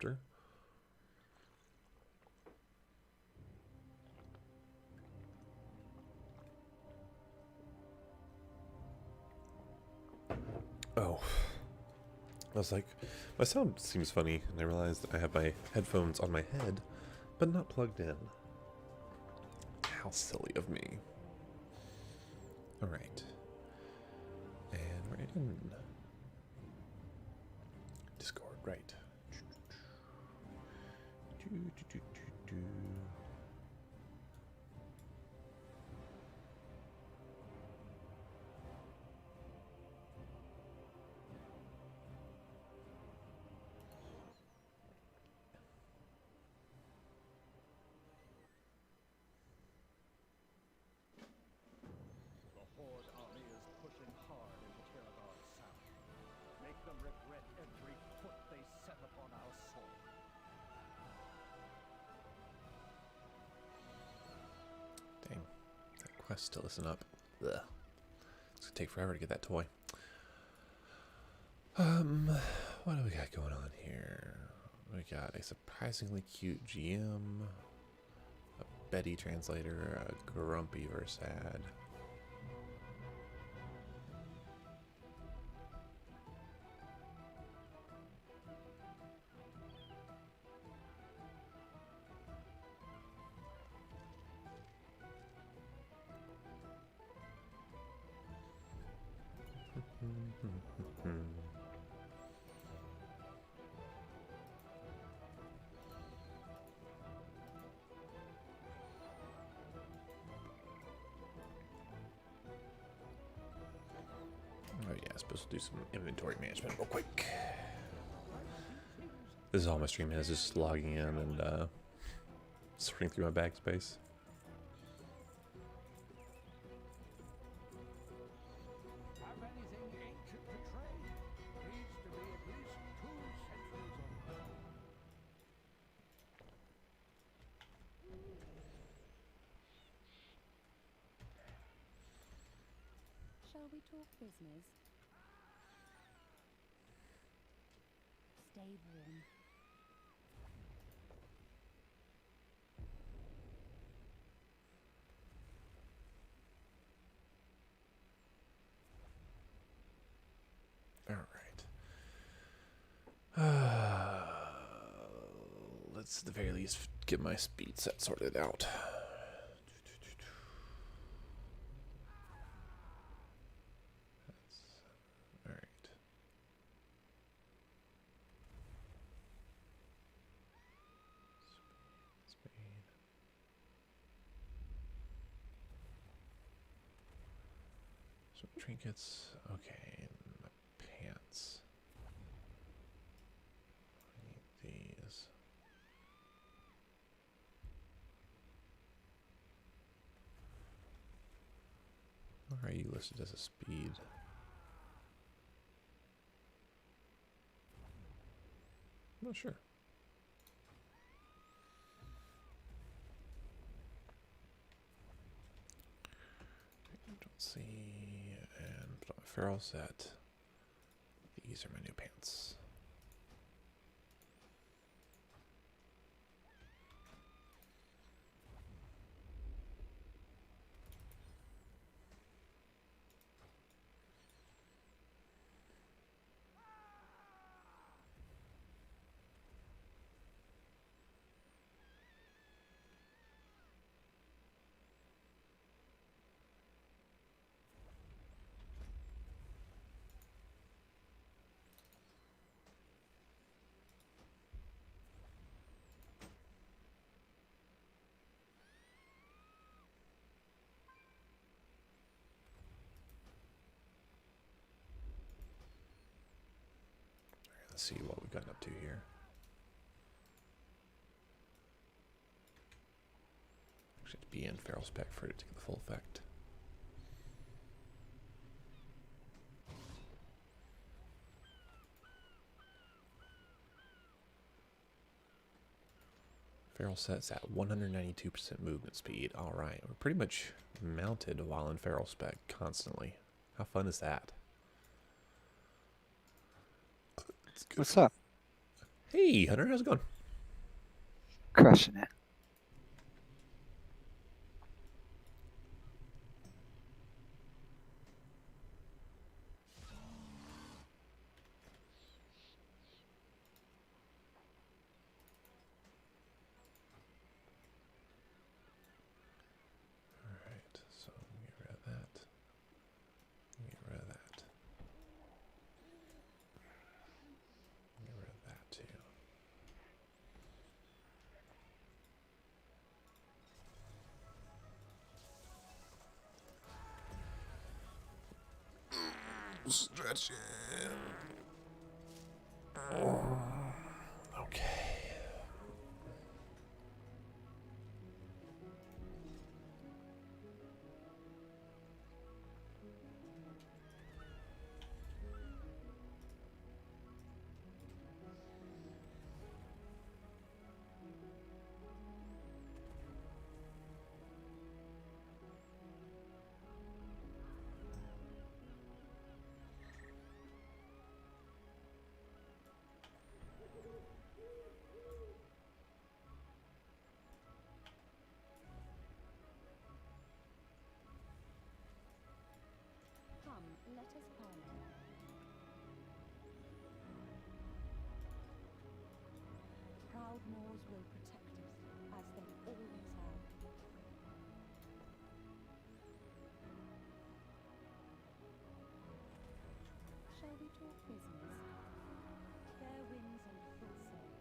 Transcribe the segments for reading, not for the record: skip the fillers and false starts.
chapter. Oh, I was like, my sound seems funny, and I realized I have my headphones on my head, but not plugged in. How silly of me. Alright. And right in. Discord, right. Dang, that quest still isn't up. Ugh. It's gonna take forever to get that toy. What do we got going on here? We got a surprisingly cute GM, a Betty translator, a grumpy Versad. Oh yeah, I suppose we'll do some inventory management real quick. This is all my stream is, just logging in and sorting through my bag space. Shall we talk business? Stay warm. All right. Let's at the very least get my speed set sorted out. All right. Speed. So trinkets. Okay. My pants. I need these. Or are you listed as a speed? I'm not sure. I don't see. And put on my feral set. These are my new pants. Let's see what we've gotten up to here. Actually, have to be in feral spec for it to get the full effect. Feral set's at 192% movement speed. Alright, we're pretty much mounted while in feral spec constantly. How fun is that? What's up? Hey, Hunter, how's it going? Crushing it. Alright, so get rid of that. Get rid of that. Get rid of that too. Stretching. Okay. Come, let us parley. Proud Moors will protect us, as they always have. Shall we talk business? Fair winds and full sails.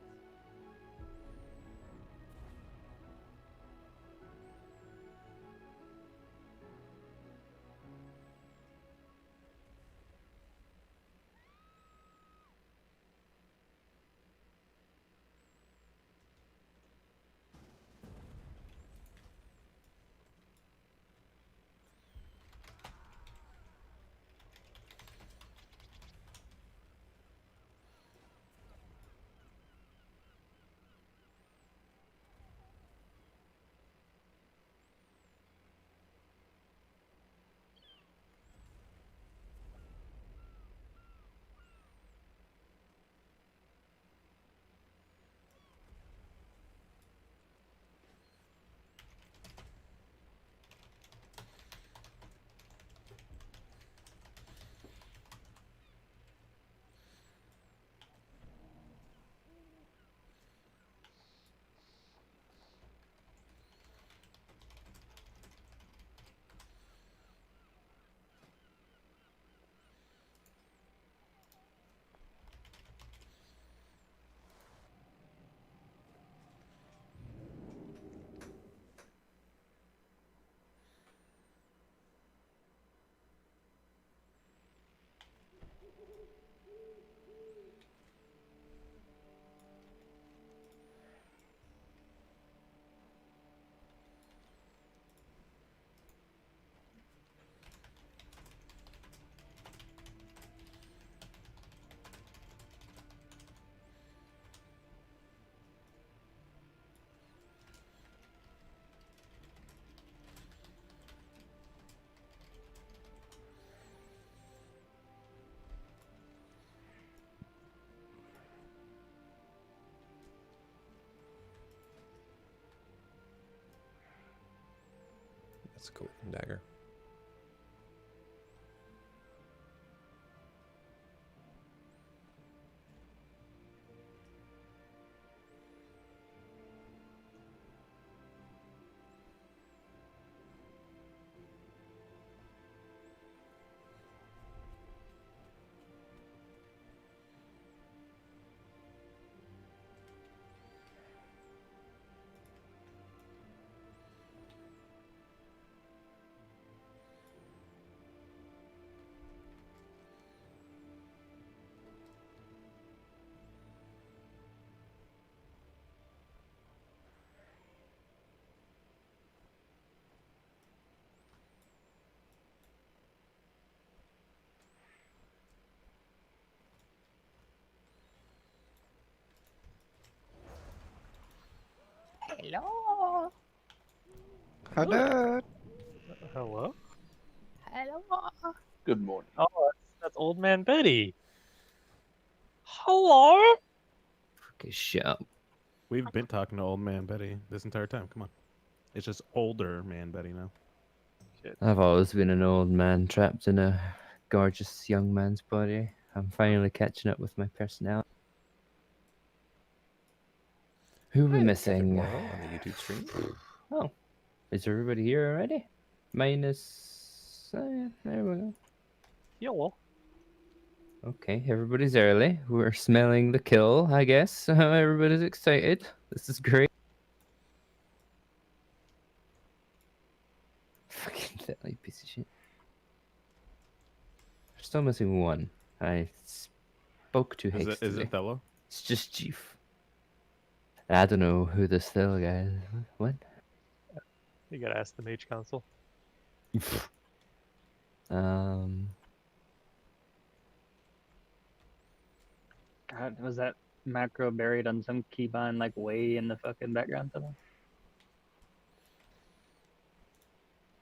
That's a cool dagger. Hello. Hello. Hello. Hello. Good morning. Oh, that's old man Betty. Hello. Okay, shut up. We've been talking to old man Betty this entire time. Come on. It's just older man Betty now. I've always been an old man trapped in a gorgeous young man's body. I'm finally catching up with my personality. Who are we Hi, missing? Tomorrow on the YouTube stream. Oh, is everybody here already? Minus. Yeah, there we go. Yo. Okay, everybody's early. We're smelling the kill, I guess. Everybody's excited. This is great. Fucking Valley piece of shit. We're still missing one. I spoke too Is hastily. it Thello? It's just Chief. I don't know who this Phil guy is. What? You gotta ask the Mage Council. Um. God, was that macro buried on some keybind like way in the fucking background somewhere?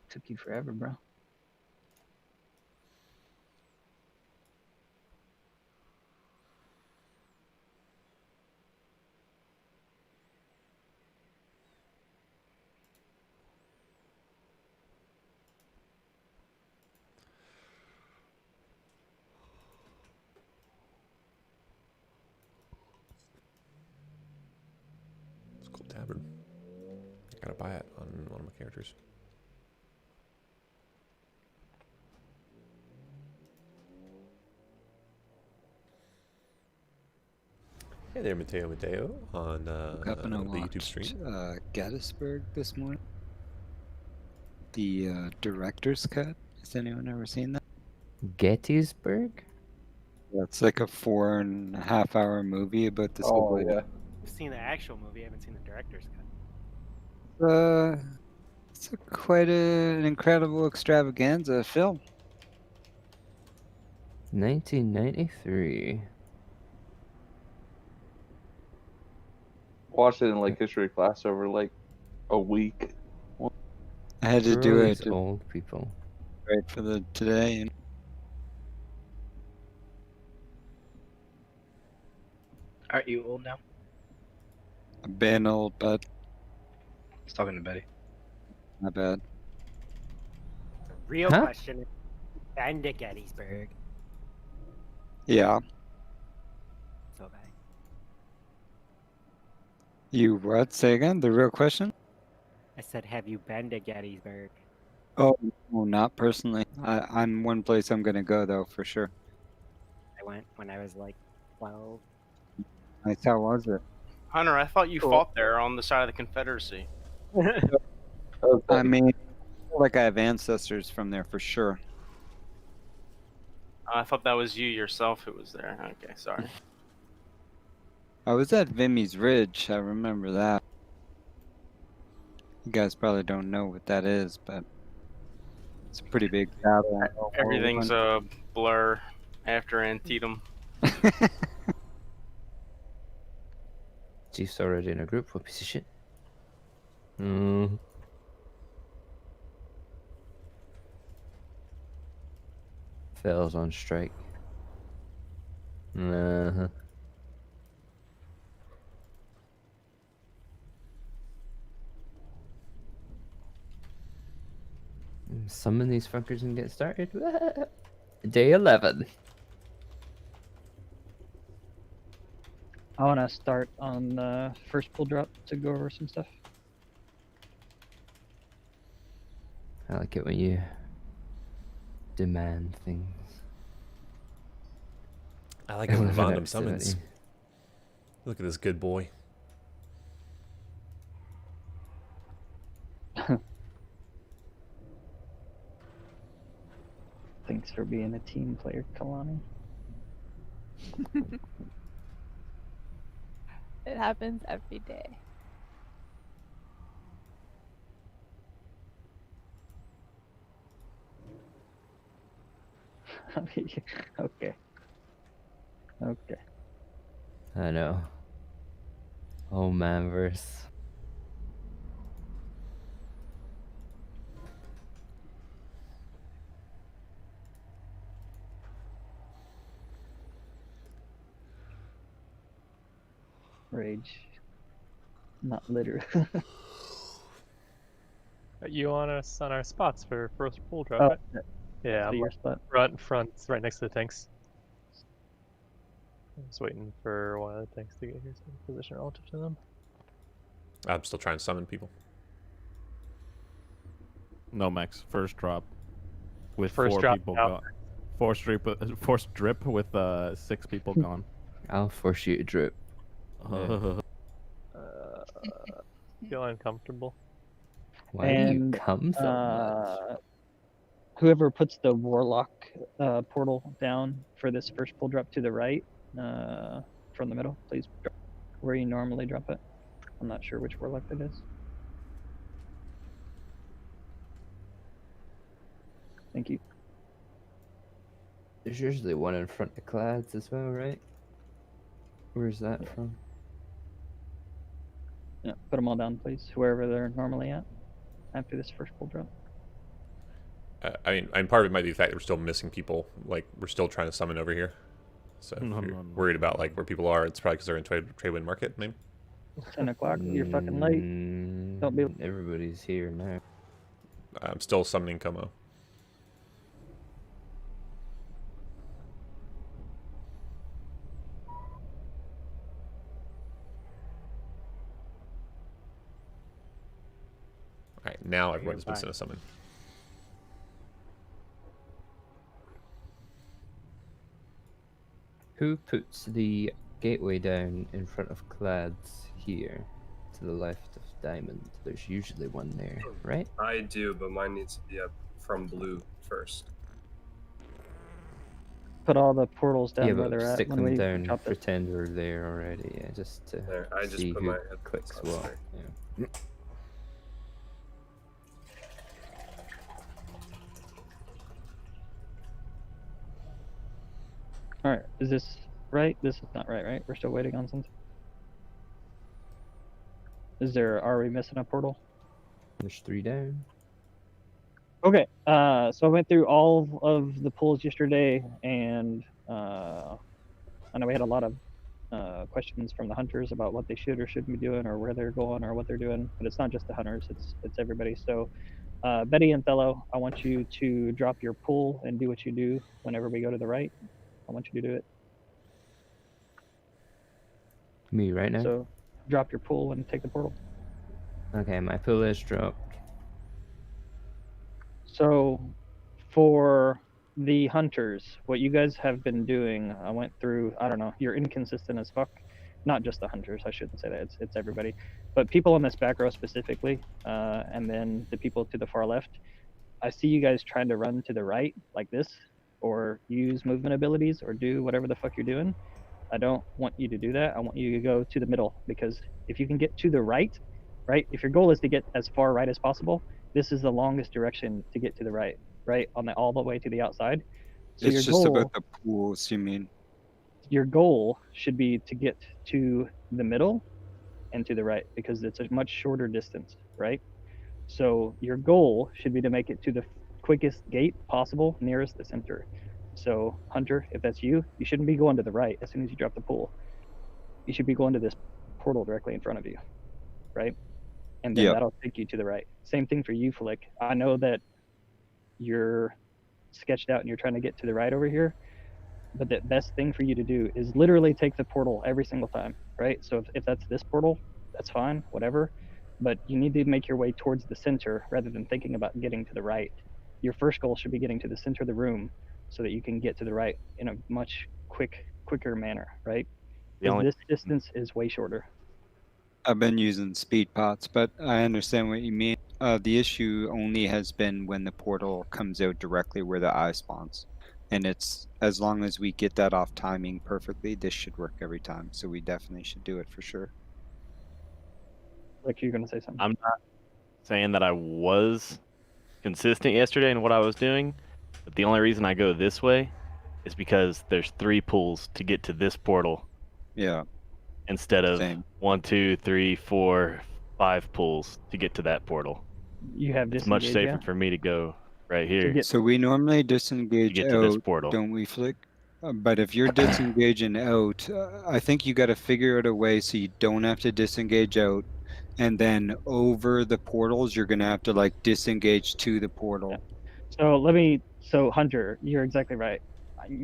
Took you forever, bro. It's a cool tabard. I gotta buy it on one of my characters. Hey there, Mateo on Woke up and I the YouTube watched stream. Gettysburg this morning. The director's cut. Has anyone ever seen that? Gettysburg? That's like a 4.5 hour movie about the Civil War. I've seen the actual movie. I haven't seen the director's cut. It's quite an incredible extravaganza film. 1993. Watched it in like history class over like a week. I had to For all do these it old people. right for the today. And Aren't you old now? I've been old, but I was talking to Betty. not bad. The real Huh? question is, been to Gettysburg. Yeah. So bad. You what? Say again? The real question? I said, have you been to Gettysburg? Oh, no, not personally. I'm one place I'm gonna go though for sure. I went when I was like 12. Nice. How was it? Hunter, I thought you Cool. fought there on the side of the Confederacy. I mean, I feel like I have ancestors from there for sure. I thought that was you yourself who was there. Okay, sorry. I was at Vimmy's Ridge. I remember that. You guys probably don't know what that is, but it's a pretty big battle. Everything's a blur after Antietam. Chief's already in a group. What piece of shit? Mm. Phil's on strike. Uh-huh. Summon these fuckers and get started. Day 11. I want to start on the first pull drop to go over some stuff. I like it when you demand things. I like it when Love Vondom it, summons. Cody. Look at this good boy. Thanks for being a team player, Kalani. It happens every day. Okay. Okay. I know. Oh man, verse. rage. Not literally. You on us on our spots for first pool drop, Oh, right? Yeah, so I'm your like spot. front, right next to the tanks. I'm just waiting for one of the tanks to get here, so I'm in position relative to them. I'm still trying to summon people. No, Max. First drop with First 4 drop people out. gone. Forced drip with 6 people gone. I'll force you to drip. Feel uncomfortable. Why do you And, come so much? Whoever puts the warlock portal down for this first pull drop to the right, from the middle, please drop where you normally drop it. I'm not sure which warlock that is. Thank you. There's usually one in front of Clads as well, right? Where's that from? Yeah, put them all down, please. Wherever they're normally at after this first pull drop. I mean, part of it might be the fact that we're still missing people. Like, we're still trying to summon over here. So if you're worried about like where people are, it's probably because they're in trade wind market, maybe. 10 o'clock. You're fucking late. Don't be. Everybody's here now. I'm still summoning Como. Alright, now everyone has been sent a summon. Who puts the gateway down in front of Clads here, to the left of Diamond? There's usually one there, right? I do, but mine needs to be up from blue first. Put all the portals down Yeah, where but they're at stick when them we down, drop it. pretend we're there already, yeah, just to There, I just see put who my headphones clicks on, what. sorry. Yeah. Alright, is this right? This is not right, right? We're still waiting on something. Are we missing a portal? There's 3 down. Okay, so I went through all of the pulls yesterday, and I know we had a lot of questions from the hunters about what they should or shouldn't be doing, or where they're going, or what they're doing. But it's not just the hunters; it's everybody. So, Betty and Thello, I want you to drop your pull and do what you do whenever we go to the right. I want you to do it. Me right now? So, drop your pull and take the portal. Okay, my pull is dropped. So, for the hunters, what you guys have been doing, I went through, I don't know, you're inconsistent as fuck. Not just the hunters, I shouldn't say that, it's everybody. But people in this back row specifically, and then the people to the far left, I see you guys trying to run to the right like this, or use movement abilities, or do whatever the fuck you're doing. I don't want you to do that. I want you to go to the middle, because if you can get to the right, if your goal is to get as far right as possible, this is the longest direction to get to the right, all the way to the outside. So It's your just goal, about the pools, you mean? Your goal should be to get to the middle and to the right, because it's a much shorter distance, right? So your goal should be to make it to the quickest gate possible nearest the center. So Hunter, if that's you, you shouldn't be going to the right as soon as you drop the pool. You should be going to this portal directly in front of you, right? And then that'll take you to the right. Same thing for you, Flick. I know that you're sketched out and you're trying to get to the right over here, but the best thing for you to do is literally take the portal every single time, right? So if that's this portal, that's fine, whatever. But you need to make your way towards the center rather than thinking about getting to the right. Your first goal should be getting to the center of the room so that you can get to the right in a much quicker manner, right? Because this distance is way shorter. I've been using speed pots, but I understand what you mean. The issue only has been when the portal comes out directly where the eye spawns. And it's, as long as we get that off timing perfectly, this should work every time. So we definitely should do it for sure. Like, you're going to say something. I'm not saying that I was consistent yesterday in what I was doing, but the only reason I go this way is because there's 3 pulls to get to this portal. Yeah. Instead of 1, 2, 3, 4, 5 pulls to get to that portal. You have It's much disengage, safer for me to go right here. So we normally disengage to get to this out, portal. don't we, Flick? But if you're disengaging out, I think you got to figure out a way so you don't have to disengage out, and then over the portals, you're gonna have to like disengage to the portal. So Hunter, you're exactly right.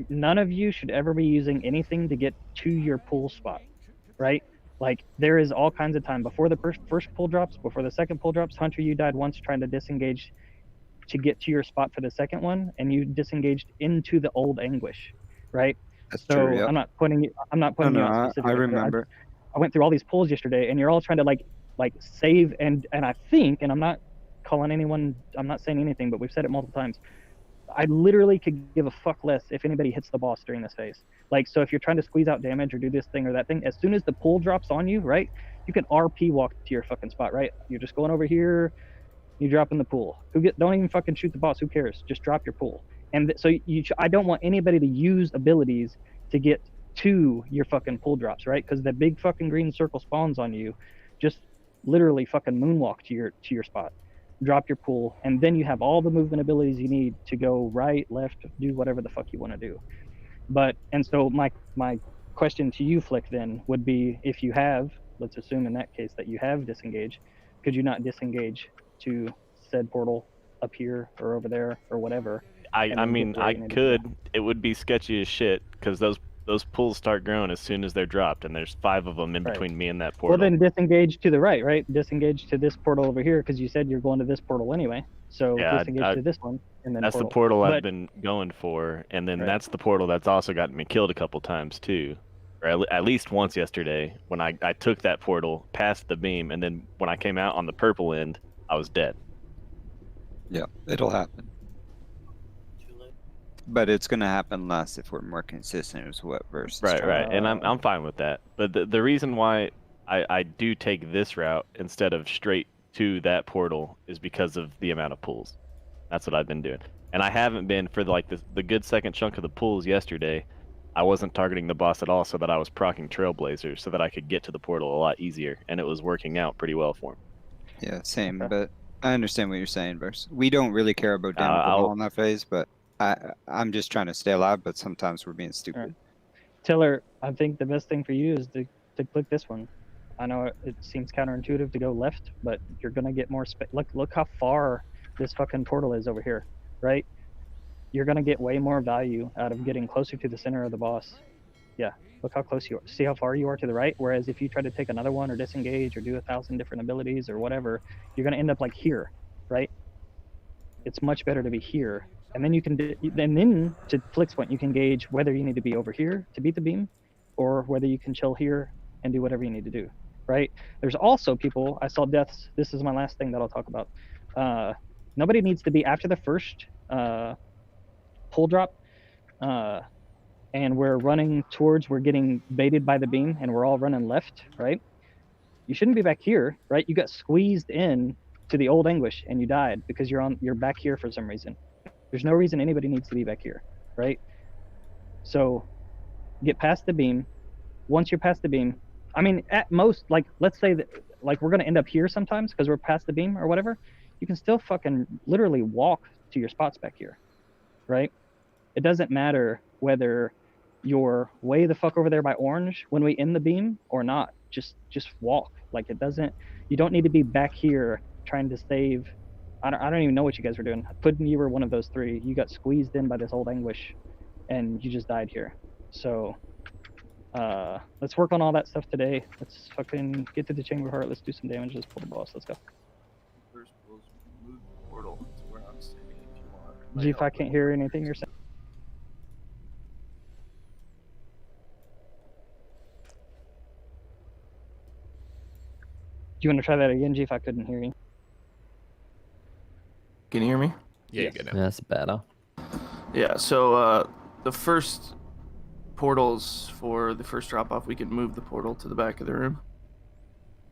None of you should ever be using anything to get to your pool spot, right? Like there is all kinds of time before the first pull drops, before the second pull drops. Hunter, you died once trying to disengage to get to your spot for the second one, and you disengaged into the old anguish, right? That's so true. Yep. I'm not pointing you out specifically. I remember. I went through all these pulls yesterday, and you're all trying to like save, and I think, and I'm not calling anyone, I'm not saying anything, but we've said it multiple times. I literally could give a fuck less if anybody hits the boss during this phase. Like, so if you're trying to squeeze out damage or do this thing or that thing, as soon as the pull drops on you, right, you can RP walk to your fucking spot, right? You're just going over here, you drop in the pool. Don't even fucking shoot the boss. Who cares? Just drop your pool. And so I don't want anybody to use abilities to get to your fucking pull drops, right? Because the big fucking green circle spawns on you. Just literally fucking moonwalk to your spot. Drop your pool, and then you have all the movement abilities you need to go right, left, do whatever the fuck you want to do. And so my question to you, Flick, then would be, if you have, let's assume in that case that you have disengaged, could you not disengage to said portal up here or over there or whatever? I mean, I could. It would be sketchy as shit because those pools start growing as soon as they're dropped, and there's 5 of them in between me and that portal. Well, then disengage to the right? Disengage to this portal over here, because you said you're going to this portal anyway. So yeah, disengage to this one, and then that's portal. The portal I've been going for, and then that's the portal that's also gotten me killed a couple times too, or at least once yesterday when I took that portal past the beam, and then when I came out on the purple end, I was dead. Yeah, it'll happen. But it's gonna happen less if we're more consistent with what versus. Right, and I'm fine with that. But the reason why I do take this route instead of straight to that portal is because of the amount of pulls. That's what I've been doing, and I haven't been for like the good second chunk of the pulls yesterday. I wasn't targeting the boss at all, so that I was proccing Trailblazers so that I could get to the portal a lot easier, and it was working out pretty well for me. Yeah, same. But I understand what you're saying, Verse. We don't really care about damage on that phase, but I'm just trying to stay alive, but sometimes we're being stupid. Right. Tiller, I think the best thing for you is to click this one. I know it seems counterintuitive to go left, but you're gonna get more space. Look how far this fucking portal is over here, right? You're gonna get way more value out of getting closer to the center of the boss. Yeah, look how close you are. See how far you are to the right? Whereas if you try to take another one or disengage or do 1,000 different abilities or whatever, you're gonna end up like here, right? It's much better to be here. And then you can, and then to Flick's point, you can gauge whether you need to be over here to beat the beam, or whether you can chill here and do whatever you need to do, right? There's also people, I saw deaths. This is my last thing that I'll talk about. Nobody needs to be after the first pull drop, and we're running towards, we're getting baited by the beam, and we're all running left, right? You shouldn't be back here, right? You got squeezed in to the old anguish and you died because you're back here for some reason. There's no reason anybody needs to be back here, right? So get past the beam. Once you're past the beam, I mean, at most, like, let's say that, like, we're going to end up here sometimes because we're past the beam or whatever. You can still fucking literally walk to your spots back here, right? It doesn't matter whether you're way the fuck over there by orange when we end the beam or not. Just walk. Like, it doesn't, you don't need to be back here trying to save. I don't even know what you guys were doing. Puddin', you were one of those 3. You got squeezed in by this old anguish, and you just died here. So, let's work on all that stuff today. Let's fucking get to the Chamber of Heart. Let's do some damage. Let's pull the boss. Let's go. First, we'll move the portal to where I'm standing if you want. If I can't hear anything you're saying. Do you want to try that again, G, if I couldn't hear you? Can you hear me? Yeah, you get it. That's better. Yeah, so the first portals for the first drop off, we could move the portal to the back of the room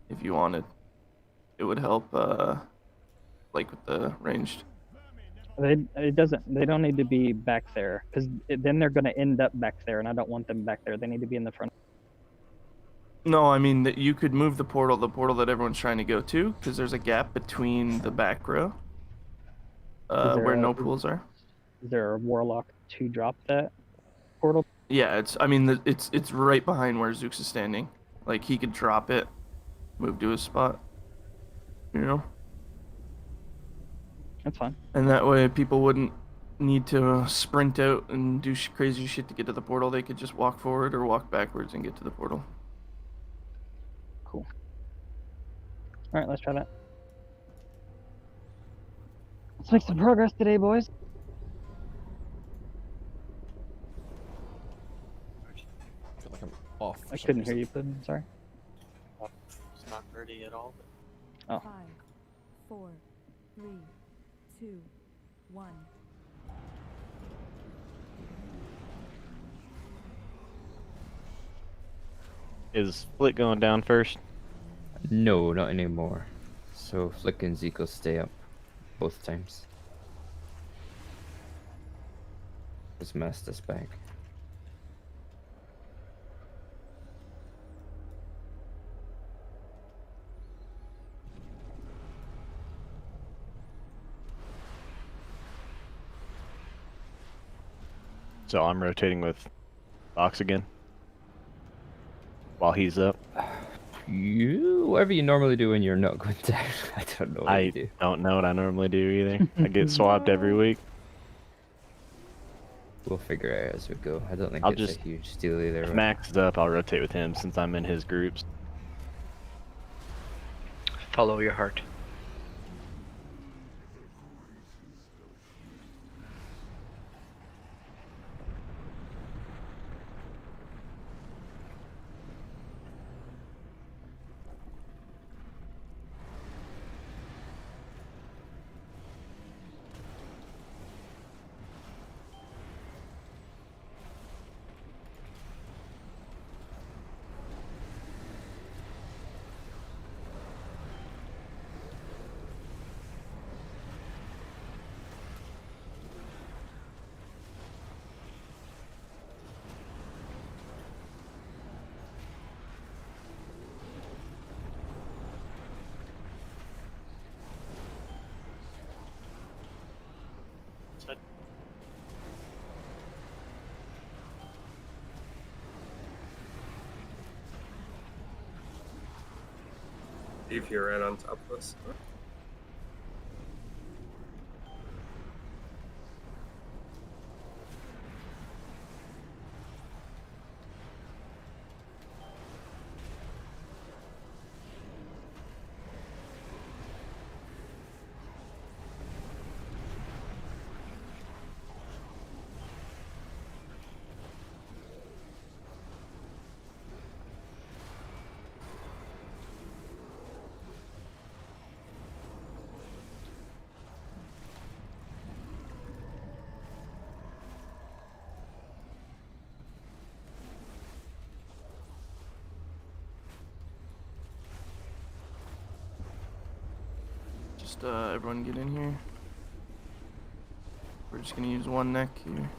if you wanted. It would help like with the ranged. They don't need to be back there, because then they're going to end up back there, and I don't want them back there. They need to be in the front. No, I mean that you could move the portal that everyone's trying to go to, because there's a gap between the back row where no pools are. Is there a warlock to drop that portal? Yeah, it's. I mean, it's right behind where Zooks is standing. Like he could drop it, move to his spot. You know. That's fine. And that way, people wouldn't need to sprint out and do crazy shit to get to the portal. They could just walk forward or walk backwards and get to the portal. Cool. All right, let's try that. Let's make some progress today, boys. I feel like I'm off. I couldn't hear you, Puddin'. Sorry. It's not ready at all. Oh. 5, 4, 3, 2, 1. Is Flick going down first? No, not anymore. So Flick and Zeke will stay up both times. Just messed us back. So I'm rotating with Box again while he's up. Whatever you normally do when you're not going down. I don't know what you do. Don't know what I normally do either. I get swapped every week. We'll figure it out as we go. I don't think I'll it's just, a huge deal either. If way. Max is up, I'll rotate with him since I'm in his groups. Follow your heart. If you're right on top of us. Just everyone get in here. We're just gonna use one neck here.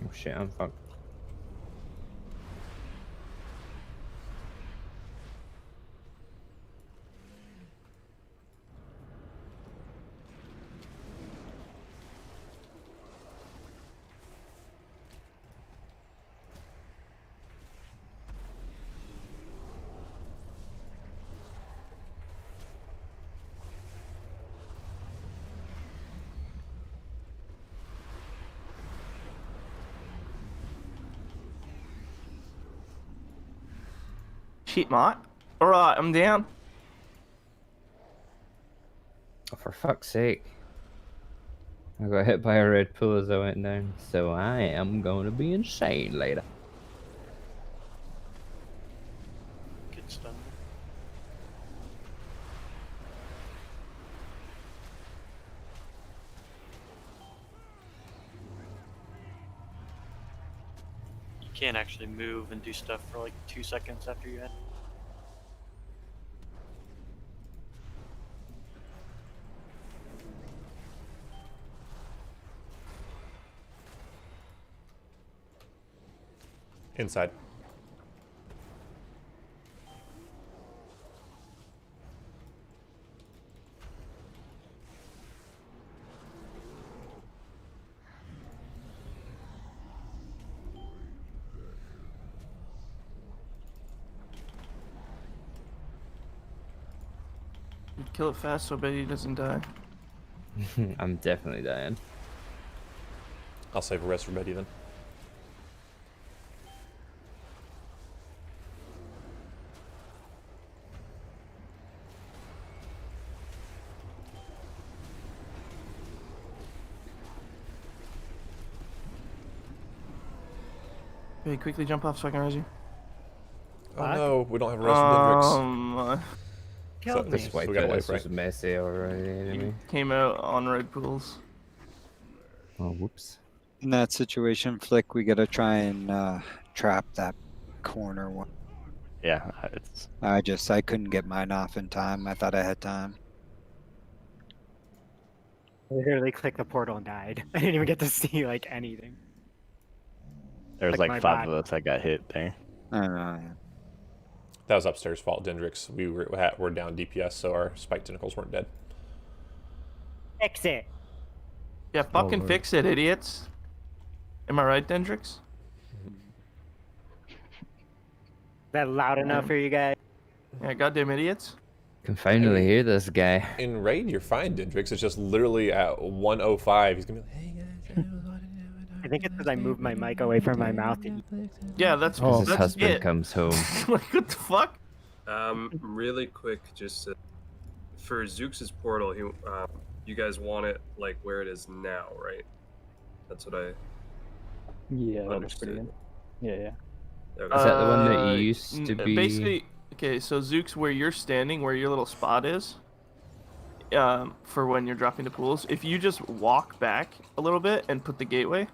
Oh shit, I'm fucked. Shit, mate. Alright, I'm down. Oh, for fuck's sake. I got hit by a red pool as I went down, so I am going to be insane later. Good stuff. You can't actually move and do stuff for like 2 seconds after you end. Inside. Kill it fast so Betty doesn't die. I'm definitely dying. I'll save a rest for Betty then. Hey, quickly jump off so I can res you. Oh no, we don't have a rest for Dendrix. Killed me. This wipe we gotta wipe, this was right? messy already. You Anyway. came out on red pools. Oh, whoops. In that situation, Flick, we gotta try and trap that corner one. Yeah, it's I couldn't get mine off in time. I thought I had time. I literally clicked the portal and died. I didn't even get to see like anything. there was Like my like 5 body. of us that got hit there. I don't know. That was upstairs fault, Dendrix. We were down DPS, so our spike tentacles weren't dead. Fix it. Yeah, fucking Lord. fix it, idiots. Am I right, Dendrix? Is that loud enough for you guys? Yeah, goddamn idiots. Can finally hear this guy. In raid, you're fine, Dendrix. It's just literally at 1:05. He's gonna be like, "Hey guys." I think it's because I moved my mic away from my mouth. Yeah, that's His that's husband it. comes home. Like, what the fuck? Really quick, just for Zoox's portal, you guys want it like where it is now, right? That's what I Yeah, that looks pretty understood. good. Yeah, yeah. Okay. Is that the one that you used to be? Basically, okay, so Zoox, where you're standing, where your little spot is, for when you're dropping the pools, if you just walk back a little bit and put the gateway,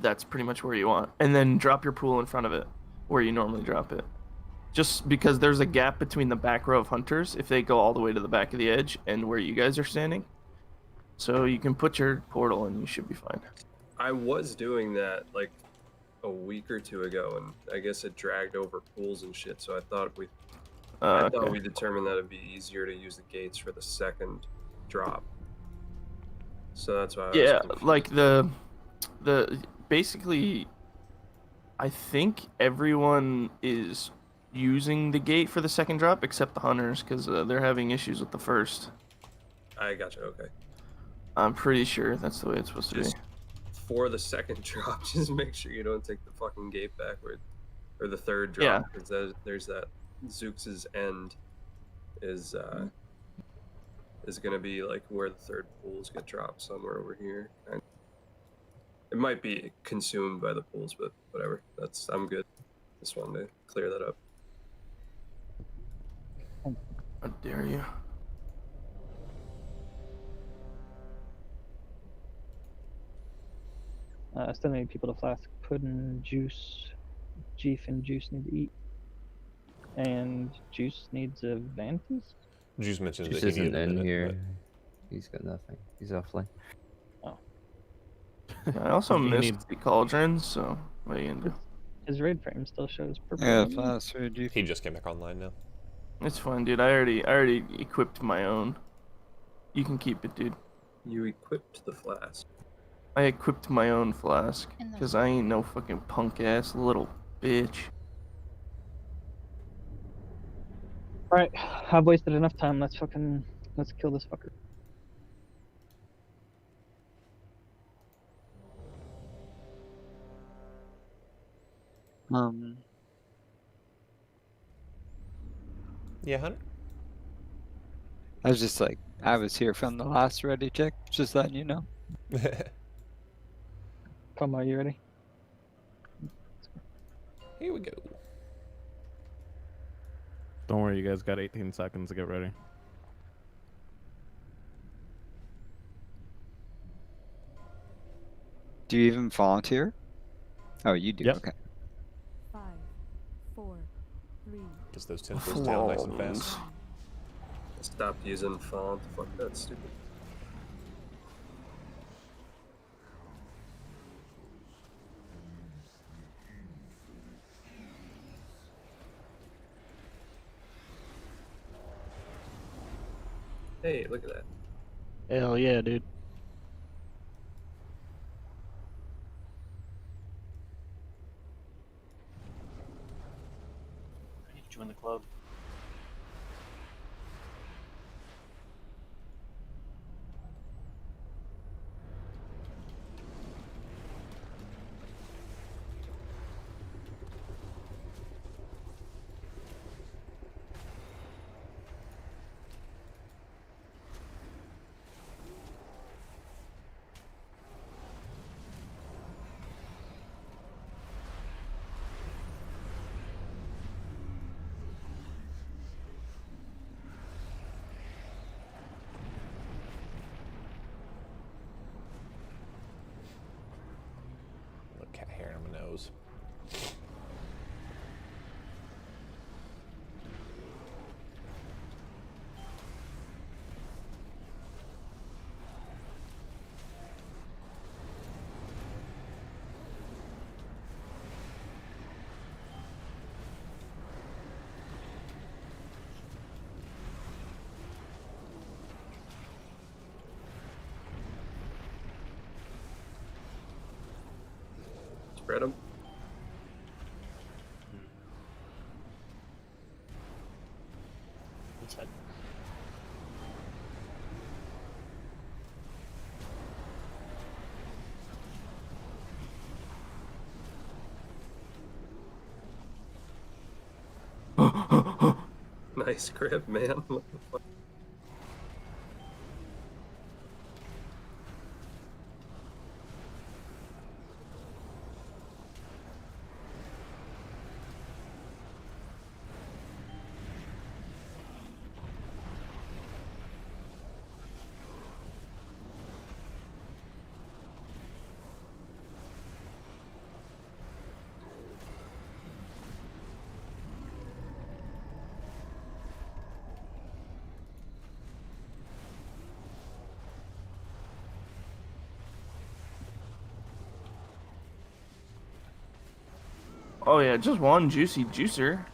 that's pretty much where you want. And then drop your pool in front of it, where you normally drop it. Just because there's a gap between the back row of hunters, if they go all the way to the back of the edge, and where you guys are standing. So you can put your portal and you should be fine. I was doing that like a week or two ago, and I guess it dragged over pools and shit. So I thought we determined that it'd be easier to use the gates for the second drop. So that's why. I was confused. Like the basically, I think everyone is using the gate for the second drop except the hunters because they're having issues with the first. I gotcha. Okay. I'm pretty sure that's the way it's supposed to be. Just for the second drop, just make sure you don't take the fucking gate backward, or the third drop, because there's that Zoox's end is gonna be like where the third pools get dropped, somewhere over here. And it might be consumed by the pools, but whatever. I'm good. Just wanted to clear that up. How dare you? Still need people to flask pudding, juice. Jeef and Juice need to eat. And Juice needs a vanities? Juice mentioned Juice that he isn't needed a in minute, here. but- He's got nothing. He's offline. Oh. I also He missed needs- the cauldrons, so what are you gonna do? His raid frame still shows purple. Yeah, fast raid you. He just came back online now. It's fine, dude. I already equipped my own. You can keep it, dude. You equipped the flask. I equipped my own flask because I ain't no fucking punk ass little bitch. Alright, I've wasted enough time. Let's kill this fucker. Yeah, Hunter? I was just like, I was here from the last ready check, just letting you know. Come on, you ready? Here we go. Don't worry, you guys got 18 seconds to get ready. Do you even volunteer? Oh, you do. Yep. Okay. 5, 4, 3. Gets those tentacles down nice and fast. Stopped using font. Fuck that stupid. Hey, look at that. Hell yeah, dude. I need to join the club. Little cat hair on my nose. Spread them. Inside. Nice grip, man. What the fuck? Oh yeah, just one juicy juicer.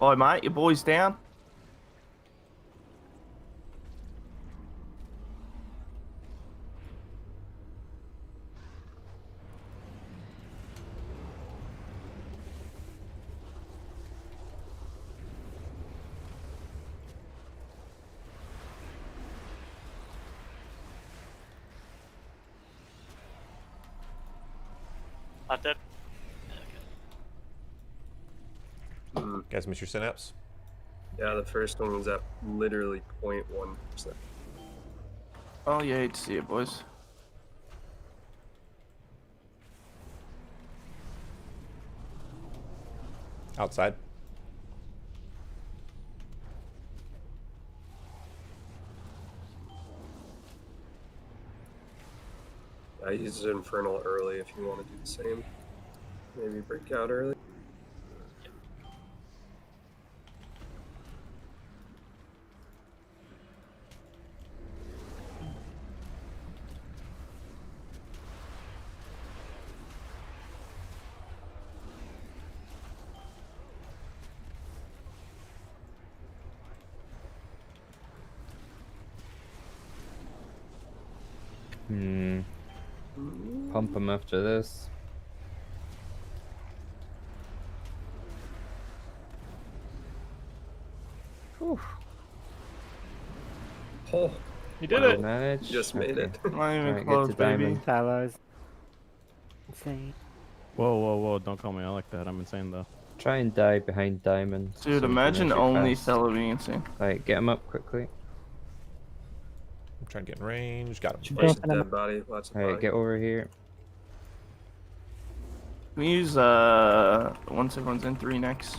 Boy, mate, your boy's down. Not dead. Guys, miss your synapse? Yeah, the first one was at literally 0.1%. Oh, you hate to see it, boys. Outside. I used Infernal early if you want to do the same. Maybe break out early. Pump him after this. Whew. Oh, you did wow. it. Manage. Just made it. Not even Right, close, get to baby. diamond. Tyler's insane. Whoa, whoa, whoa! Don't call me out like that. I'm insane though. Try and die behind diamond. Dude, so we can imagine rush it only fast. Fellow being insane. Right, get him up quickly. I'm trying to get in range. Got him. Watch the dead body. Watch the Alright, body. get over here. Can we use once everyone's in 3 next?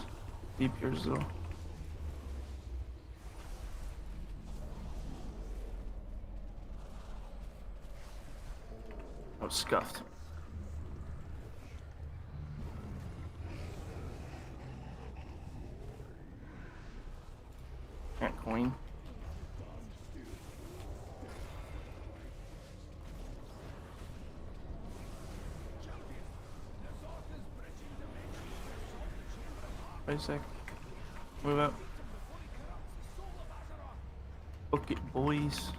Deep yours though. Oh, scuffed. Can't coin. Wait a sec. Move up. Book it, boys.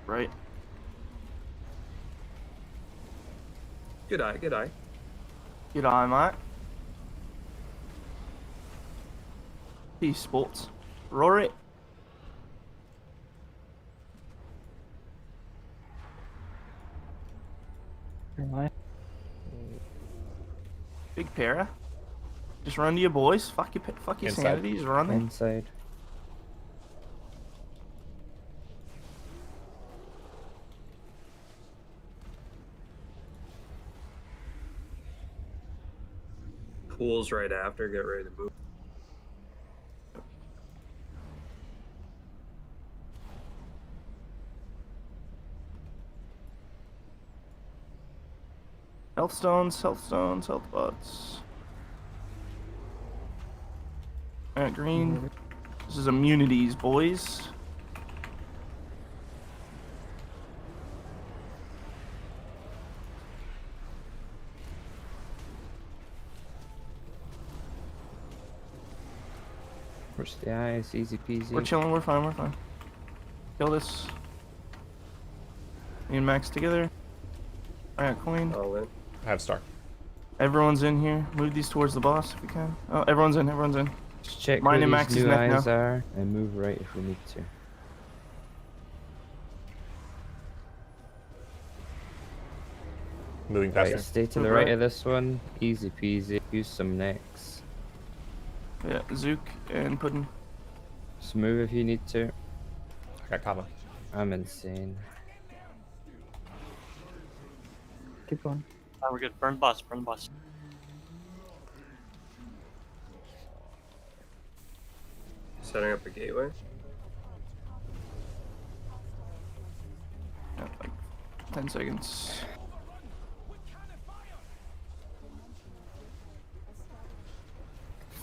Right. Good eye. Good eye. Good eye, mate. Peace, sports. Rory. Big para. Just run to your boys. Fuck your Inside. sanity. Just run there. Inside. Pools right after. Get ready to move. Health stones, health pots. Alright, green. This is immunities, boys. Push the eyes, easy peasy. We're chilling, we're fine, we're fine. Kill this. Me and Max together. Alright, coin. All in. I have star. Everyone's in here. Move these towards the boss if we can. Oh, everyone's in, everyone's in. Just check Mine where and these Max's new neck eyes now. are and move right if we need to. Moving faster. Right, stay to the Move right right. of this one. Easy peasy. Use some necks. Yeah, Zook and Puddin. Just move if you need to. I got comma. I'm insane. Keep going. We're good. Burn the boss. Burn the boss. Setting up a gateway. Yeah, like 10 seconds.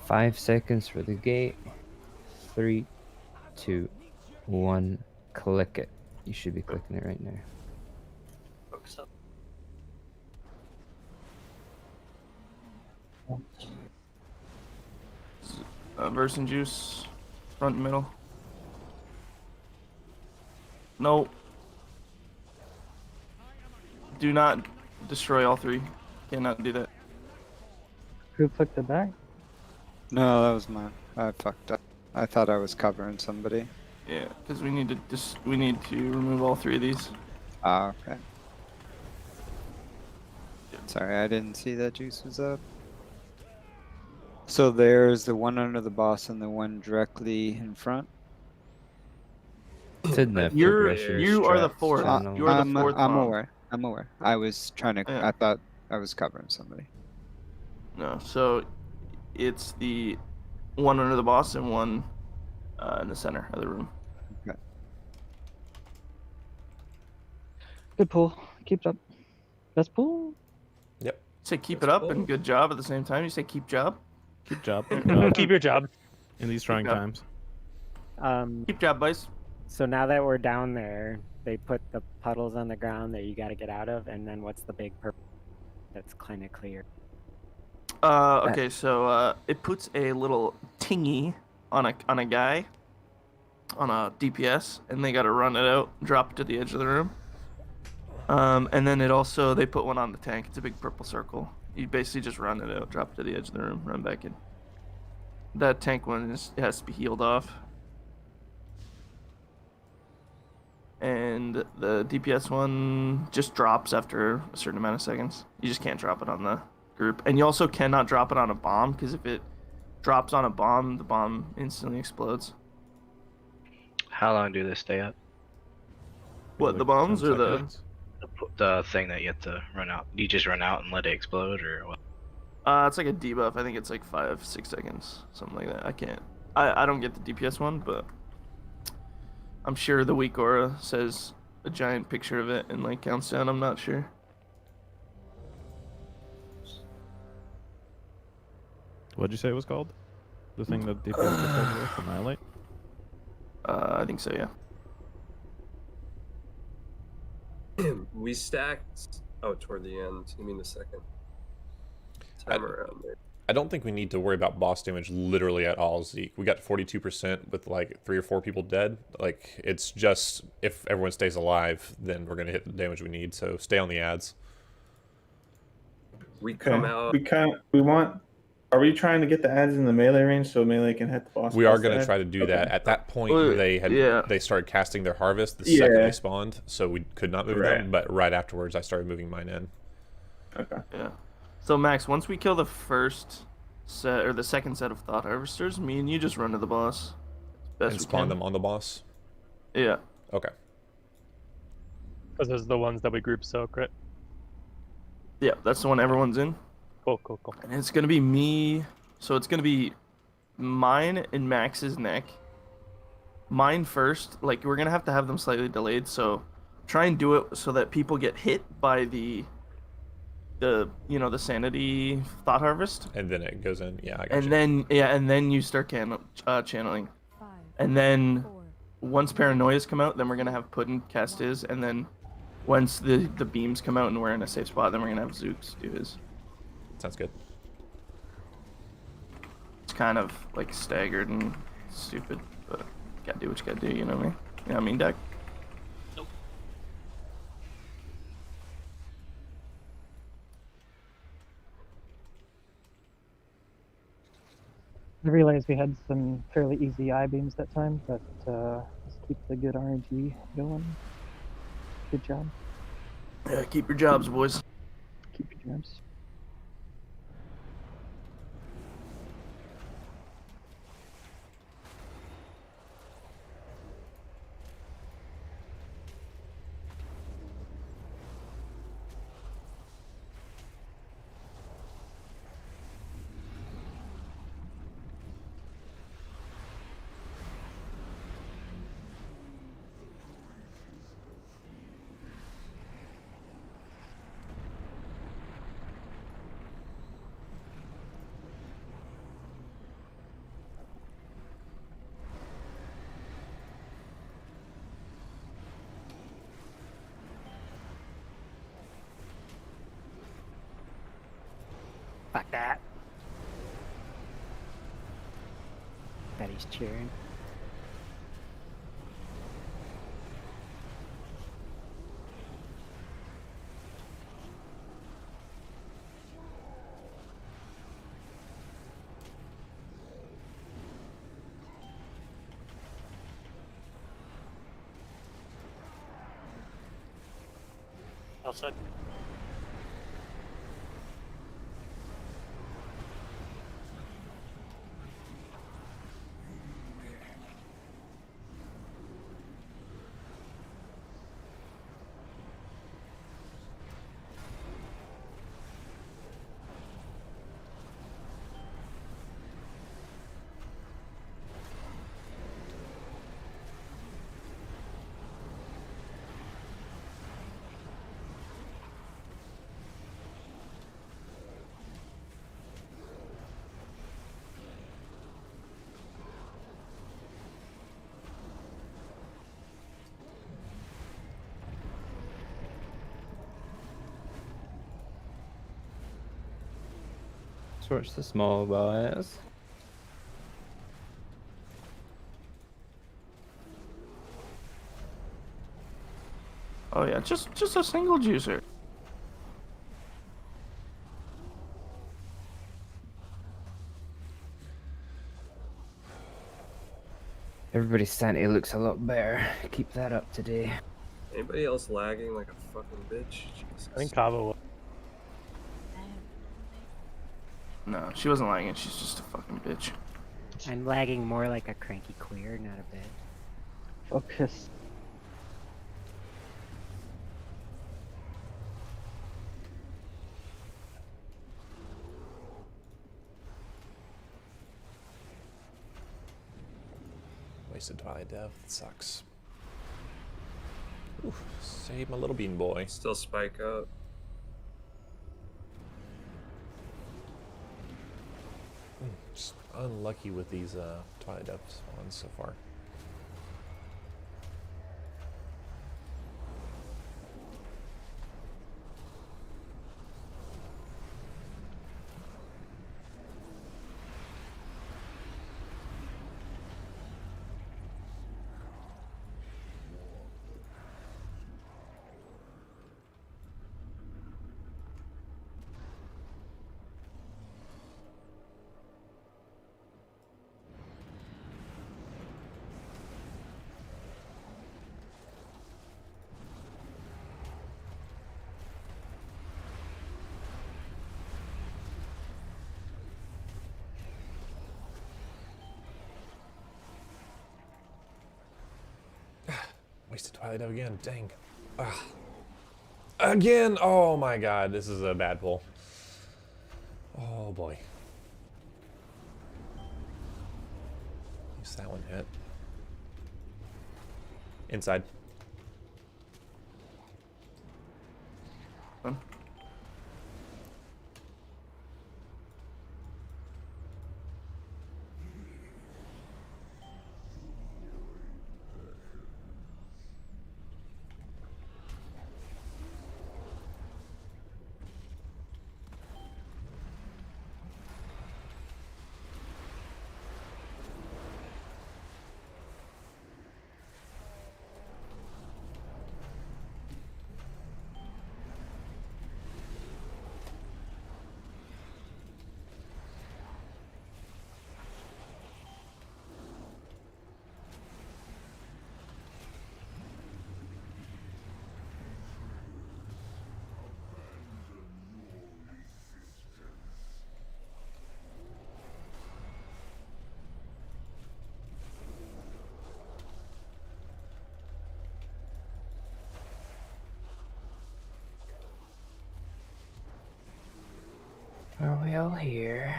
Five seconds for the gate. 3, 2, 1. Click it. You should be clicking it right now. Focus up. Verse and juice. Front and middle. No. Do not destroy all 3. Cannot do that. Who clicked the back? No, that was mine. I fucked up. I thought I was covering somebody. Yeah, because we need to remove all 3 of these. Ah, okay. Sorry, I didn't see that juice was up. So there's the one under the boss and the one directly in front. Tidnip You are the strats 4th. channel. You are the 4th. I'm mob. aware. I'm aware. I was trying to. Yeah. I thought I was covering somebody. No, so it's the one under the boss and one in the center of the room. Okay. Good pull. Keep it up. Best pull. Yep. Say keep it up and good job at the same time. You say keep job. Keep job. Keep your job. In these trying job. times. Keep job, boys. So now that we're down there, they put the puddles on the ground that you got to get out of, and then what's the big purple that's kind of clear? Okay, so it puts a little tingy on a guy on a DPS, and they got to run it out, drop it to the edge of the room. And then they put one on the tank. It's a big purple circle. You basically just run it out, drop it to the edge of the room, run back in. That tank one has to be healed off. And the DPS one just drops after a certain amount of seconds. You just can't drop it on the group. And you also cannot drop it on a bomb, because if it drops on a bomb, the bomb instantly explodes. How long do they stay up? What, the bombs or the thing that you have to run out? You just run out and let it explode, or what? It's like a debuff. I think it's like 5-6 seconds, something like that. I don't get the DPS one, but I'm sure the weak aura says a giant picture of it and like counts down. I'm not sure. What'd you say it was called? The thing that DPS with Annihilate? I think so, yeah. We stacked toward the end. You mean the second time around there? I don't think we need to worry about boss damage literally at all, Zeke. We got 42% with like 3 or 4 people dead. Like, it's just if everyone stays alive, then we're gonna hit the damage we need. So stay on the ads. We come out. Are we trying to get the ads in the melee range so melee can hit the boss? We are going to try to do that. At that point, they started casting their harvest the second they spawned, so we could not move them. But right afterwards, I started moving mine in. Okay. Yeah. So Max, once we kill the first set or the second set of thought harvesters, me and you just run to the boss. And spawn them on the boss. Yeah. Okay. Because those are the ones that we group soak, right? Yeah, that's the one everyone's in. Cool. And it's gonna be me. So it's gonna be mine and Max's neck. Mine first. Like, we're gonna have to have them slightly delayed. So try and do it so that people get hit by the sanity thought harvest. And then it goes in. Yeah, I got and you. then you start channeling. And then once paranoias come out, then we're gonna have Puddin cast his, and then once the beams come out and we're in a safe spot, then we're gonna have Zooks do his. Sounds good. It's kind of like staggered and stupid, but gotta do what you gotta do, you know what I mean? You know what I mean, Doc? Nope. I realized we had some fairly easy eye beams that time, but let's keep the good RNG going. Good job. Yeah, keep your jobs, boys. Keep your jobs. Fuck that. Betty's cheering. Outside. Torch the small boys. Oh yeah, just a single juicer. Everybody's Santy looks a lot better. Keep that up today. Anybody else lagging like a fucking bitch? Jesus. I think Kava. No, she wasn't lagging. She's just a fucking bitch. I'm lagging more like a cranky queer, not a bit. Focus. Wasted Twilight Dev. That sucks. Oof, save my little bean boy. Still spike up. Just unlucky with these Twilight Dev spawns so far. Wasted Twilight Dev again. Dang. Ugh. Again! Oh my god, this is a bad pull. Oh boy. At least that one hit. Inside. Are we all here?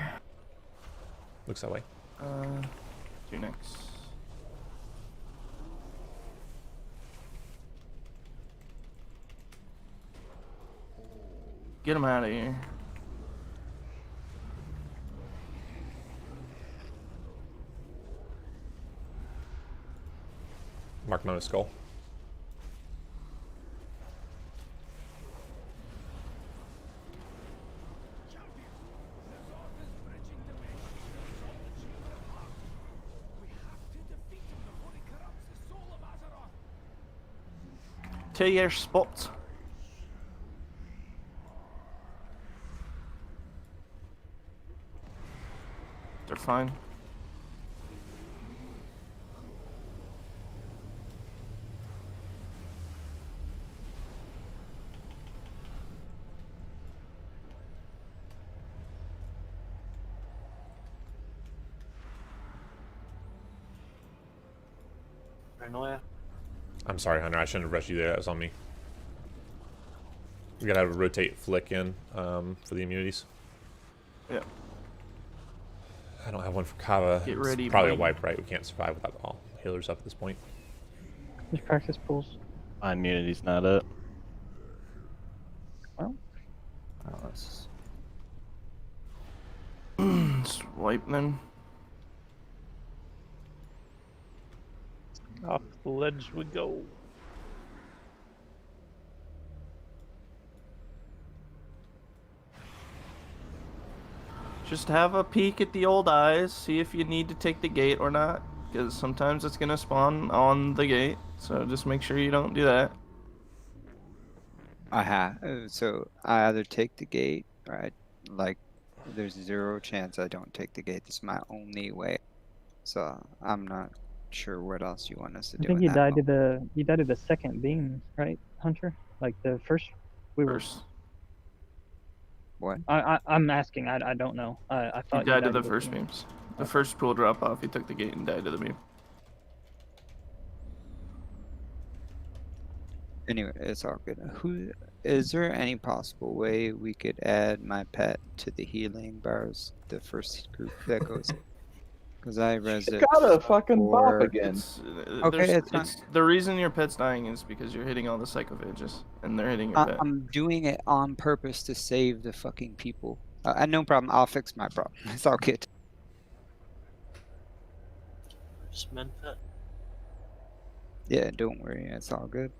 Looks that way. Do next. Get him out of here. Mark him on his skull. To your spot. They're fine. Paranoia. I'm sorry, Hunter. I shouldn't have rushed you there. That was on me. We gotta have a rotate flick in for the immunities. Yeah. I don't have one for Kava. Get ready, It's probably buddy. a wipe, right? We can't survive without all healers up at this point. Just practice pulls. My immunity's not up. Well, Oh, that's... Swipe then. Off the ledge we go. just have a peek at the old eyes, see if you need to take the gate or not, because sometimes it's gonna spawn on the gate. So just make sure you don't do that. So I either take the gate, right? Like, there's 0 chance I don't take the gate. This is my only way. So I'm not sure what else you want us to I do think in you that died to moment. the second beam, right, Hunter? Like the first we were. What? I'm asking. I don't know. I You thought died to to the first beam. beams. The first pool drop off, you took the gate and died to the beam. Anyway, it's all good. Is there any possible way we could add my pet to the healing bars, the first group that goes? Because I res it. Got a fucking bop for- again. Okay, it's fine. The reason your pet's dying is because you're hitting all the psychophages, and they're hitting your pet. I'm doing it on purpose to save the fucking people. No problem. I'll fix my problem. It's all good. Just men pet. Yeah, don't worry. It's all good.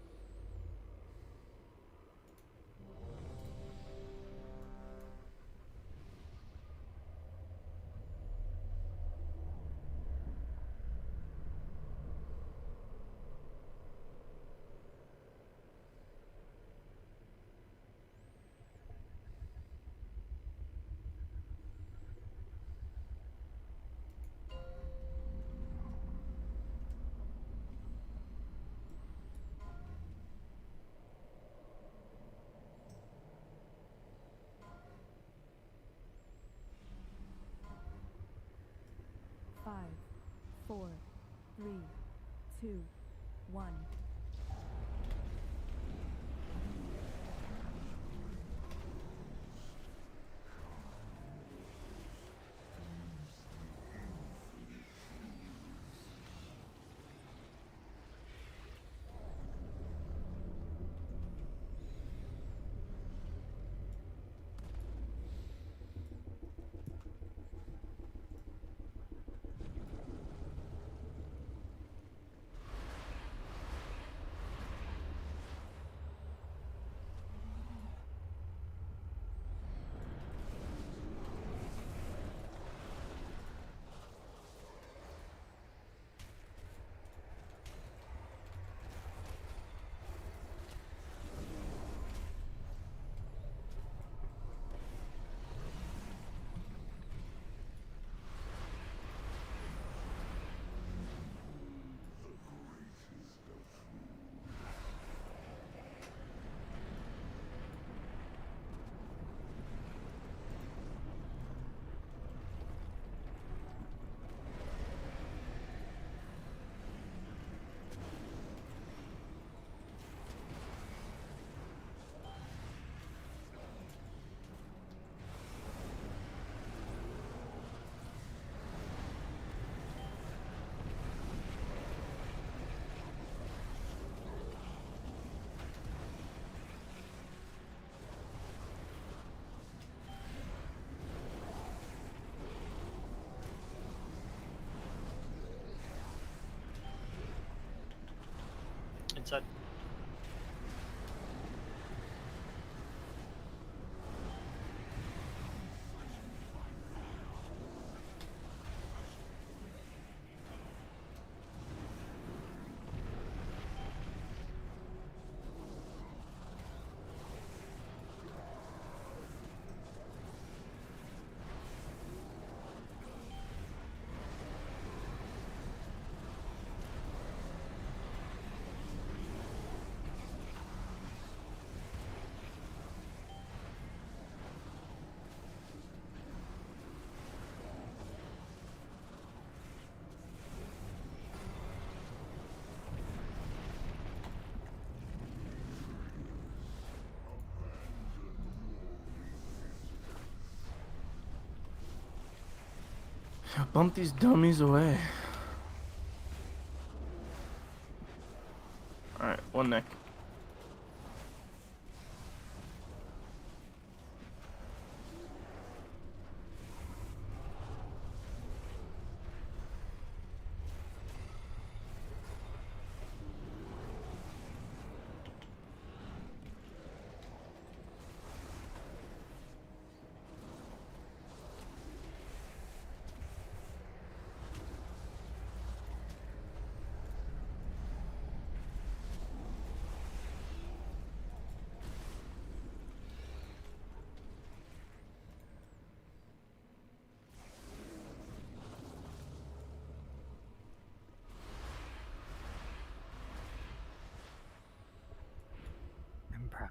Five, 4, 3, 2, 1. Inside. Bump these dummies away. Alright, one neck.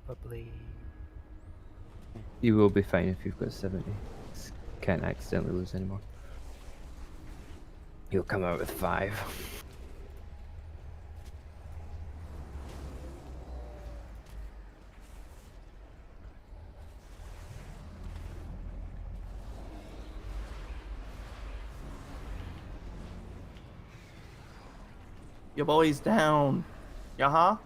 Probably. You will be fine if you've got 70. Can't accidentally lose anymore. You'll come out with 5. Your boy's down. Yeah.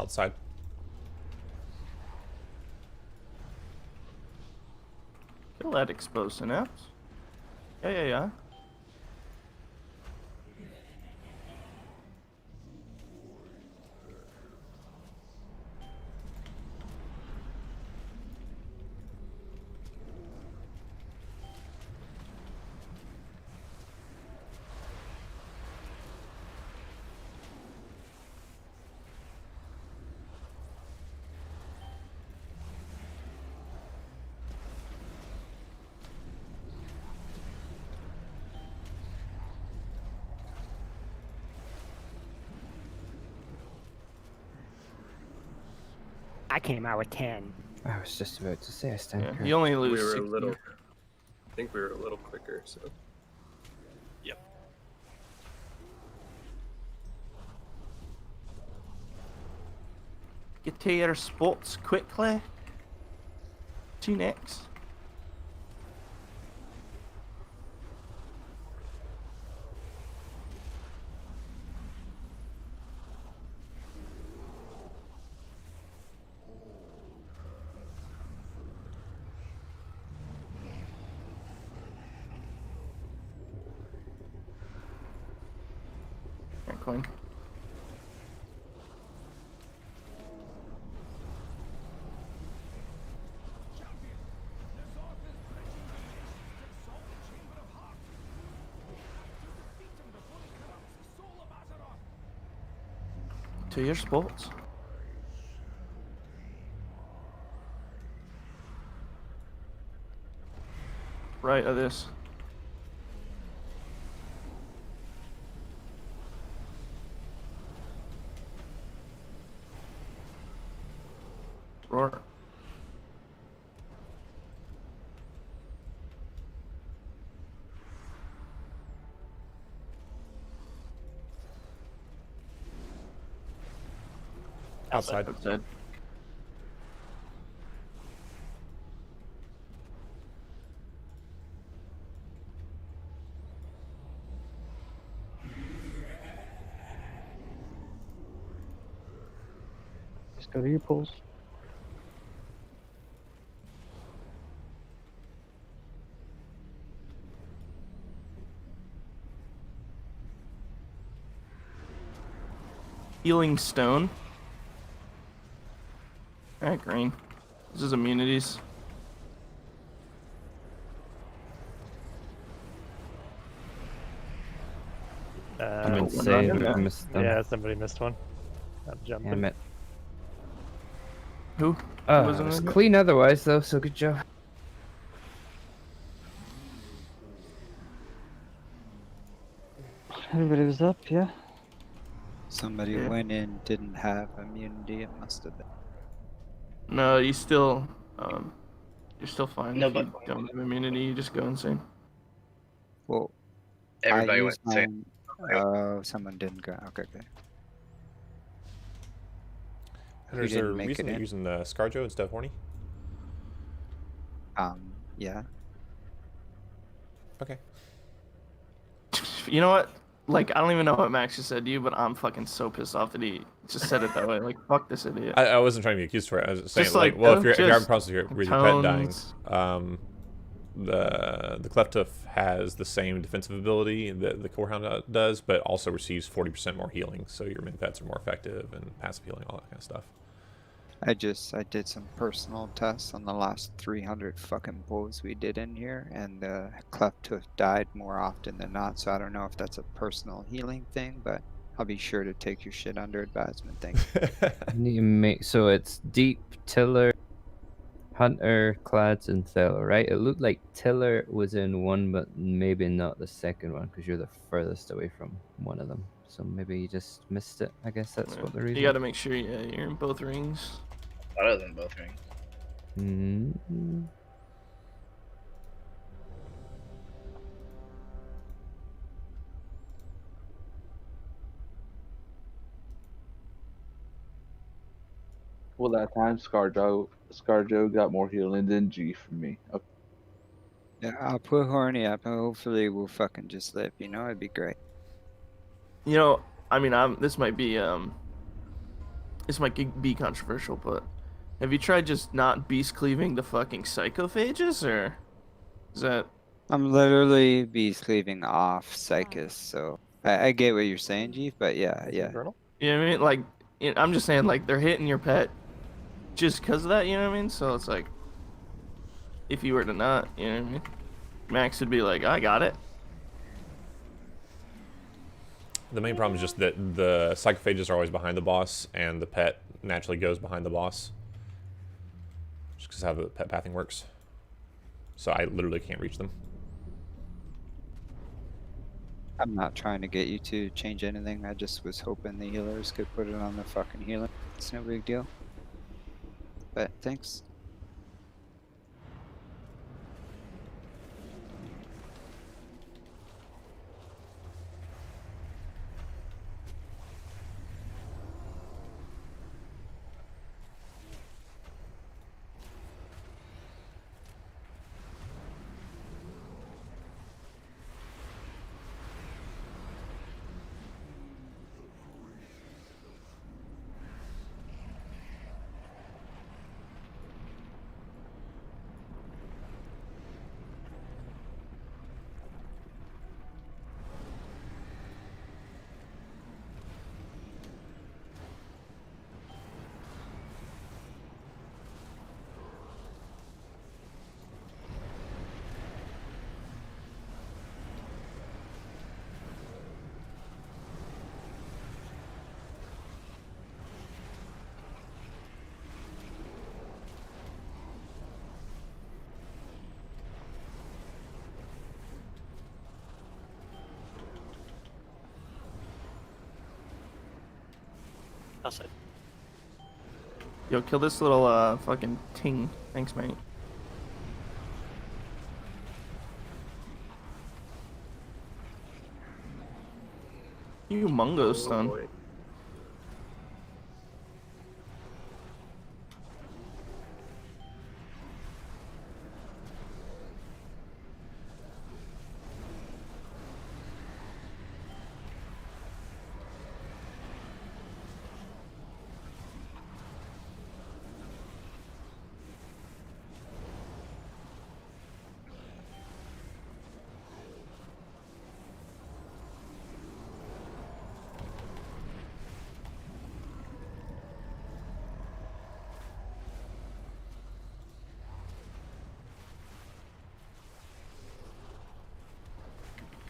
Outside. Kill that exposed synapse. Yeah. I came out with 10. I was just about to say I stand corrected. You only lose We were 60. a little. I think we were a little quicker. So. Yep. Get to your spots quickly. 2 next. Coin. To your spots. Right of this. Roar. Outside. Outside. Just go to your pools. Healing stone. Alright, green. This is immunities. I'm insane. I missed them. Yeah, somebody missed one. I'm jumping. Damn it. Who? Oh, wasn't it was in it? clean otherwise, though, so good job. Everybody was up, yeah. Somebody Yeah. went in, didn't have immunity. It must have been. No, you still, you're still fine. No, if you but- don't have immunity, you just go insane. Well, Everybody I went used insane. mine. Oh, someone didn't go. Okay. And is there a reason you're using the Scarjo instead of Horny? Yeah. Okay. You know what? like, I don't even know what Max just said to you, but I'm fucking so pissed off that he just said it that way. Like, fuck this idiot. I wasn't trying to be accused for it. I was just saying, Just like, like, well, if you're having just problems with your pet dying, tones. the Cleftuff has the same defensive ability that the Corehound does, but also receives 40% more healing, so your min pets are more effective and passive healing, all that kind of stuff. I did some personal tests on the last 300 fucking pulls we did in here, and the Cleftuff died more often than not, so I don't know if that's a personal healing thing, but I'll be sure to take your shit under advisement. Thanks. You make so it's Deep, Tiller, Hunter, Clads, and Thaler, right? It looked like Tiller was in one, but maybe not the second one, because you're the furthest away from one of them. So maybe you just missed it. I guess that's what the reason. You got to make sure you're in both rings. I was in both rings. Mm-hmm. Well, that time ScarJo got more healing than G for me. Okay. Yeah, I'll put Horny up, and hopefully we'll fucking just live. You know, it'd be great. You know, I mean, this might be controversial, but have you tried just not beast cleaving the fucking psychophages, or is that? I'm literally beast cleaving off Psychus, so I get what you're saying, Jeef, but yeah. You know what I mean? Like, I'm just saying, like, they're hitting your pet just because of that, you know what I mean? So it's like, if you were to not, you know what I mean? Max would be like, I got it. The main problem is just that the psychophages are always behind the boss, and the pet naturally goes behind the boss. Just because how the pet pathing works. So I literally can't reach them. I'm not trying to get you to change anything. I just was hoping the healers could put it on the fucking healer. It's no big deal. But thanks. Outside. Yo, kill this little fucking ting. Thanks, mate. You mungo stun. Boy.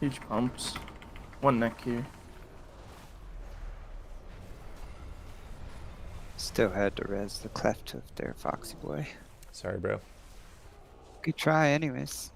Huge pumps. One neck here. Still had to res the Cleftuff there, Foxy boy. Sorry, bro. Good try, anyways.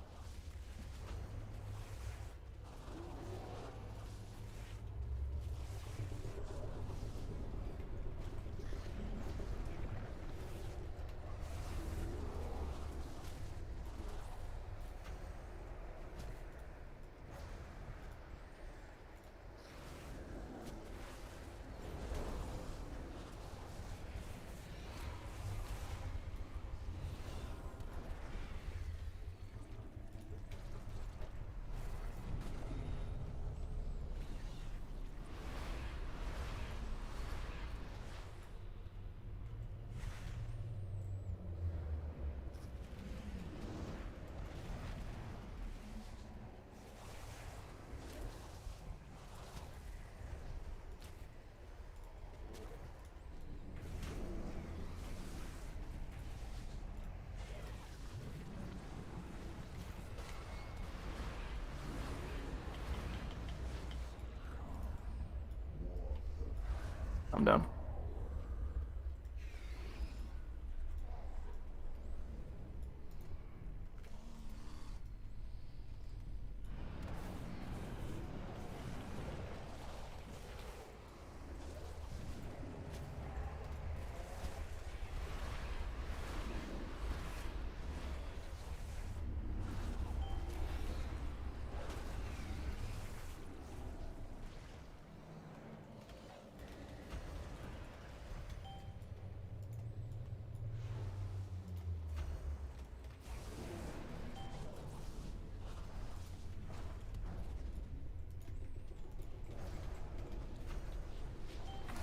I'm down.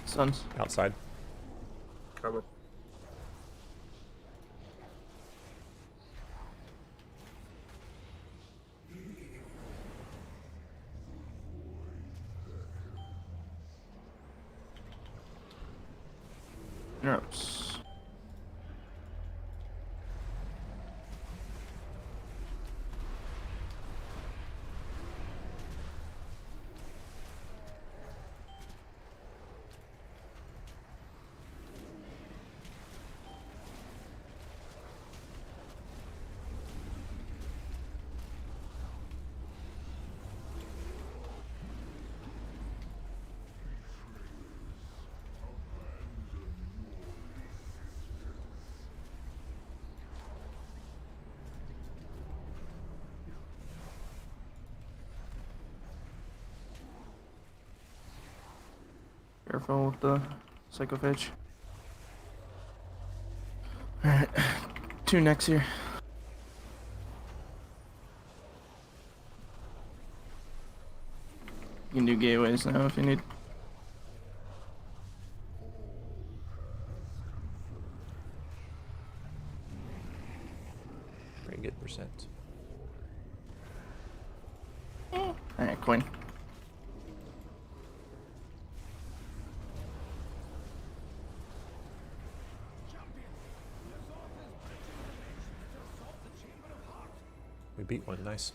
Sons. Outside. Coming. Interrupts. Careful with the psychophage. Alright, 2 necks here. You can do gateways now if you need. Very good percent. Alright, coin. We beat one, nice.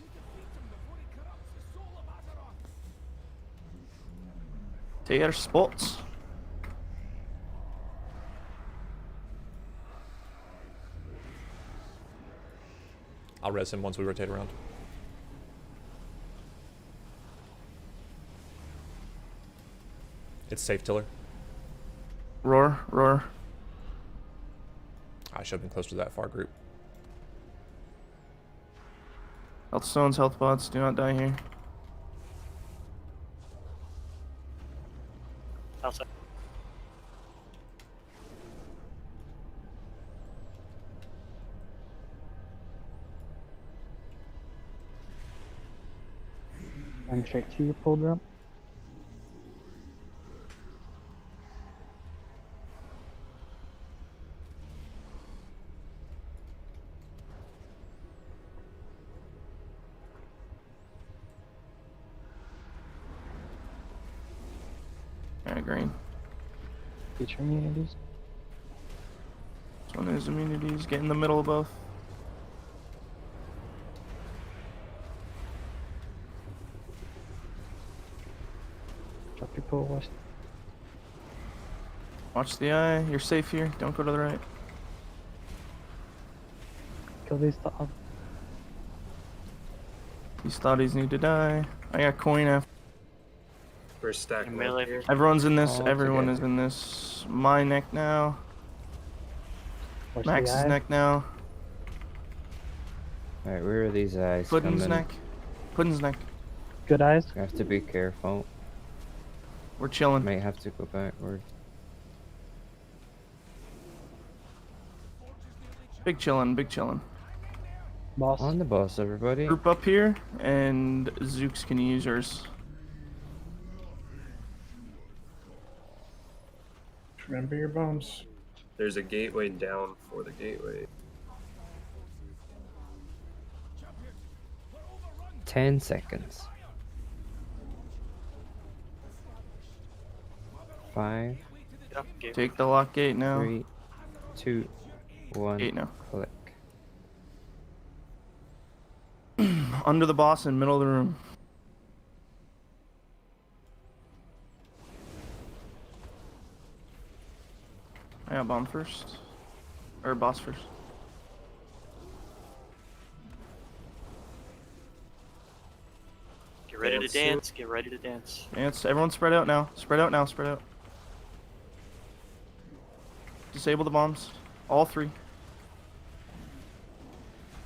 Take our spots. I'll res him once we rotate around. It's safe, Tiller. Roar, roar. I should have been close to that far group. Health stones, health pods, do not die here. Outside. I'm straight to your pull drop. Alright, green. Get your immunities. This one is immunities. Get in the middle of both. Drop your pull west. Watch the eye. You're safe here. Don't go to the right. Kill these top. These thotties need to die. I got coin after. We're stacking melee. up here. Everyone's in this. All Everyone together. is in this. My neck now. Watch Max's the eye. neck now. Alright, where are these eyes Puddin's coming? neck. Puddin's neck. Good eyes. I have to be careful. We're chilling. Might have to go backward. Big chillin', big chillin'. Boss. On the boss, everybody. Group up here, and Zooks can use yours. Remember your bombs. There's a gateway down for the gateway. 10 seconds. 5, Take the lock gate now. 3, 2, 1. Gate now. Click. Under the boss in middle of the room. Yeah, bomb first. Or boss first. Get ready to dance. Get ready to dance. Dance. Everyone spread out now. Spread out now. Spread out. Disable the bombs. All 3.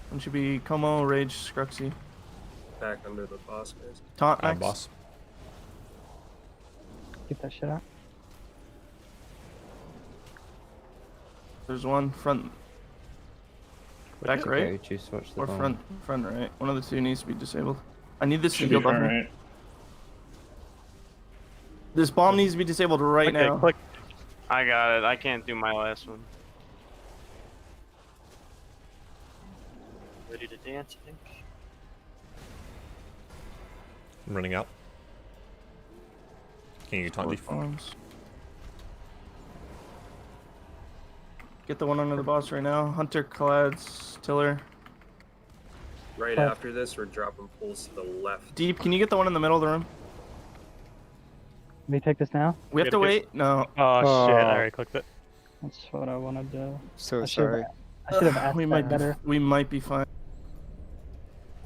One should be Como, Rage, Scruxy. Back under the boss, guys. Taunt Hi, next. boss. Get that shit out. There's one front. Back right. Okay, choose watch the Or bomb. front right. One of the 2 needs to be disabled. I need this to Should heal be front button. right. This bomb needs to be disabled right Okay, now. click. I got it. I can't do my last one. Ready to dance, I think. I'm running out. Can you taunt Both me? bombs. Get the one under the boss right now. Hunter, Clads, Tiller. Right after this, we're dropping pulls to the left. Deep, can you get the one in the middle of the room? Can we take this now? We have to wait? No. Oh, shit, I already clicked it. That's what I wanted to. So I should've- sorry. I should have asked we that might better. we might be fine.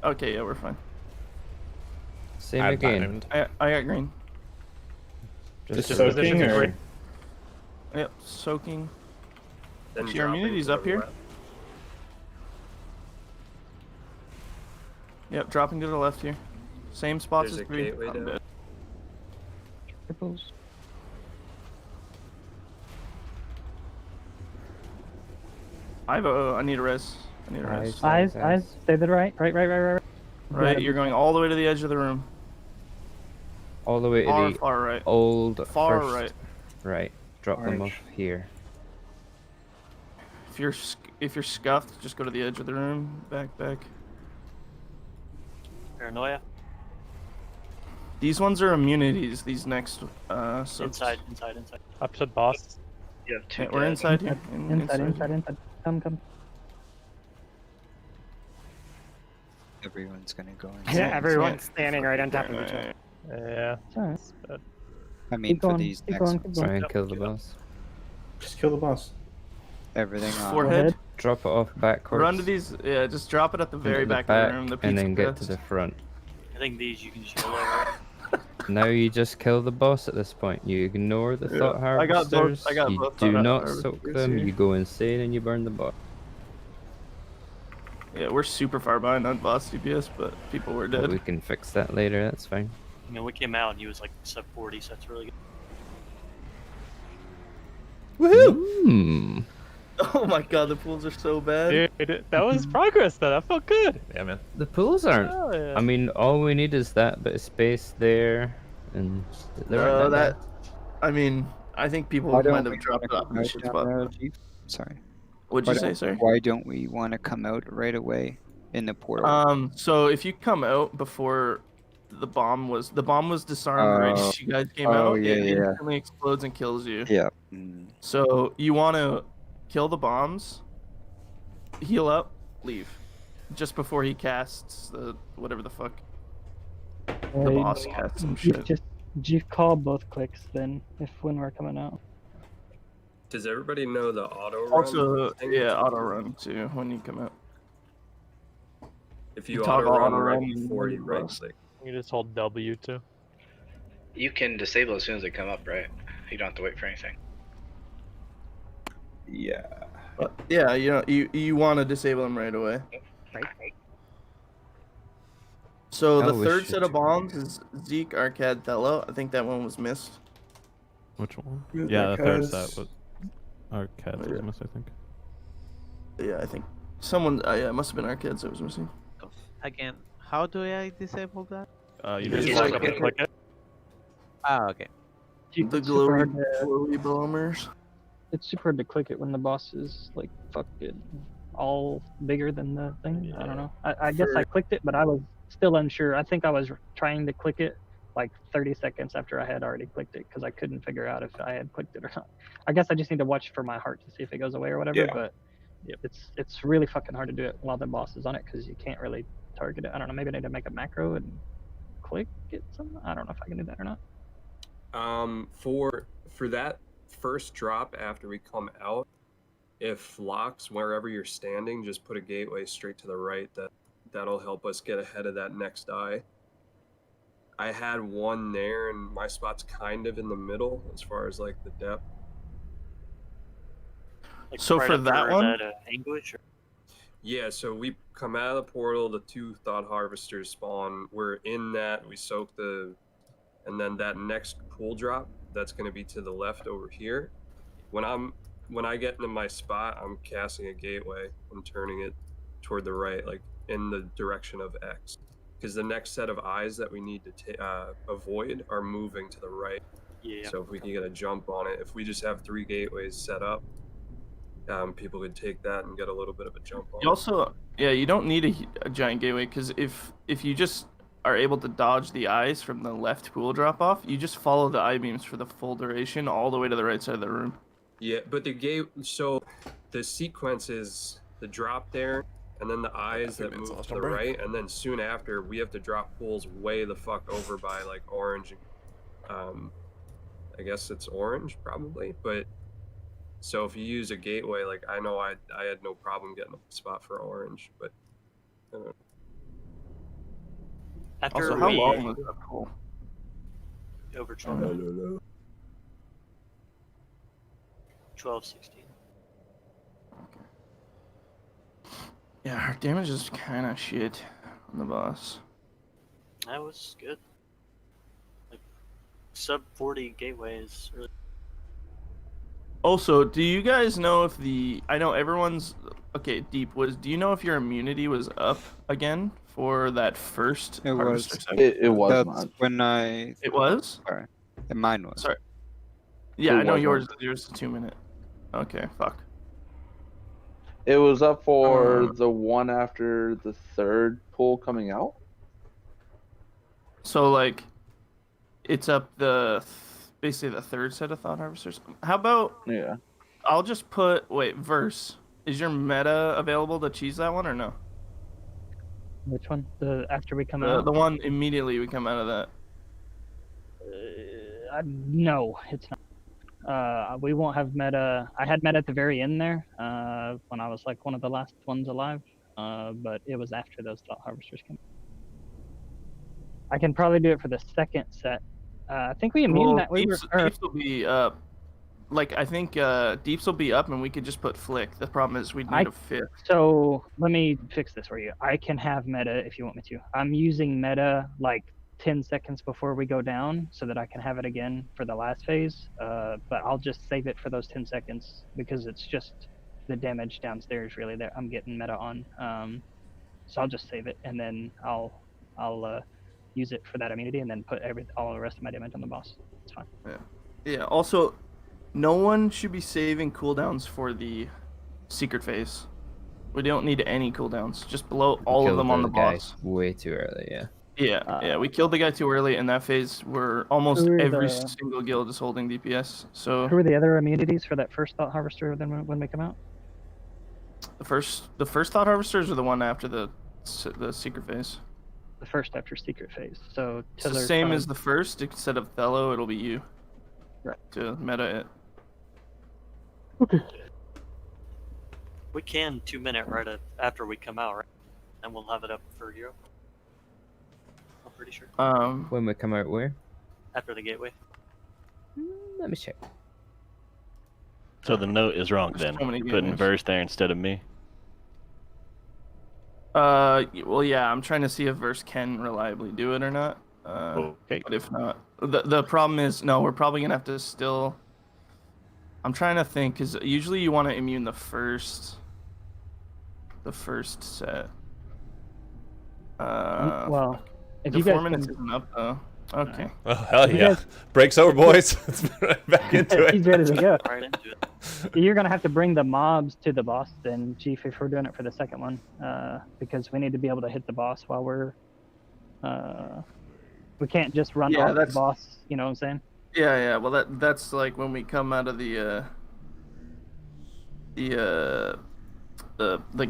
Okay, yeah, we're fine. Same Add again. diamond. I got green. Just Soaking position or green. Yep, soaking. Then Your dropping immunity's to up the here. left. Yep, dropping to the left here. Same spots There's as a 3. gateway I'm down. dead. Triples. I need a res. I need a res. Eyes. Stay to the right. Right. Right, you're going all the way to the edge of the room. all the way to Far, the far right. old Far first. right. Right. Drop them Orange. off here. If you're scuffed, just go to the edge of the room. Back. Paranoia. These ones are immunities. These next soaks. Inside. Opposite boss. You have 2 Yeah, we're dead. inside here. Inside. Come. Everyone's gonna go Yeah, inside. everyone's standing right on top of each other. Yeah. It's alright. I mean, Keep for going, these keep next going, ones, keep Try and kill the boss. just kill the boss. everything on. Forehead. Drop it off backwards. Run to these. Yeah, just drop it at the very into back, the of the room. The and pizza then get to crust. the front. I think these you can just yell at. Now you just kill the boss at this point. You ignore the Yeah, thought I got both- harvesters. I got you both do thought not harvesters soak them. here. You go insane and you burn the boss. Yeah, we're super far behind on boss DPS, but people were But dead. we can fix that later. That's fine. I mean, we came out and he was like sub 40, so that's really good. Woohoo! Oh my god, the pools are so bad. Dude, that was progress though. That felt good. Yeah, man. The pools aren't. Oh, yeah. I mean, all we need is that bit of space there, and there No, aren't that. I mean, I think people Why might don't have we dropped wanna off come the out shit down spot. there, Chief? Sorry. What'd Why you say, don't- sorry? Why don't we want to come out right away in the portal? So if you come out before the bomb was disarmed, right? Oh. You guys came Oh, out, yeah, it yeah. instantly explodes and kills you. Yeah. So you want to kill the bombs, heal up, leave, just before he casts the whatever the fuck. The boss casts some shit. Just call both clicks then when we're coming out. Does everybody know the auto run? Also, thing? yeah, auto run too when you come out. If you you toggle auto run auto right run before you and right bust. click. You just hold W too. You can disable as soon as they come up, right? You don't have to wait for anything. Yeah. Yeah, you want to disable them right away. So I the wish third it set of bombs is Zeke, Arcad, Thello. I think that one was missed. Which one? Good, Yeah, the third because- set was Arcad was missed, I think. Yeah, I think someone. Yeah, it must have been Arcad that was missing. Again, how do I disable that? You just Just like double click it. Ah, okay. The It's super hard to- glowy bombers. It's super hard to click it when the boss is like fucking all bigger than the thing. I don't know. I guess I clicked it, but I was still unsure. I think I was trying to click it like 30 seconds after I had already clicked it because I couldn't figure out if I had clicked it or not. I guess I just need to watch for my heart to see if it goes away or whatever. Yeah. But it's really fucking hard to do it while the boss is on it because you can't really target it. I don't know. Maybe I need to make a macro and click it. I don't know if I can do that or not. For that first drop after we come out, if locks wherever you're standing, just put a gateway straight to the right. That'll help us get ahead of that next eye. I had one there, and my spot's kind of in the middle as far as like the depth. Like So right for after that one, that, anguish. Or... Yeah, so we come out of the portal, the 2 Thought Harvesters spawn. We're in that, we soak the, and then that next pool drop, that's going to be to the left over here. When I get into my spot, I'm casting a gateway and turning it toward the right, like in the direction of X. Because the next set of eyes that we need to avoid are moving to the right. Yeah. So if we can get a jump on it, if we just have 3 gateways set up, people could take that and get a little bit of a jump on you also, yeah, you don't need a giant gateway, because if you just are able to dodge the eyes from the left pool drop off, you just follow the eye beams for the full duration all the way to the right side of the room. Yeah, but so the sequence is the drop there, and then the eyes that move to the right, and then soon after we have to drop pools way the fuck over by like orange. I guess it's orange probably, but so if you use a gateway, like I know I had no problem getting a spot for orange, but I don't know. After Also, how long was that pool? Over 12. I don't know. 12, 16. Yeah, our damage is kind of shit on the boss. That was good. Like sub 40 gateways. Really... Also, do you guys know if I know everyone's okay. Deep do you know if your immunity was up again for that first? It was. It was. That's when I. It was. Sorry, and mine was. Sorry. Yeah, It I know was yours. on. Yours is 2 minute. Okay, fuck. It was up for the one after the 3rd pull coming out. So like, it's up basically the 3rd set of Thought Harvesters. How about? Yeah. I'll just put verse. Is your meta available to cheese that one or no? Which one? The after we come out? The one immediately we come out of that. No, it's not. We won't have meta. I had meta at the very end there, when I was like one of the last ones alive. But it was after those Thought Harvesters came. I can probably do it for the second set. I think we immune that. Deeps will be up. Like I think Deeps will be up, and we could just put Flick. The problem is we'd need a 5th. So let me fix this for you. I can have meta if you want me to. I'm using meta like 10 seconds before we go down so that I can have it again for the last phase. But I'll just save it for those 10 seconds because it's just the damage downstairs really that I'm getting meta on. So I'll just save it and then I'll use it for that immunity and then put all the rest of my damage on the boss. It's fine. Yeah. Also, no one should be saving cooldowns for the secret phase. We don't need any cooldowns. Just blow all of them on the boss. Way too early, yeah. Yeah, we killed the guy too early in that phase where almost every single guild is holding DPS. So who are the other immunities for that first Thought Harvester then when we come out? The first Thought Harvesters are the one after the secret phase. The first after secret phase. So it's the same as the first, instead of Thello, it'll be you. Right. To meta it. Okay. We can 2 minute right after we come out, right? And we'll have it up for Hero. I'm pretty sure. When we come out where? After the gateway. Let me check. So the note is wrong then. So many You're putting games. verse there instead of me. Well, yeah, I'm trying to see if verse can reliably do it or not. Okay. But if not, the problem is no. We're probably gonna have to still. I'm trying to think because usually you want to immune the first set. Well, if the you guys 4 minutes can... isn't up though. Okay. Oh hell yeah! Breaks over, boys. Let's get back into it. He's ready to go. Right into it. You're gonna have to bring the mobs to the boss then, Chief, if we're doing it for the second one, because we need to be able to hit the boss while we're. We can't just run off the boss. You know what I'm saying? Yeah. Well, that's like when we come out of the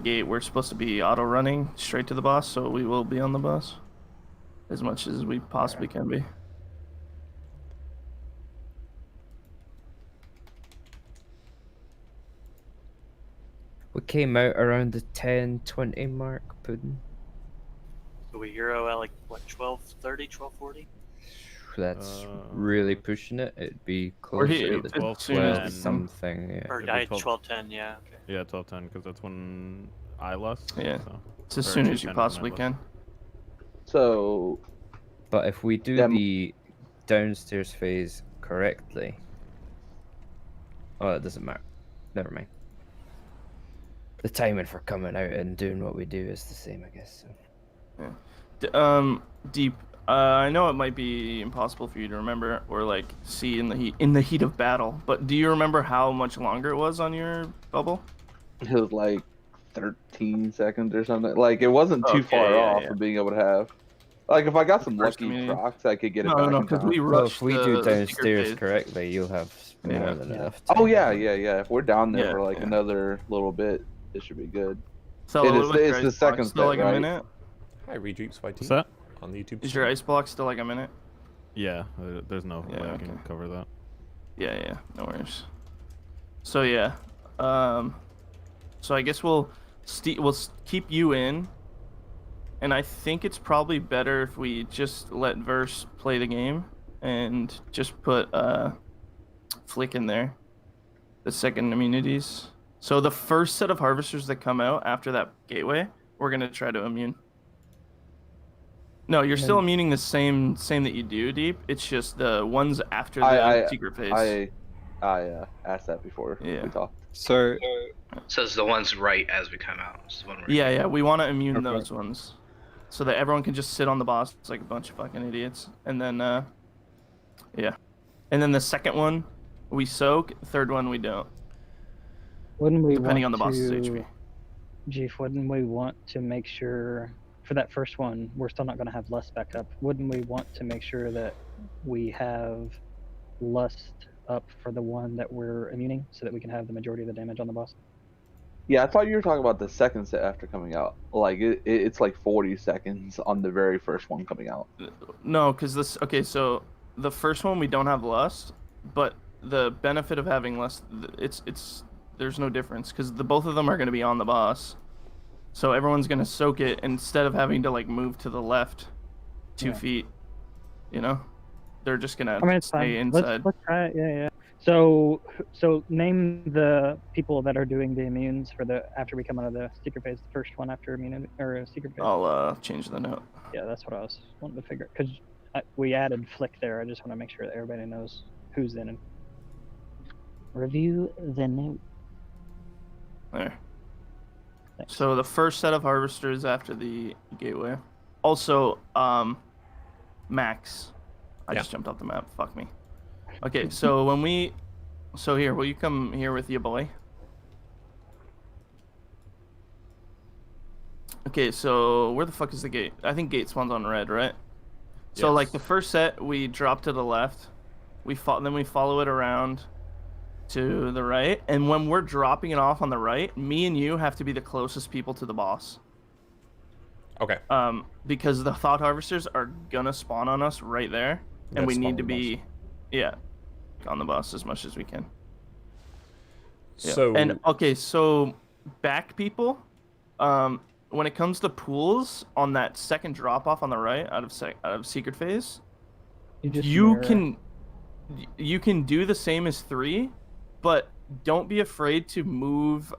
gate. We're supposed to be auto running straight to the boss, so we will be on the boss as much as we possibly can be. came out around the 10-20 mark, Puddin. So we hero at like what 12:30, 12:40? That's really pushing it. It'd be closer he- to 12, 12 something. Yeah. Or It'd be I 12 12:10, yeah. Okay. Yeah, 12:10 because that's when I lost. Yeah. So. It's as Or soon as you 2:10 when I possibly lost. can. So, But if we do Yeah, the downstairs phase correctly, oh, it doesn't matter. Never mind. The timing for coming out and doing what we do is the same, I guess. So. Yeah. Deep. I know it might be impossible for you to remember or like see in the heat of battle, but do you remember how much longer it was on your bubble? it was like 13 seconds or something. Like, it wasn't too Okay, far yeah, off yeah. of being able to have. Like, if I got some First lucky community. procs, I could get it No, back no, in because time. we Well, rushed if we do the secret downstairs phase. correctly, you'll have more than enough time. Oh, yeah. If we're down there Yeah, for like yeah. another little bit, it should be good. So It is, what's your it's the ice block? second Still set, like right? a minute? Hi, Redreeps YT. What's that? On the YouTube. Is your ice block still like a minute? Yeah, there's no way I can okay. cover that. Yeah, no worries. So yeah, so I guess we'll keep you in, and I think it's probably better if we just let Verse play the game and just put Flick in there, the second immunities. So the first set of harvesters that come out after that gateway, we're gonna try to immune. No, you're still immuning the same that you do, Deep. It's just the ones after the secret phase. I asked that before we talked. So it's the ones right as we come out. It's the one Yeah, we want to immune those ones, so that everyone can just sit on the boss like a bunch of fucking idiots. And then, and then the second one we soak. The third one we don't. Wouldn't we depending want on the boss's to, HP. Jeef, wouldn't we want to make sure for that first one we're still not going to have lust back up? Wouldn't we want to make sure that we have lust up for the one that we're immuning so that we can have the majority of the damage on the boss? Yeah, I thought you were talking about the second set after coming out. Like, it's like 40 seconds on the very first one coming out. No, because so the first one we don't have lust, but the benefit of having lust, it's there's no difference because both of them are going to be on the boss. So everyone's going to soak it instead of having to like move to the left 2 feet, you know? They're just going to stay inside. Let's try it. Yeah. So name the people that are doing the immunes for the after we come out of the secret phase, the first one after immune or secret phase. I'll change the note. Yeah, that's what I was wanting to figure because we added Flick there. I just want to make sure that everybody knows who's in and review the note. There. So the first set of harvesters after the gateway. Also, Max. I just jumped off the map. Fuck me. Okay, so here, will you come here with your boy? Okay, so where the fuck is the gate? I think gate spawns on red, right? So like the first set, we drop to the left. Then we follow it around to the right, and when we're dropping it off on the right, me and you have to be the closest people to the boss. Okay. Because the thought harvesters are gonna spawn on us right there, and we need to be, on the boss as much as we can. Yeah. So and okay, so back people, when it comes to pools on that second drop off on the right out of secret phase, you can do the same as 3. But don't be afraid to move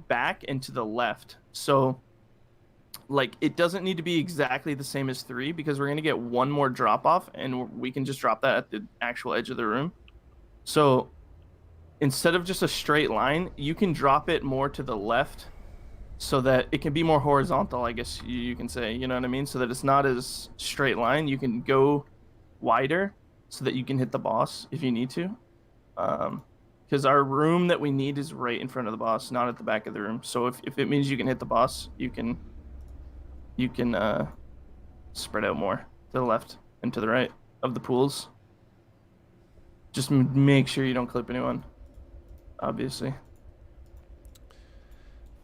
back and to the left. So, like, it doesn't need to be exactly the same as 3 because we're going to get one more drop off and we can just drop that at the actual edge of the room. So, instead of just a straight line, you can drop it more to the left so that it can be more horizontal, I guess you can say. You know what I mean? So that it's not as straight line. You can go wider so that you can hit the boss if you need to. Because our room that we need is right in front of the boss, not at the back of the room. So if it means you can hit the boss, you can spread out more to the left and to the right of the pools. Just make sure you don't clip anyone, obviously.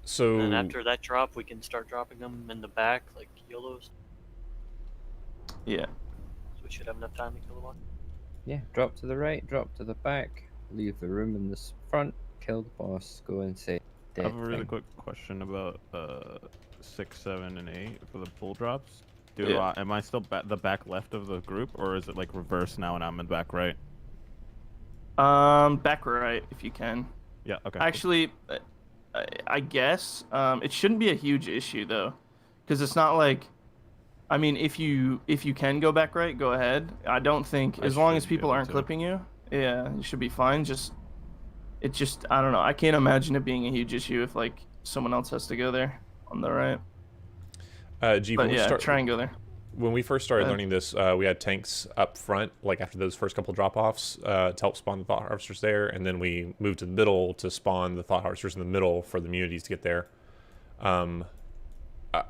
So and after that drop, we can start dropping them in the back like YOLOs. Yeah. So we should have enough time to kill the boss. Yeah, drop to the right, drop to the back. Leave the room in the front, kill the boss, go and say. I have a really quick question about 6, 7, and 8 for the pull drops. Am I still the back left of the group, or is it like reverse now and I'm in back right? Back right if you can. Yeah. Okay. Actually, I guess it shouldn't be a huge issue though, because it's not like. I mean, if you can go back right, go ahead. I don't think as long as people aren't clipping you, yeah, you should be fine. I don't know. I can't imagine it being a huge issue if like someone else has to go there on the right. G, but yeah, try and go there. When we first started learning this, we had tanks up front, like after those first couple drop-offs, to help spawn the Thought Harvesters there, and then we moved to the middle to spawn the Thought Harvesters in the middle for the immunities to get there.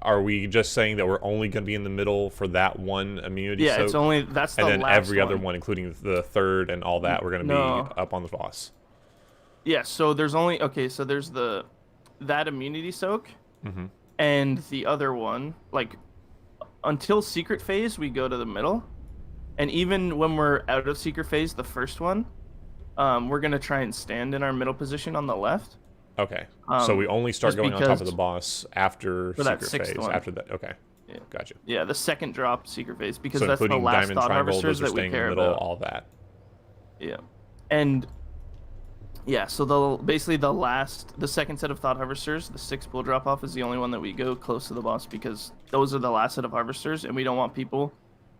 Are we just saying that we're only going to be in the middle for that one immunity? Yeah, it's only that's the last one. And then every other one, including the third and all that, we're going to be up on the boss. Yeah, so there's only so there's that immunity soak, and the other one like until secret phase we go to the middle, and even when we're out of secret phase, the first one, we're gonna try and stand in our middle position on the left. Okay, so we only start going on top of the boss after secret phase. One. After that, okay, yeah. Gotcha. Yeah, the second drop secret phase because so that's the last Diamond Thought Triangle, Harvesters those are that we staying care in the middle, about. all that. Yeah, and yeah, so basically the second set of Thought Harvesters, the 6 pull drop off, is the only one that we go close to the boss because those are the last set of Harvesters, and we don't want people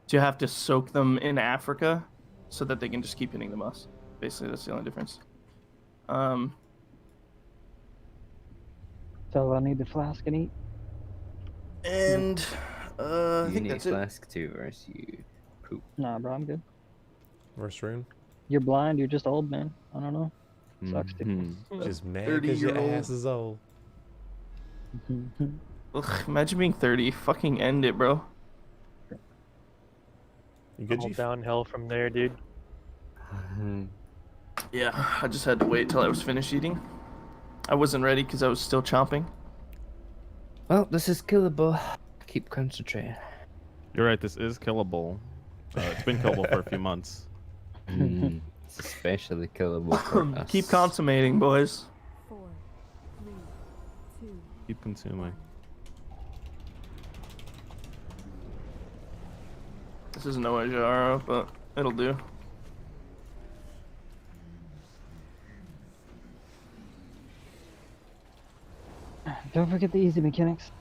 to have to soak them in Africa so that they can just keep hitting the boss. Basically, that's the only difference. So I need the flask and eat. And I You think need that's it. flask too, versus you poop. Nah, bro, I'm good. Verse rune. You're blind. You're just old, man. I don't know. Sucks, dude. Just mad because your 30-year-old. ass is old. Ugh, imagine being 30. Fucking end it, bro. You good, All Chief? downhill from there, dude. Yeah, I just had to wait till I was finished eating. I wasn't ready because I was still chomping. Well, this is killable. Keep concentrating. You're right. This is killable. It's been killable for a few months. It's especially killable for us. Keep consummating, boys. 4, 3, 2. Keep consuming. This is no Ajara, but it'll do. Don't forget the easy mechanics.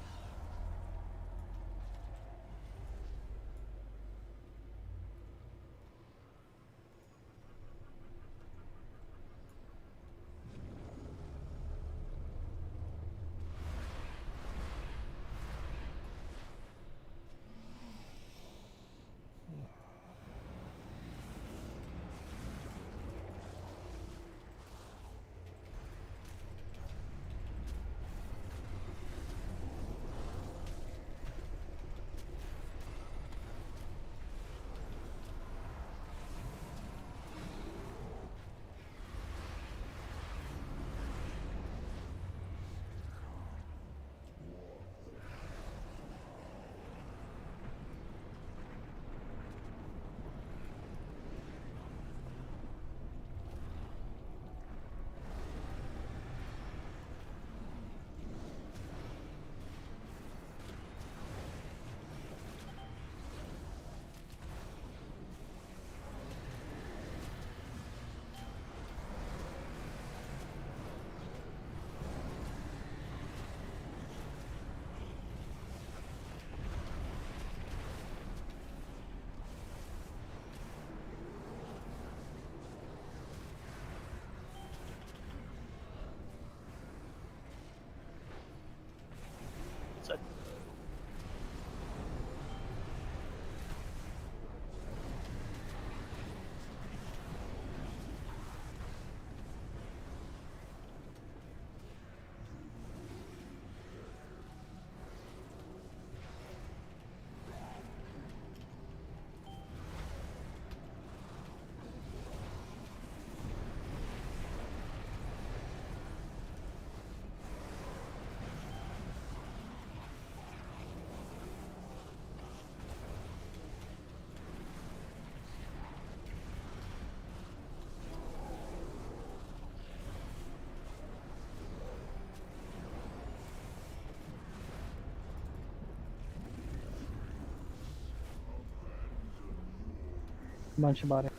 bunch of body.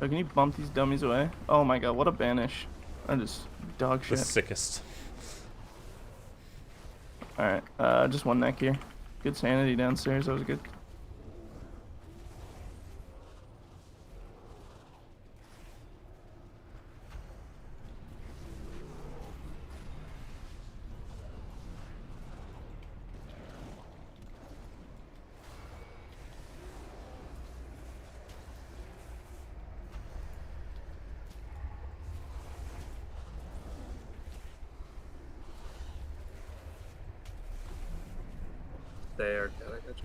Oh, can you bump these dummies away? Oh my god, what a banish. I just dog The shit. sickest. Alright, just one neck here. Good sanity downstairs, that was good. There, God, I got you.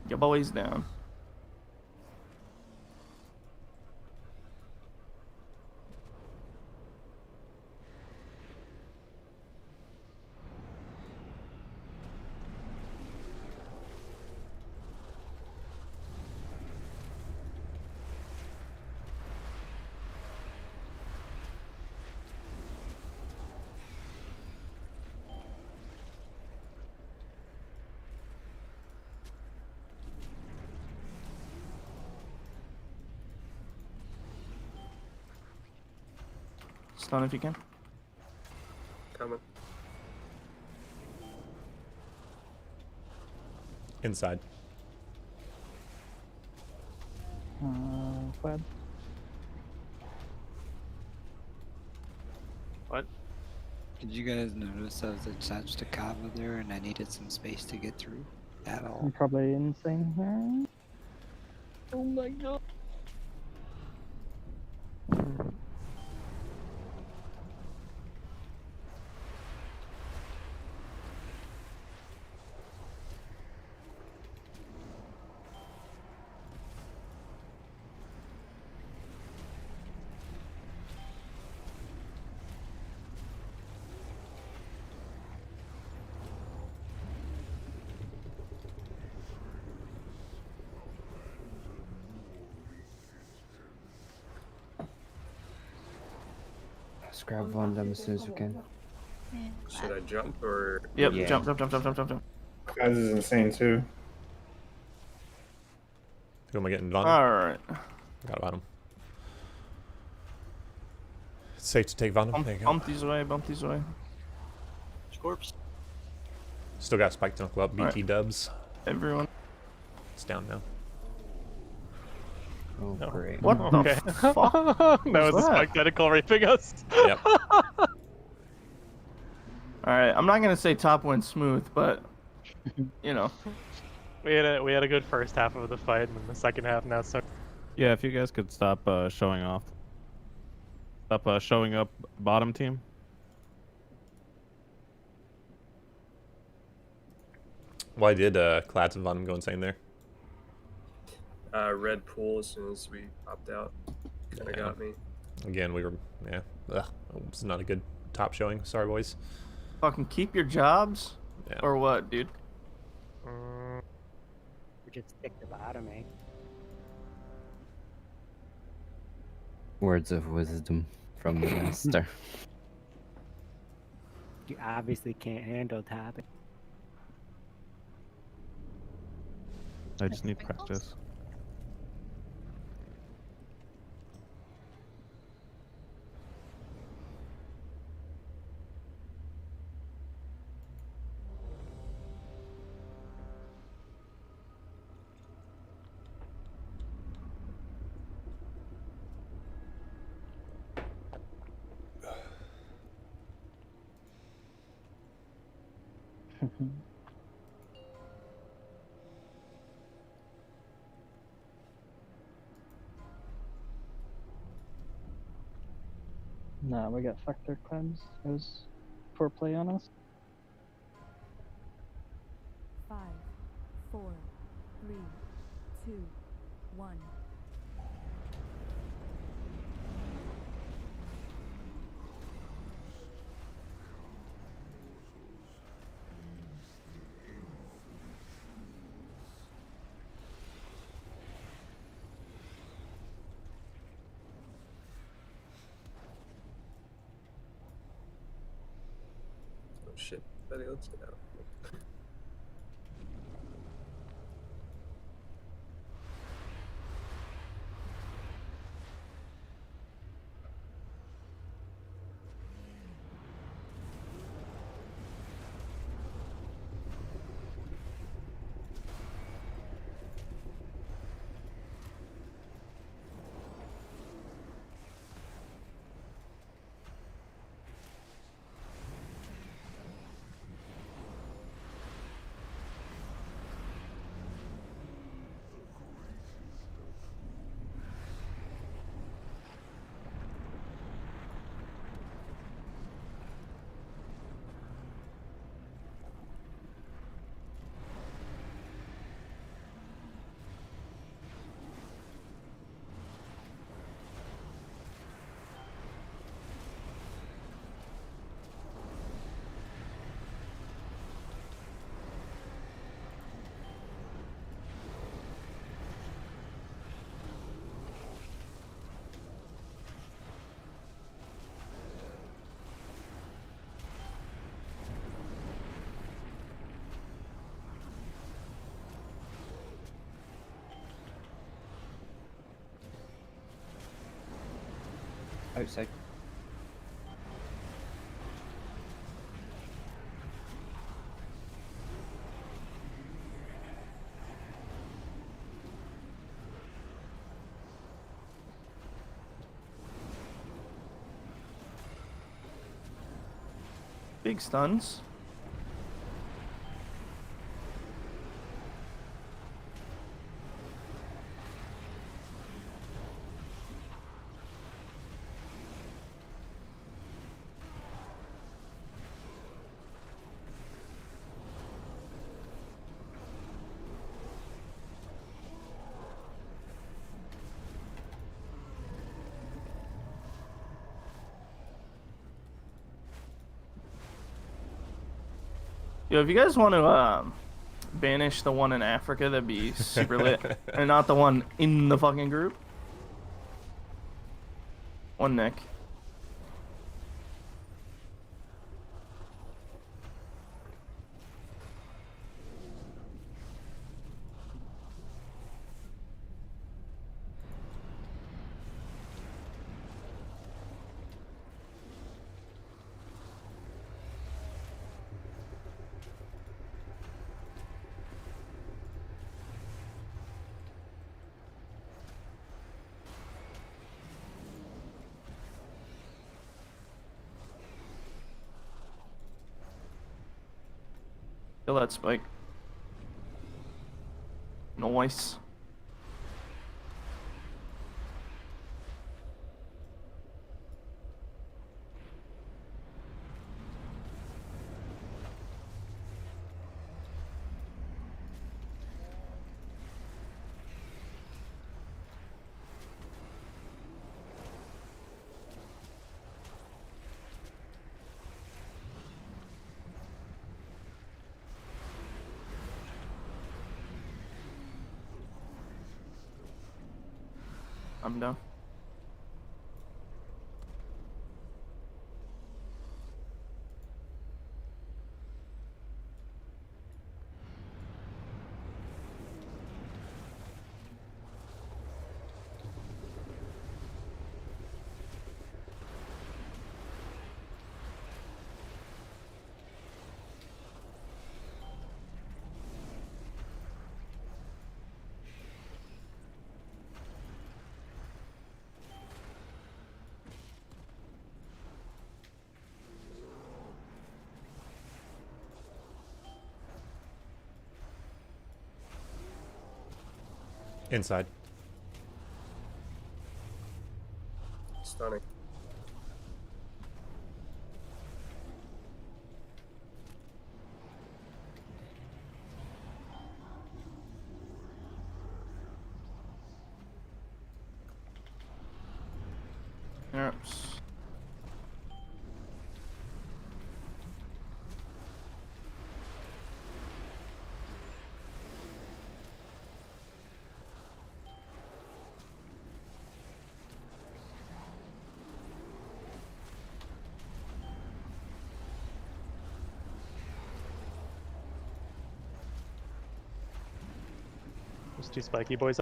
Your boy's down. Stun if you can. Coming. Inside. Web. What? Did you guys notice I was attached to Kava there and I needed some space to get through at all? I'm probably insane here. Oh my god. Let's grab one of them as soon as we can. Should I jump or? Yep, Yeah. jump. Guys is insane too. Who am I getting? Von? Alright. Forgot about him. It's safe to take Von. There you go. Bump these away, bump these away. Corpse. Still got Spike Knuckle up. BT Alright. dubs. Everyone. It's down now. Oh, great. What Okay. the fuck? That was was a that? spike tentacle raping us. Yep. Alright, I'm not gonna say top went smooth, but you know. We had a good first half of the fight, and then the second half now so. Yeah, if you guys could stop showing off. Stop showing up bottom team. Why did Clads and Von go insane there? Red pool as soon as we popped out. Kinda got me. Again, we were, yeah. Ugh, it's not a good top showing. Sorry, boys. Fucking keep your jobs? Yeah. Or what, dude? We should stick to bottom, eh? Words of wisdom from the master. You obviously can't handle top. I just need practice. Nah, we got fucked their cleanse. It was poor play on us. 5, 4, 3, 2, 1. Oh shit, Betty, let's get out. Outside. Big stuns. Yo, if you guys want to banish the one in Africa, that'd be super lit. And not the one in the fucking group. One Nick. Kill that spike. Nice. I'm down. Stunning. Those two spiky boys.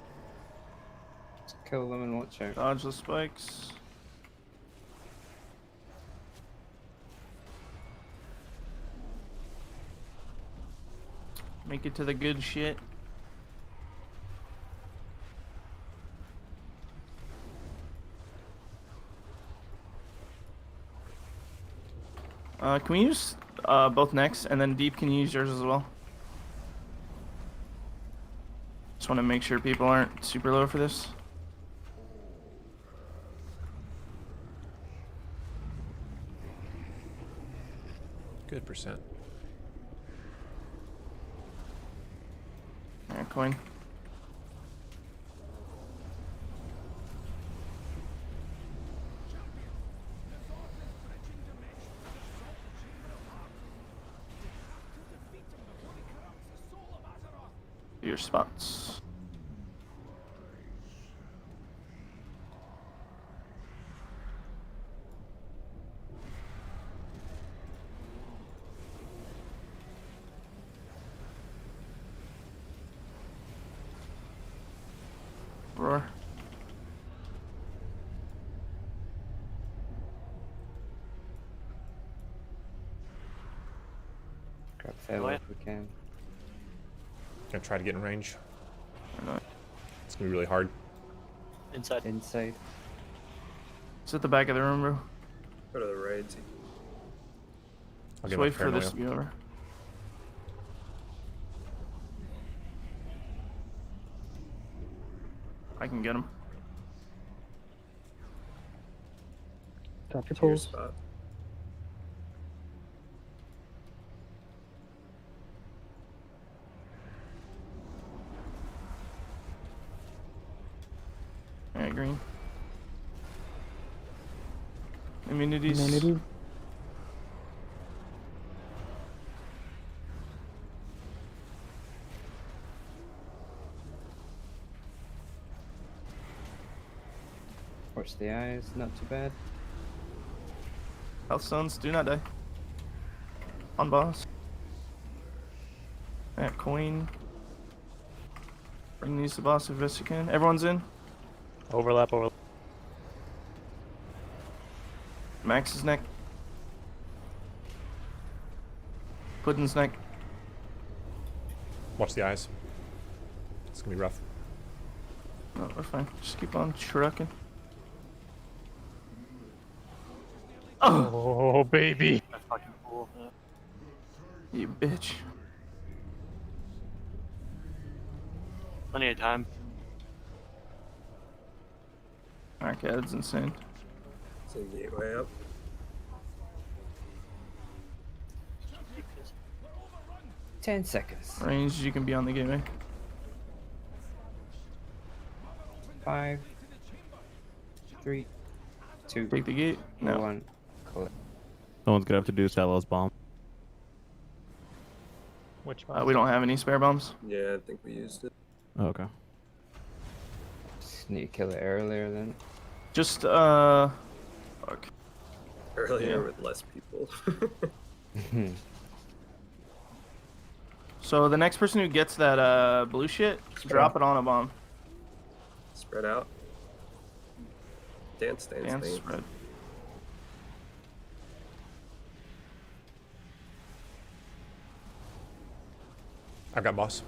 Just kill them and watch out. Dodge the spikes. Make it to the good shit. Can we use both necks, and then Deep, can you use yours as well? Just want to make sure people aren't super low for this. Good percent. Alright, coin. Your spots. Roar. Grab Vale if we can. Gonna try to get in range. It's gonna be really hard. Inside. Inside. It's at the back of the room, bro. Go to the right. I'll Just get wait my for this to paranoia. be over. I can get him. Top your To your pulls. spot. Alright, green. Immunities. Immunity. Watch the eyes, not too bad. Health stones, do not die. On boss. That coin. Bring these to boss if best you can. Everyone's in. Overlap. Max's neck. Puddin's neck. Watch the eyes. It's gonna be rough. No, we're fine. Just keep on trucking. Oh, baby. That's fucking cool. You bitch. Plenty of time. Arcade's insane. It's a gateway up. Keep this. 10 seconds. Range, you can be on the gateway. 5, 3, 2, Take the gate. No. 1. Collect. Someone's gonna have to do Salos bomb. Which We don't have any spare bombs. Yeah, I think we used it. Oh, okay. Just need to kill it earlier then. Just, fuck. Earlier Yeah. with less people. So the next person who gets that blue shit, drop it on a bomb. Spread out. Dance. Spread. I've got boss.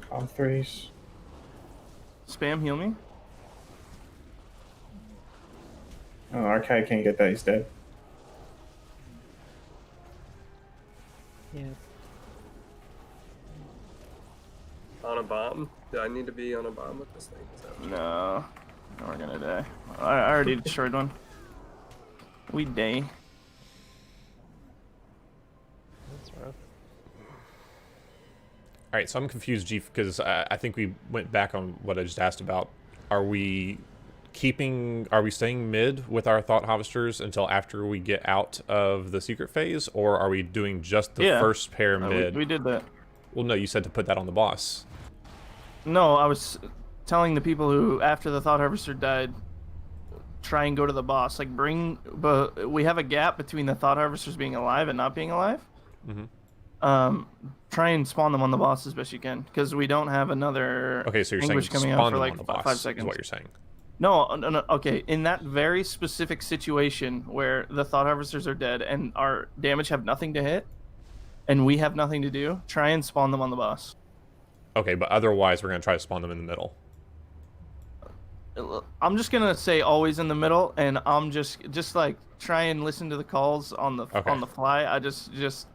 Call threes. Spam heal me. Oh, Arcade can't get that. He's dead. Yeah. On a bomb? Do I need to be on a bomb with this thing? Is that- No. No, we're gonna die. I already destroyed one. We day. That's rough. All right, so I'm confused, G, because I think we went back on what I just asked about. Are we staying mid with our Thought Harvesters until after we get out of the secret phase, or are we doing just the first pair mid? We did that. Well, no, you said to put that on the boss. No, I was telling the people who, after the Thought Harvester died, try and go to the boss. Like, but we have a gap between the Thought Harvesters being alive and not being alive. Mm-hmm. try and spawn them on the boss as best you can, because we don't have another Okay, so you're saying Anguish coming out spawn for them like on the 5 boss seconds. is what you're saying. No, okay. In that very specific situation where the Thought Harvesters are dead and our damage have nothing to hit, and we have nothing to do, try and spawn them on the boss. Okay, but otherwise we're gonna try to spawn them in the middle. I'm just gonna say always in the middle, and I'm just like try and listen to the calls on the fly. I just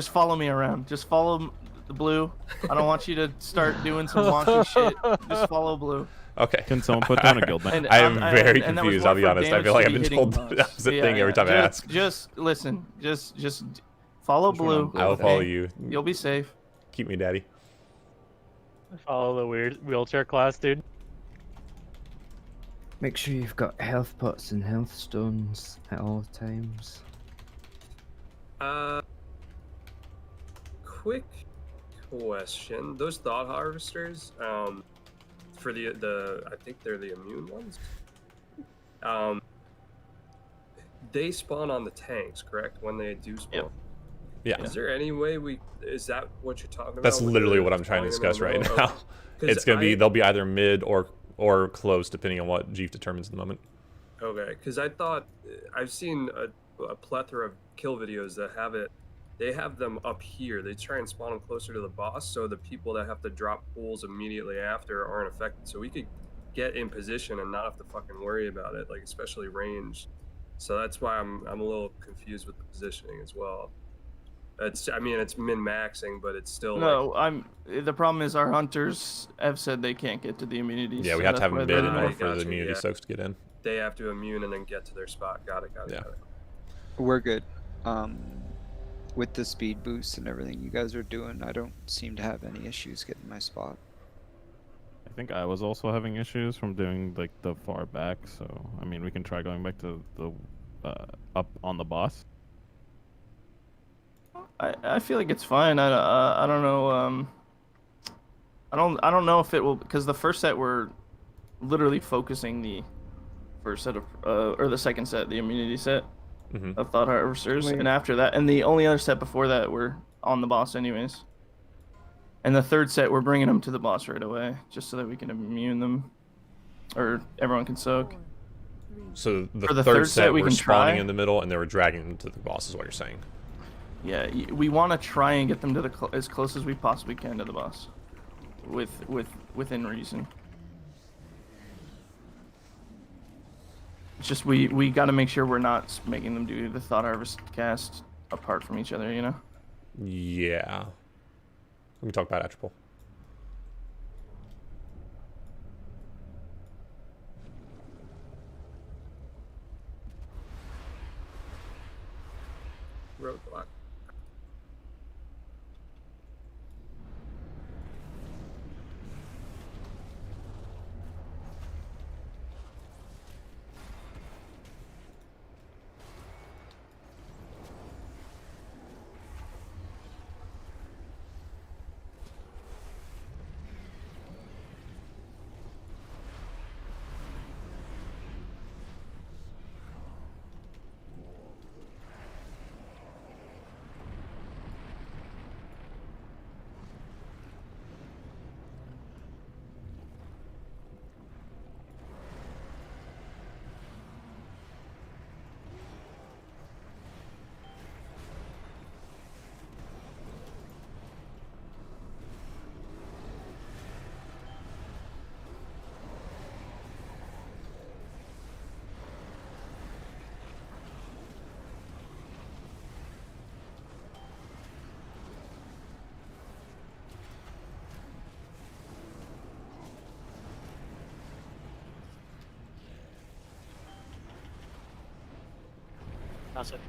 follow me around. Just follow the blue. I don't want you to start doing some wonky shit. Just follow blue. Okay. Can someone put down a guild map? I am very and that was confused. more I'll be for honest. I damage feel like to I've be been hitting told the bugs. opposite thing every time I ask. Just listen. Just follow blue. I will follow you. You'll be safe. Keep me, daddy. Follow the weird wheelchair class, dude. Make sure you've got health pots and health stones at all times. Quick question: those thought harvesters, for the I think they're the immune ones. They spawn on the tanks, correct? When they do spawn. Yeah. Is there any way is that what you're talking about? That's with literally the what I'm trying to spawning discuss them in right the now. middle? Oh, 'cause It's gonna be they'll be either mid or close depending on what Jeef determines in the moment. Okay, because I thought I've seen a plethora of kill videos that have it. They have them up here. They try and spawn them closer to the boss, so the people that have to drop pools immediately after aren't affected. So we could get in position and not have to fucking worry about it, like especially range. So that's why I'm a little confused with the positioning as well. It's min maxing, but it's still No, the problem is our hunters have said they can't get to the immunities. Yeah, we so have to that's have why them they're mid in not- order for the immunity soaks to get in. They have to immune and then get to their spot. Got it. We're good. With the speed boost and everything you guys are doing, I don't seem to have any issues getting my spot. I think I was also having issues from doing like the far back, so I mean we can try going back to the up on the boss. I feel like it's fine. I don't know. I don't know if it will, because the first set we're literally focusing the first set of or the second set, the immunity set of Thought Harvesters, and after that, and the only other set before that we're on the boss anyways. And the third set we're bringing them to the boss right away, just so that we can immune them, or everyone can soak. So the, For the third third set, we we're can spawning try. in the middle, and they were dragging them to the boss, is what you're saying. Yeah, we want to try and get them to the as close as we possibly can to the boss, within reason. It's just we got to make sure we're not making them do the Thought Harvest cast apart from each other, you know. Yeah. We can talk about Atropol. Roadblock. That's it.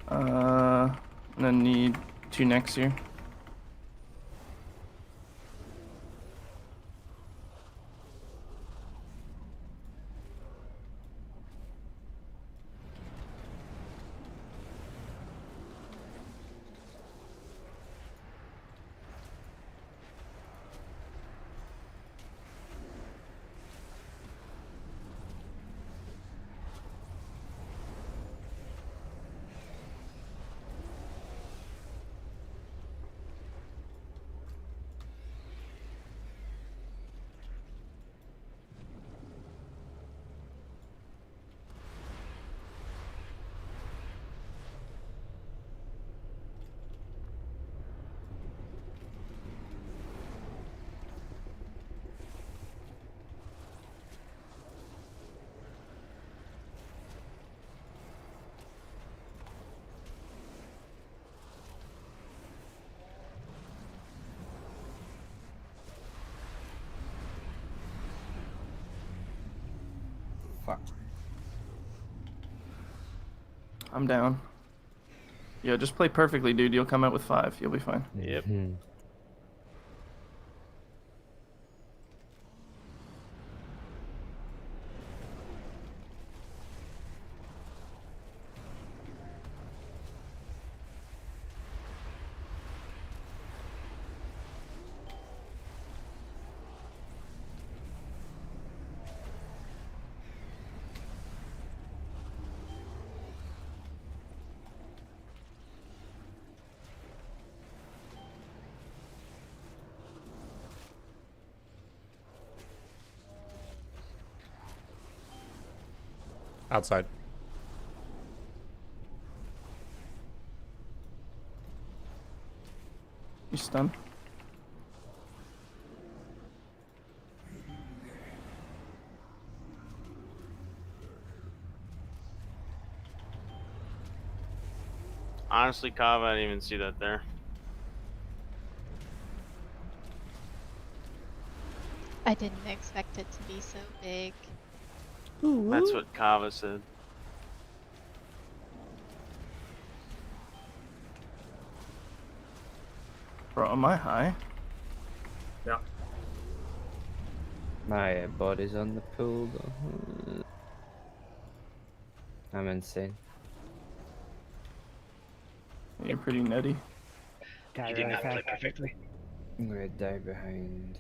I'm gonna need 2 necks here. Fuck. I'm down. Yeah, just play perfectly, dude. You'll come out with 5. You'll be fine. Yep. Outside. You stunned? Honestly, Kava, I didn't even see that there. I didn't expect it to be so big. That's what Kava said. Bro, am I high? Yeah. My body's on the pool though. I'm insane. You're pretty nutty. You did not play perfectly. I'm gonna die behind.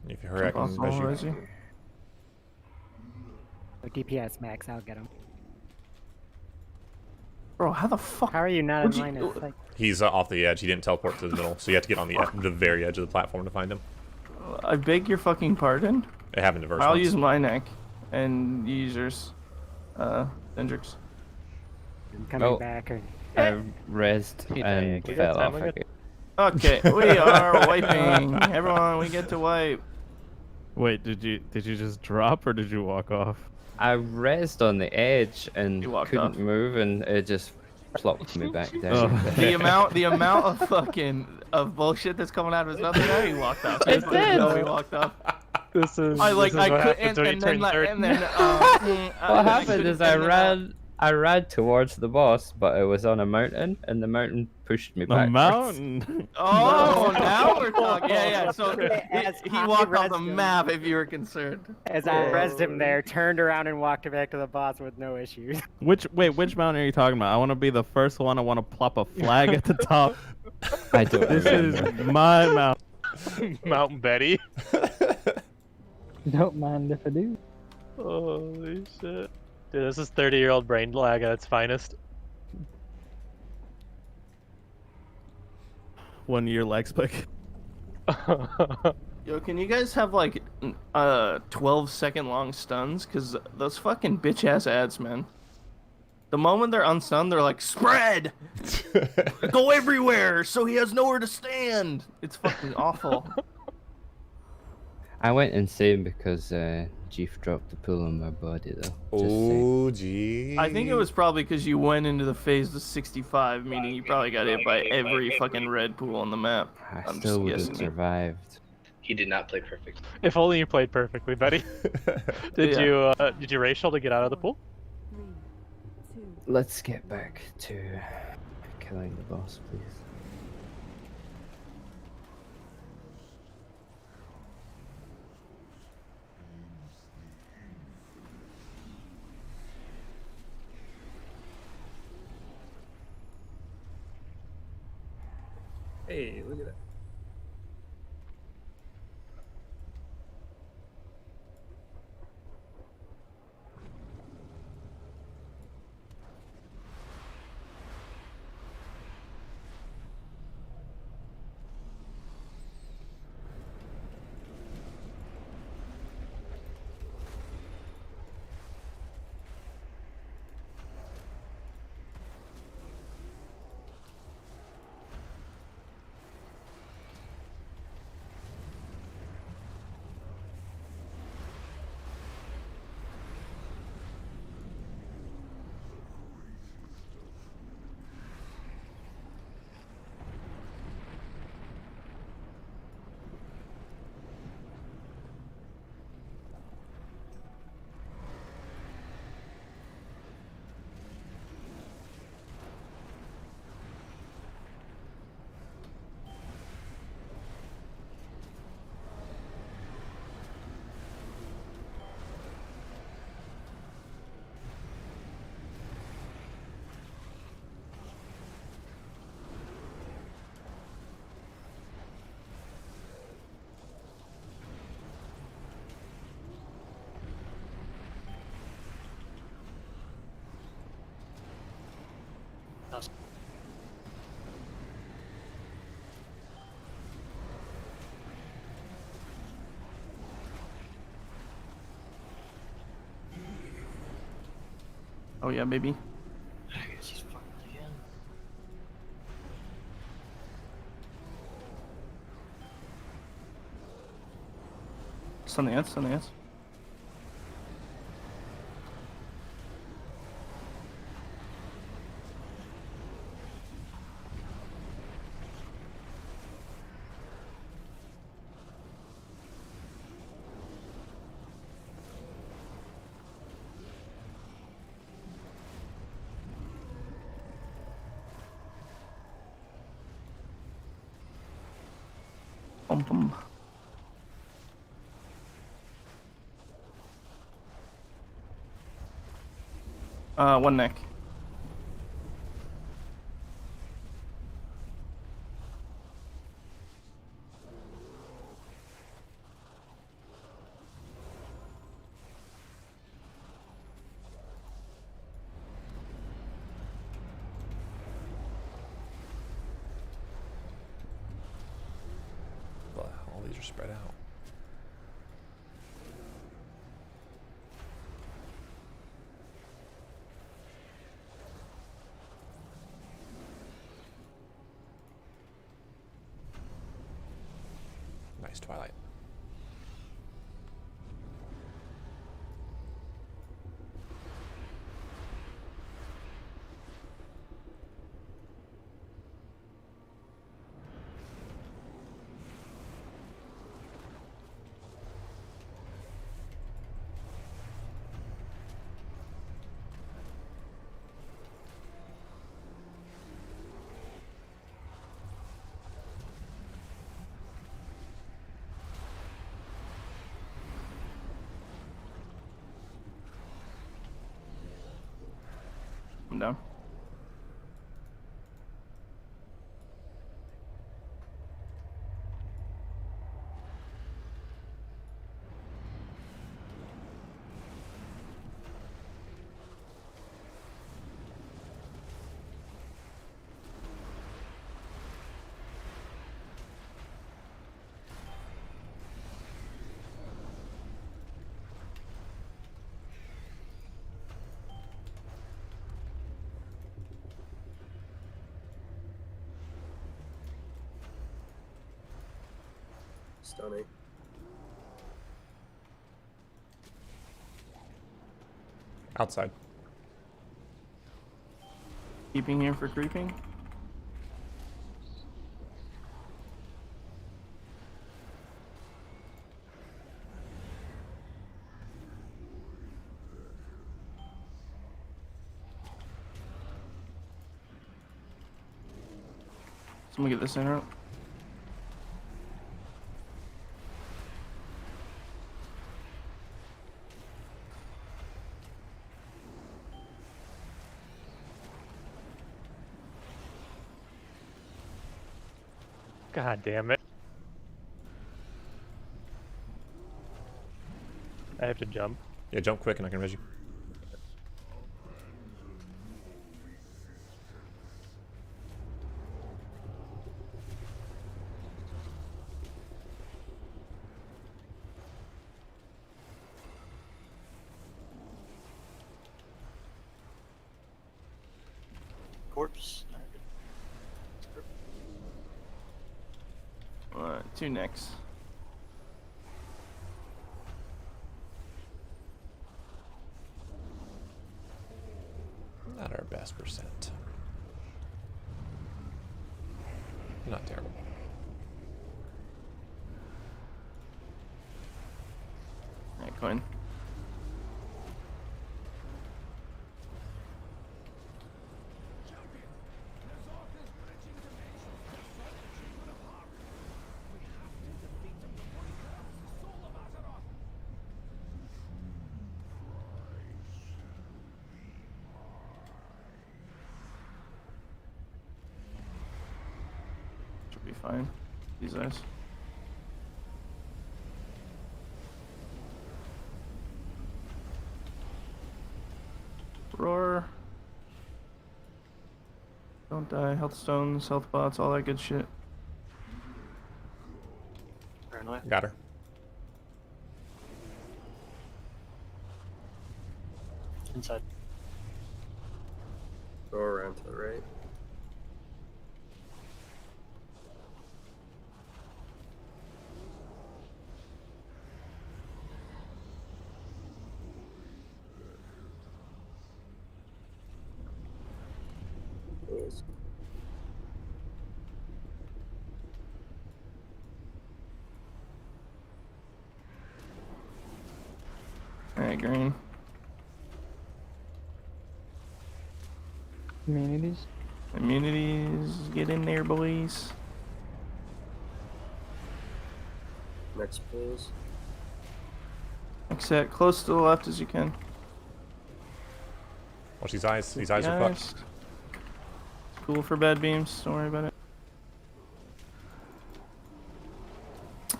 If you hurry, I can measure you. So DPS max, I'll get him. Bro, how the fuck? How are you not in line of sight? He's off the edge. He didn't teleport to the middle, so you have to get on the very edge of the platform to find him. I beg your fucking pardon? It happened to Verse I'll once. use my neck, and you use yours, Hendrix. I'm coming back. Or... I rezzed and fell off again. Okay, we are wiping. Everyone, we get to wipe. Wait, did you just drop or did you walk off? I rezzed on the edge and couldn't off. move, and it just plopped me back down. Oh. The amount of fucking bullshit that's coming out of his mouth right now, he walked off. It did. No, he walked off. This is. I like. This is I what could, happens when you turn 30. What happened is I ran towards the boss, but it was on a mountain, and the mountain pushed me back. The mountain. Oh, now we're talking. Yeah. So he walked off the map. If you were concerned. As I rezzed him there, turned around and walked back to the boss with no issues. Which mountain are you talking about? I want to be the first one. I want to plop a flag at the top. I don't. This is my mountain. Mountain Betty. Don't mind if I do. Holy shit. Dude, this is 30-year-old brain lag at its finest. 1 year leg spike. Yo, can you guys have like 12-second long stuns? Cause those fucking bitch ass ads, man. The moment they're unstunned, they're like, spread! Go everywhere so he has nowhere to stand! It's fucking awful. I went insane because Jeef dropped the pull on my body though. Oh, gee. I think it was probably because you went into the phase of 65, meaning you probably got hit by every fucking red pool on the map. I still would have survived. He did not play perfect. If only you played perfectly, buddy. Did you racial to get out of the pool? let's get back to killing the boss, please. Hey, look at that. Us. Oh yeah, baby. I guess he's fucking again. Sundance, Sundance. Bum, bum. One neck. Well, all these are spread out. Nice Twilight. I'm down. Stunning. Outside. Keeping here for creeping. Someone get this in route. God damn it. I have to jump. Yeah, jump quick and I can res you. Corpse. Alright, 2 next. Not our best percent. Not terrible. Alright, coin. Should be fine. These guys. Roar. Don't die. Health stones, health pots, all that good shit. Paranoia. Got her. Inside. Go around to the right. Close. Alright, green. Communities. Immunities, get in there, boys. Next pulls. Exit close to the left as you can. Watch these eyes. These eyes are fucked. It's cool for bad beams. Don't worry about it.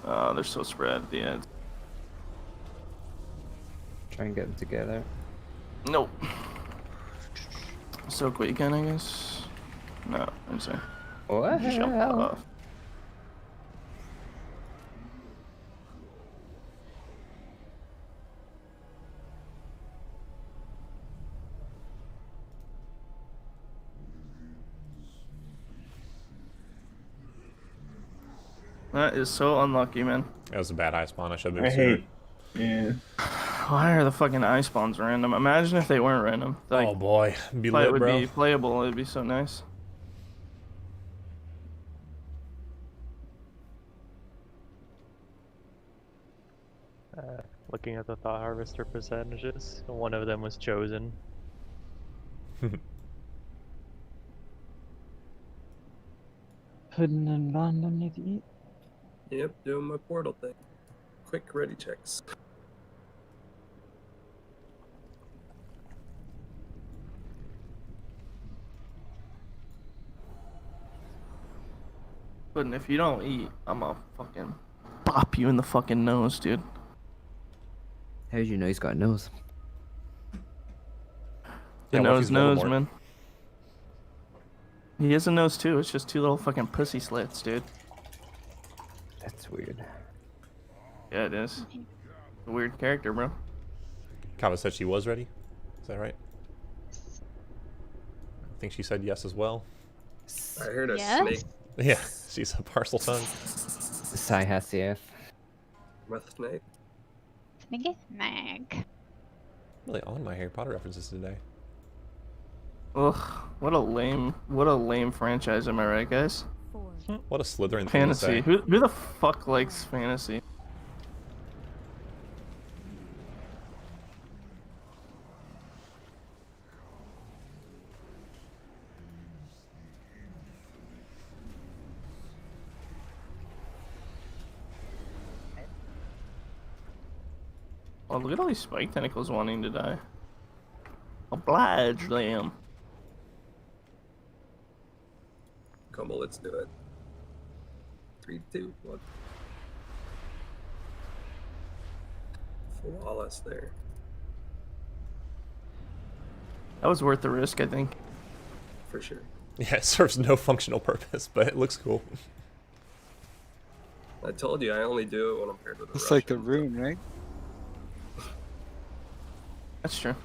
Oh, they're so spread at the end. Try and get them together. Nope. Soak what you can, I guess. No, I'm sorry. What? Jump off. That is so unlucky, man. That was a bad eye spawn. I should have I moved sooner. hate. Yeah. Why are the fucking eye spawns random? Imagine if they weren't random. Like, Oh boy, be play lit, would bro. be playable. It'd be so nice. Looking at the Thought Harvester percentages, one of them was chosen. Putting in random need to eat. Yep, doing my portal thing. Quick ready checks. But if you don't eat, I'm gonna fucking bop you in the fucking nose, dude. How did you know he's got a nose? The Yeah, what if nose he's knows, Voldemort? man. He has a nose too. It's just 2 little fucking pussy slits, dude. That's weird. Yeah, it is. A weird character, bro. Kava said she was ready. Is that right? I think she said yes as well. I heard a Yes? snake Yeah, she's a parcel tongue. Psy has CF. with snake. Snag. Really on my Harry Potter references today. Ugh, what a lame franchise, am I right, guys? What a Slytherin thing to Fantasy. say. Who the fuck likes fantasy? Oh, look at all these spike tentacles wanting to die. Oblige them. Come on, let's do it. 3, 2, 1. Flawless there. That was worth the risk, I think. For sure. Yeah, it serves no functional purpose, but it looks cool. I told you, I only do it when I'm paired with a It's like the rune, right? That's true.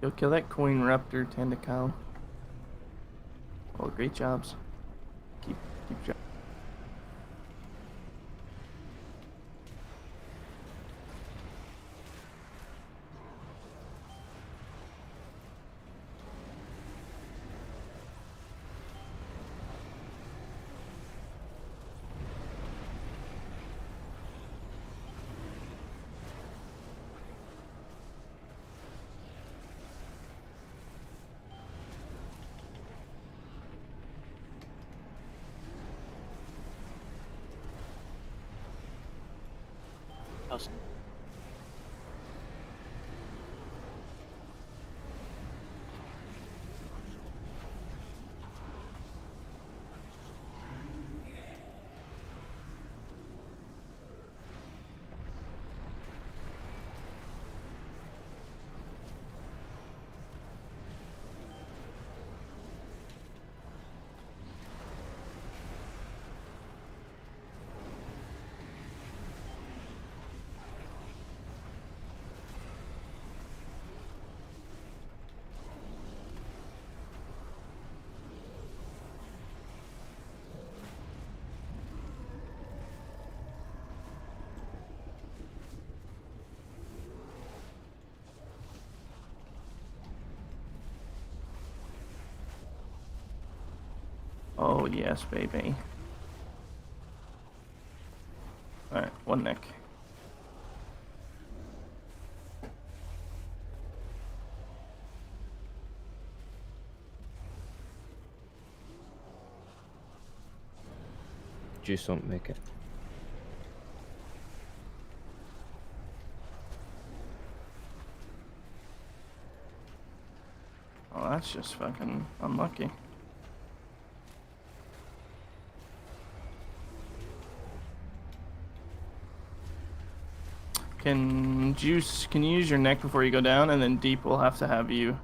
Go kill that coin raptor, Tentacow. Oh, great jobs. Keep job. How's- Oh, yes, baby. Alright, one neck. Juice won't make it. Oh, that's just fucking unlucky. Can you use your neck before you go down, and then deep will have to have you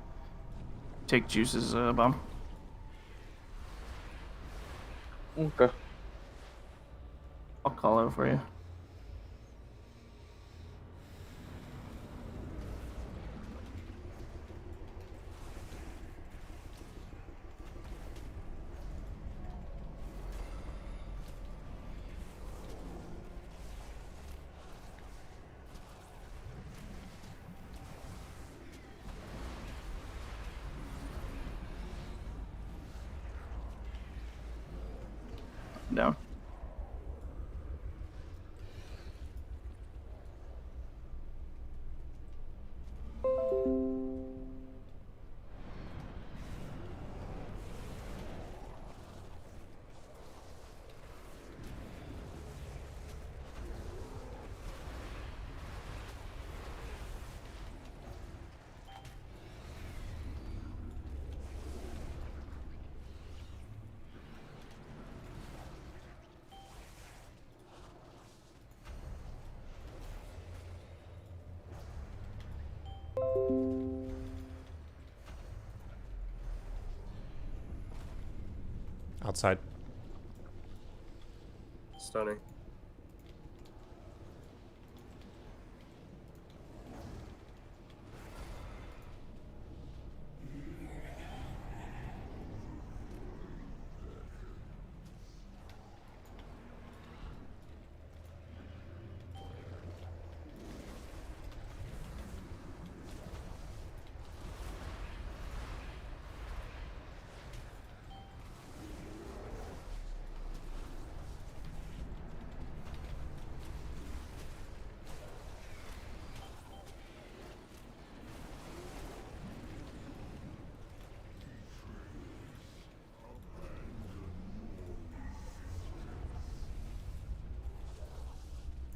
take Juice's bomb. Okay. I'll call out for you. Down. Outside. Stunning.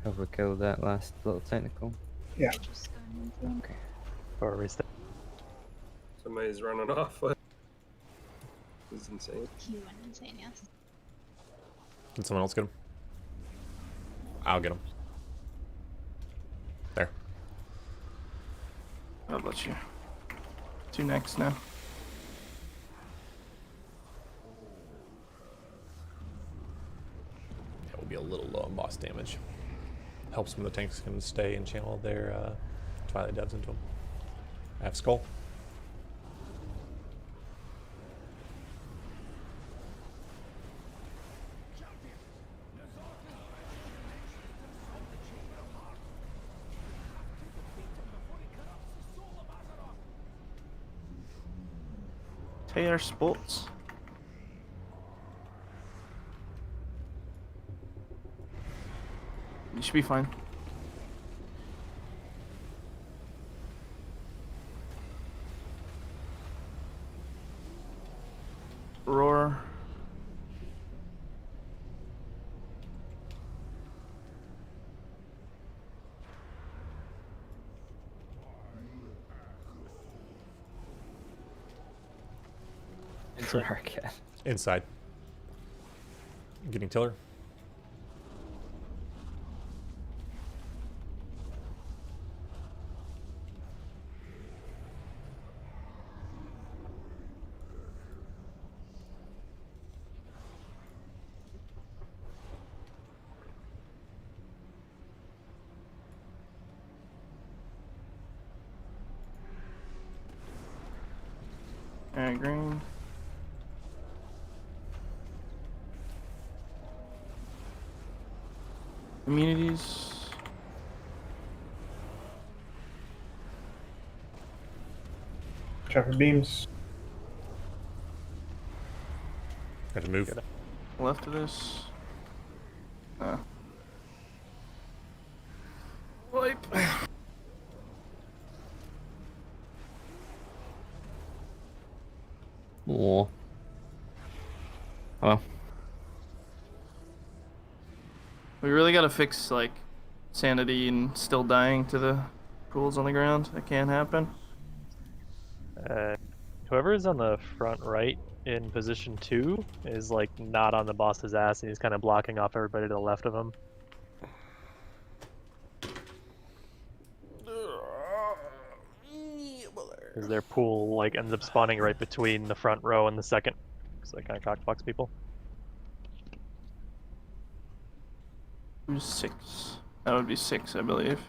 Have we killed that last little technical? Yeah. Just going insane. Okay. Or we stay. Somebody's running off. What? This is insane. He went insane, yes. Can someone else get him? I'll get him. There. God bless you. 2 next now. That will be a little low on boss damage. Helps when the tanks can stay and channel their Twilight devs into them. I have Skull. Taylor Sports. You should be fine. Roar. Inside. Getting Tiller. Alright, green. Immunities. Chopper beams. Got to move. Left of this. Wipe. Oh. Oh. We really gotta fix, like, sanity and still dying to the pools on the ground. That can't happen. Whoever is on the front right in position 2 is like not on the boss's ass, and he's kind of blocking off everybody to the left of him. Because their pool like ends up spawning right between the front row and the second, so they kind of cockblocks people. Who's 6? That would be 6, I believe.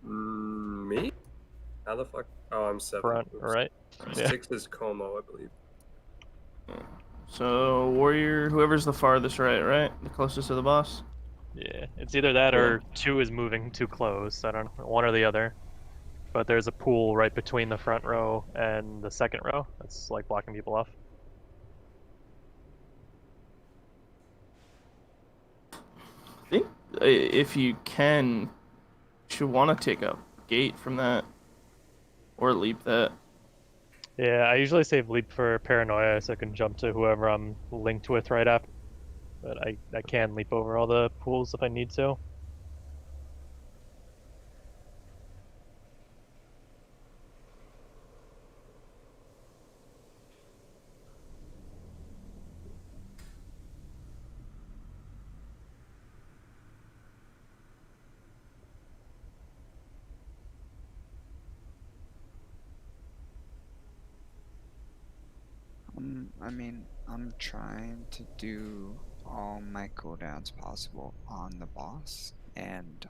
Me? How the fuck? Oh, I'm 7. Front, right? Yeah. 6 is Como, I believe. So, warrior, whoever's the farthest right? The closest to the boss? Yeah, it's either that or 2 is moving too close. I don't know, one or the other. But there's a pool right between the front row and the second row. That's like blocking people off. I think if you can, you should want to take a gate from that. Or leap that. Yeah, I usually save leap for paranoia so I can jump to whoever I'm linked with right after. But I can leap over all the pools if I need to. I mean, I'm trying to do all my cooldowns possible on the boss, and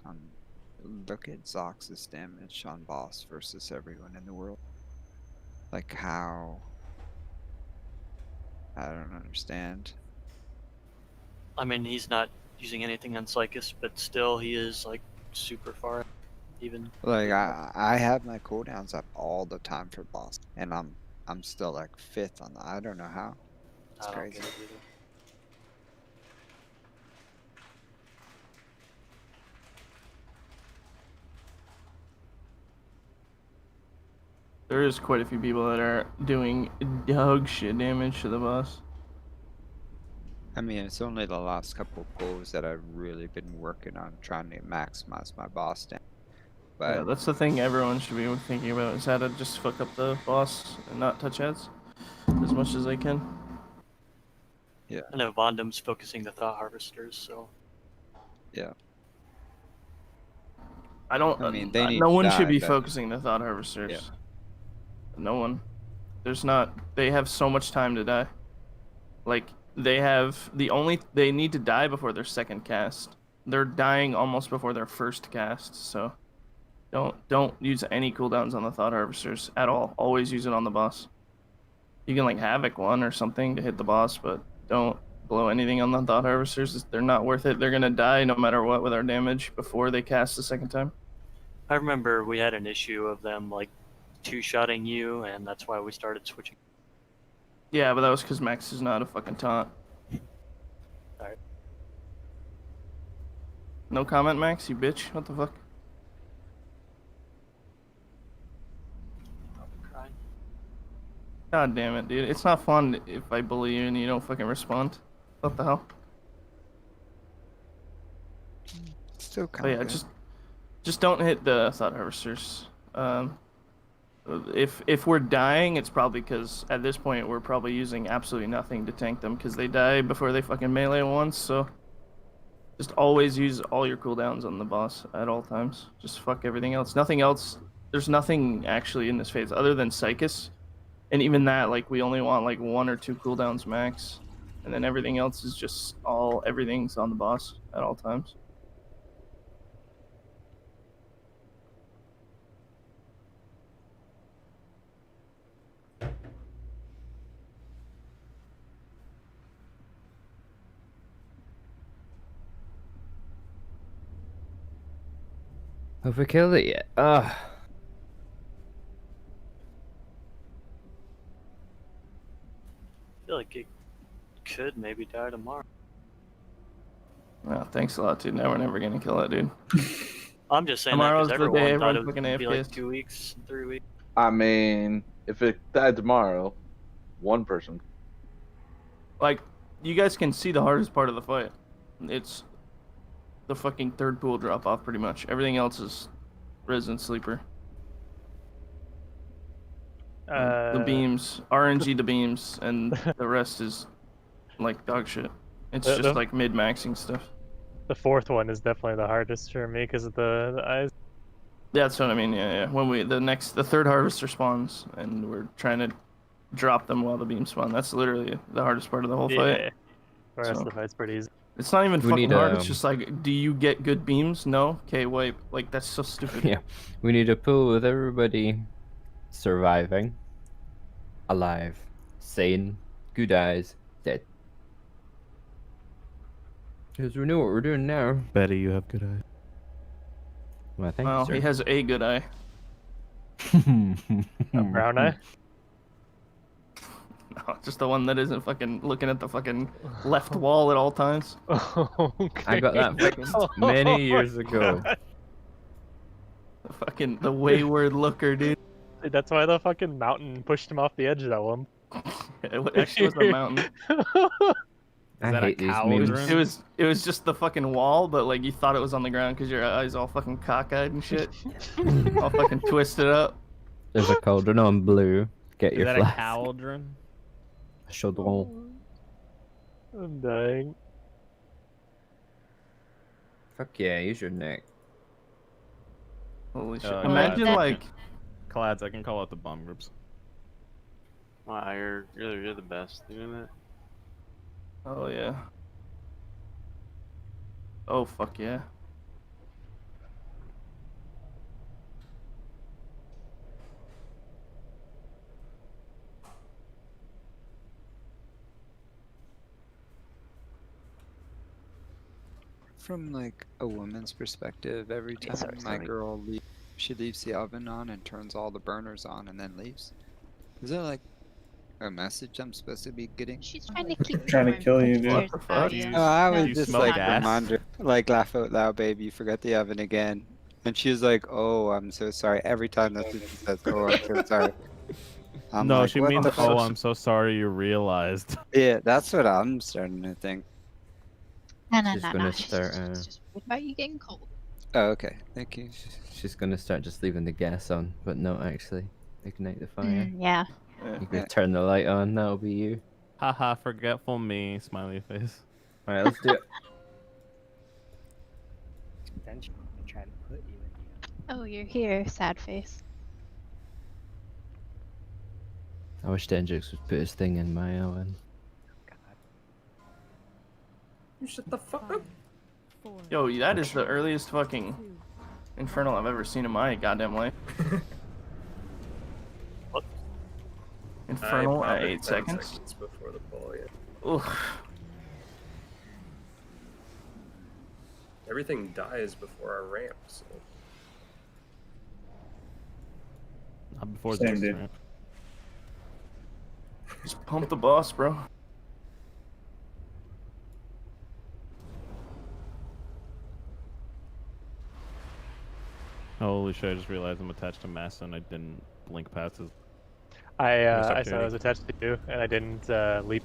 look at Zox's damage on boss versus everyone in the world. Like how? I don't understand. I mean, he's not using anything on Psychus, but still, he is like super far. Even like I have my cooldowns up all the time for boss, and I'm still like 5th on the. I don't know how. It's crazy. There is quite a few people that are doing dog shit damage to the boss. I mean, it's only the last couple of pulls that I've really been working on trying to maximize my boss damage. But Yeah, that's the thing everyone should be thinking about is how to just fuck up the boss and not touch ads as much as they can. Yeah. I know Vondum's focusing the Thought Harvesters, so. Yeah. I don't. I mean, they need no to one should die, be but- focusing the Thought Harvesters. Yeah. No one. There's not. They have so much time to die. Like they have they need to die before their second cast. They're dying almost before their first cast. So don't use any cooldowns on the Thought Harvesters at all. Always use it on the boss. You can like Havoc one or something to hit the boss, but don't blow anything on the Thought Harvesters. They're not worth it. They're gonna die no matter what with our damage before they cast the second time. I remember we had an issue of them like two-shotting you, and that's why we started switching. Yeah, but that was because Max is not a fucking taunt. Alright. No comment, Max, you bitch. What the fuck? Crying. God damn it, dude. It's not fun if I bully you and you don't fucking respond. What the hell? Still But kind yeah, of. just don't hit the Thought Harvesters. If we're dying, it's probably because at this point we're probably using absolutely nothing to tank them because they die before they fucking melee once. So just always use all your cooldowns on the boss at all times. Just fuck everything else. Nothing else. There's nothing actually in this phase other than Psychus, and even that, like we only want like 1 or 2 cooldowns max, and then everything else is just everything's on the boss at all times. Have we killed it yet? Ugh. I feel like it could maybe die tomorrow. Well, thanks a lot, dude. Now we're never gonna kill it, dude. I'm just saying Tomorrow's that the because day everyone thought it everyone's would fucking be like AFK. 2 weeks, 3 weeks. I mean, if it died tomorrow, one person. Like, you guys can see the hardest part of the fight. It's the fucking third pool drop off, pretty much. Everything else is Resident Sleeper. The beams, RNG the beams, and the rest is like dog shit. It's just like mid-maxing stuff. The fourth one is definitely the hardest for me because of the eyes. That's what I mean. Yeah. When the third harvester spawns, and we're trying to drop them while the beams spawn. That's literally the hardest part of the whole fight. Yeah. The rest of the fight's pretty easy. It's not even We fucking need, hard. It's just like, do you get good beams? No. Okay, wipe. Like that's so stupid. Yeah, we need a pool with everybody surviving, alive, sane, good eyes, dead. Because we know what we're doing now. Betty, you have good eyes. Well, thank Well, you, sir. he has a good eye. A brown eye? No, just the one that isn't fucking looking at the fucking left wall at all times. I got that fixed many years ago. The wayward looker, dude. Dude, that's why the fucking mountain pushed him off the edge of that one. It actually was a mountain. I that a hate these cauldron? memes. It was just the fucking wall, but like you thought it was on the ground because your eyes all fucking cockeyed and shit, all fucking twisted up. There's a cauldron on blue. Get Is your that a flask. cauldron? Chaudron. I'm dying. Fuck yeah, use your neck. Holy shit! Uh, Imagine Clads, like Clads, I can call out the bomb groups. Wow, you're the best doing that. Oh yeah. Oh fuck yeah. From like a woman's perspective, every time my girl leaves, she leaves the oven on and turns all the burners on and then leaves. Is that like a message I'm supposed to be getting? She's trying to keep Trying to kill you, dude. What the fuck? Oh, I was you just smell like gas? reminder, like laugh out loud, baby. You forgot the oven again. And she was like, "Oh, I'm so sorry." Every time that's what she says, "Oh, I'm so sorry." I'm no, like, she what means, the oh, fuck? I'm so sorry you realized. Yeah, that's what I'm starting to think. No, no, She's no, gonna no. start. She's just worried about you getting cold. Oh, okay. Thank you. She's gonna start just leaving the gas on, but not actually ignite the fire. Yeah. You could turn the light on. That'll be you. Haha, forgetful me, smiley face. All right, let's do it. Then she's gonna try to put you in the. Oh, you're here, sad face. I wish Dendrix would put his thing in my oven. You shut the fuck up. Yo, that is the earliest fucking Infernal I've ever seen in my goddamn life. What? Infernal at I 8 seconds. before the ball, yeah. Oof. Everything dies before our ramp, so. Not before Same, this dude. ramp. Just pump the boss, bro. Holy shit, I just realized I'm attached to Massa and I didn't blink past his. I saw I was attached to you, and I didn't leap.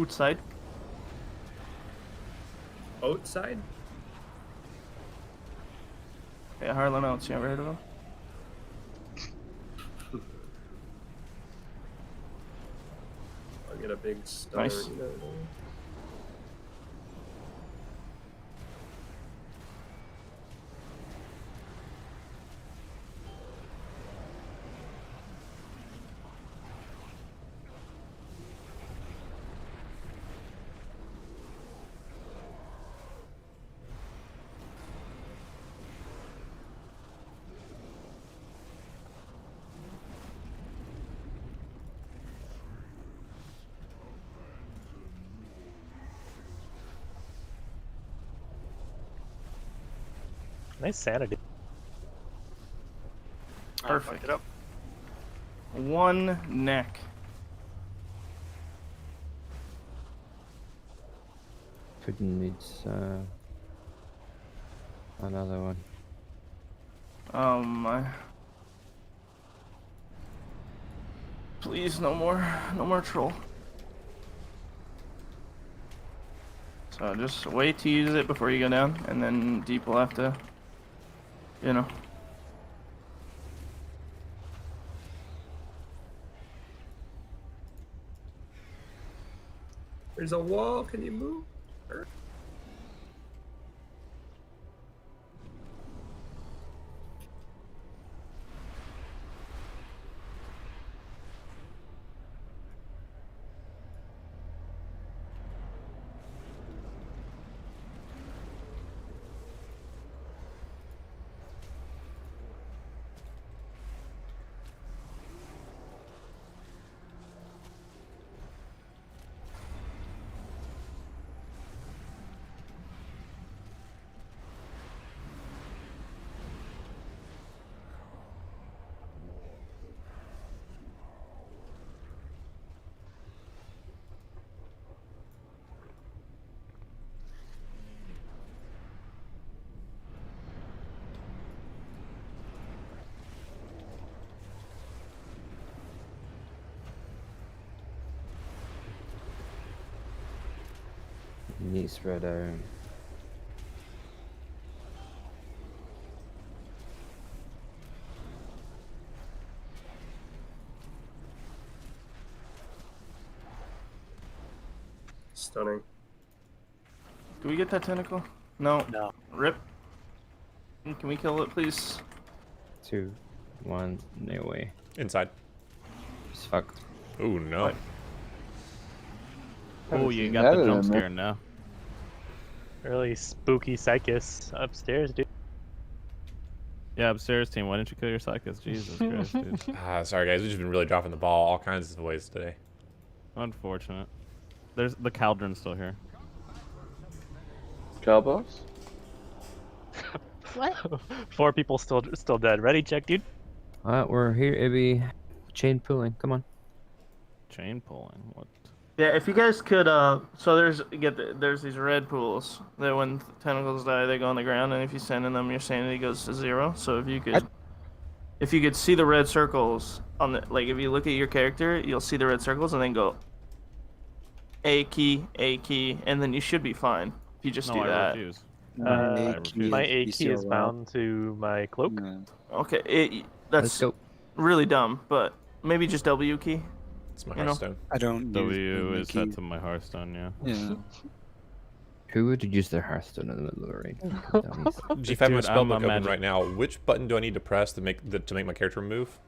Outside. Outside? Yeah, Harlan Oates, you ever heard of him? I'll get a big star. Nice. You know. Nice sanity. Perfect. It up. One neck. Puddin needs another one. Oh my. Please, no more troll. So just wait to use it before you go down, and then Deep will have to, you know. There's a wall. Can you move? You need to spread out. Stunning. Do we get that tentacle? No. No. Rip. Can we kill it, please? 2, 1, no way. Inside. It's fucked. Ooh, no. Oh, you seen got that the in jump a scare now. Really spooky Psychus upstairs, dude. Yeah, upstairs team. Why didn't you kill your Psychus? Jesus Christ, dude. Sorry guys, we've just been really dropping the ball all kinds of ways today. Unfortunate. There's the Cauldron's still here. Cowboys? What? 4 people still dead. Ready, check, dude. Alright, we're here to be chain pulling. Come on. Chain pulling. What? Yeah, if you guys could, so there's these red pools that when tentacles die, they go on the ground, and if you stand in them, your sanity goes to 0. So if you could see the red circles on the, like, if you look at your character, you'll see the red circles, and then go A key, and then you should be fine if you just do that. Refuse. My A key is bound to my cloak. Okay, that's really dumb, but maybe just W key. It's my Hearthstone. I don't. W is set to my Hearthstone, yeah. Yeah. Who would use their Hearthstone in the middle of the raid? G5 my spellbook open right now. Which button do I need to press to make my character move?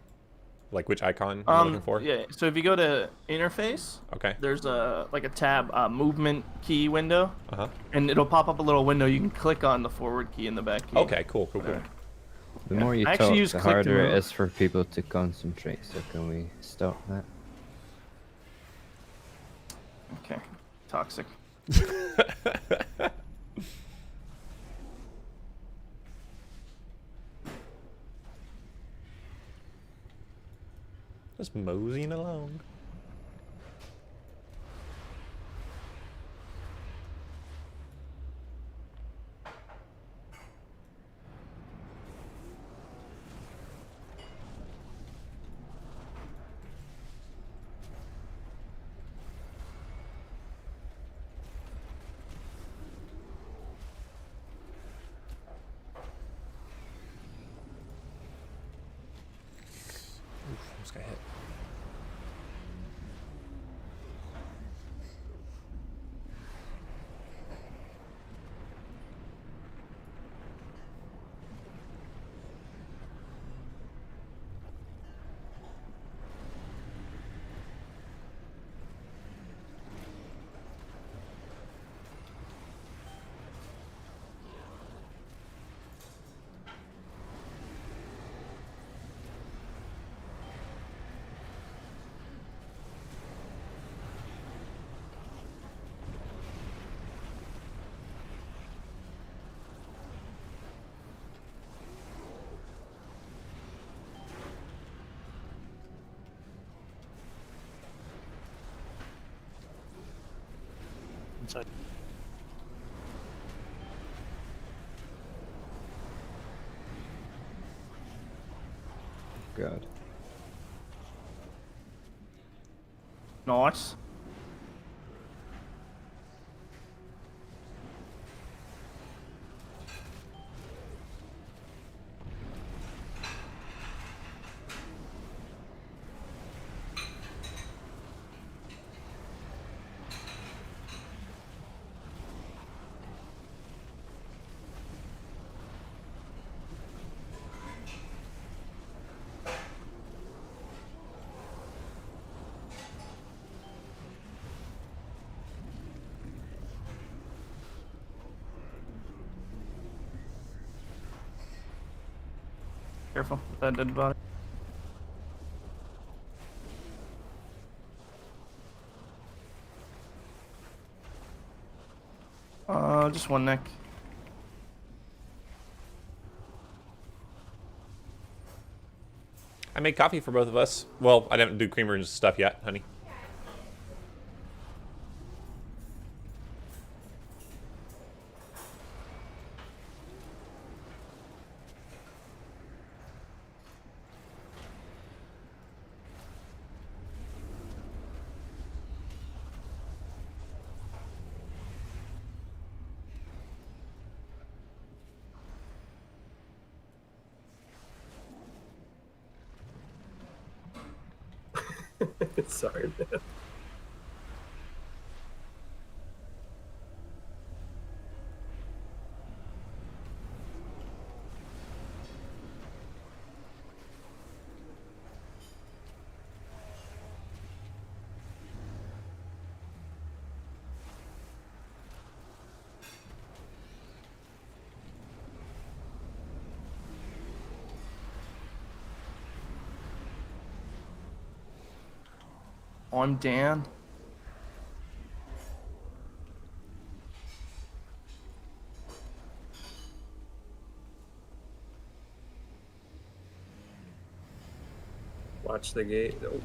Like which icon I'm looking for? Yeah. So if you go to interface, okay, there's a tab, movement key window, uh-huh, and it'll pop up a little window. You can click on the forward key and the back key. Okay, cool. The more you I talk, actually use the click to harder it move. is for people to concentrate. So can we stop that? Okay. Toxic. Just moseying along. Almost got hit. Inside. God. Nice. Careful, that dead body. Just one neck. I made coffee for both of us. Well, I didn't do creamer and stuff yet, honey. Sorry, man. Oh, I'm Dan. Watch the gate. Oh.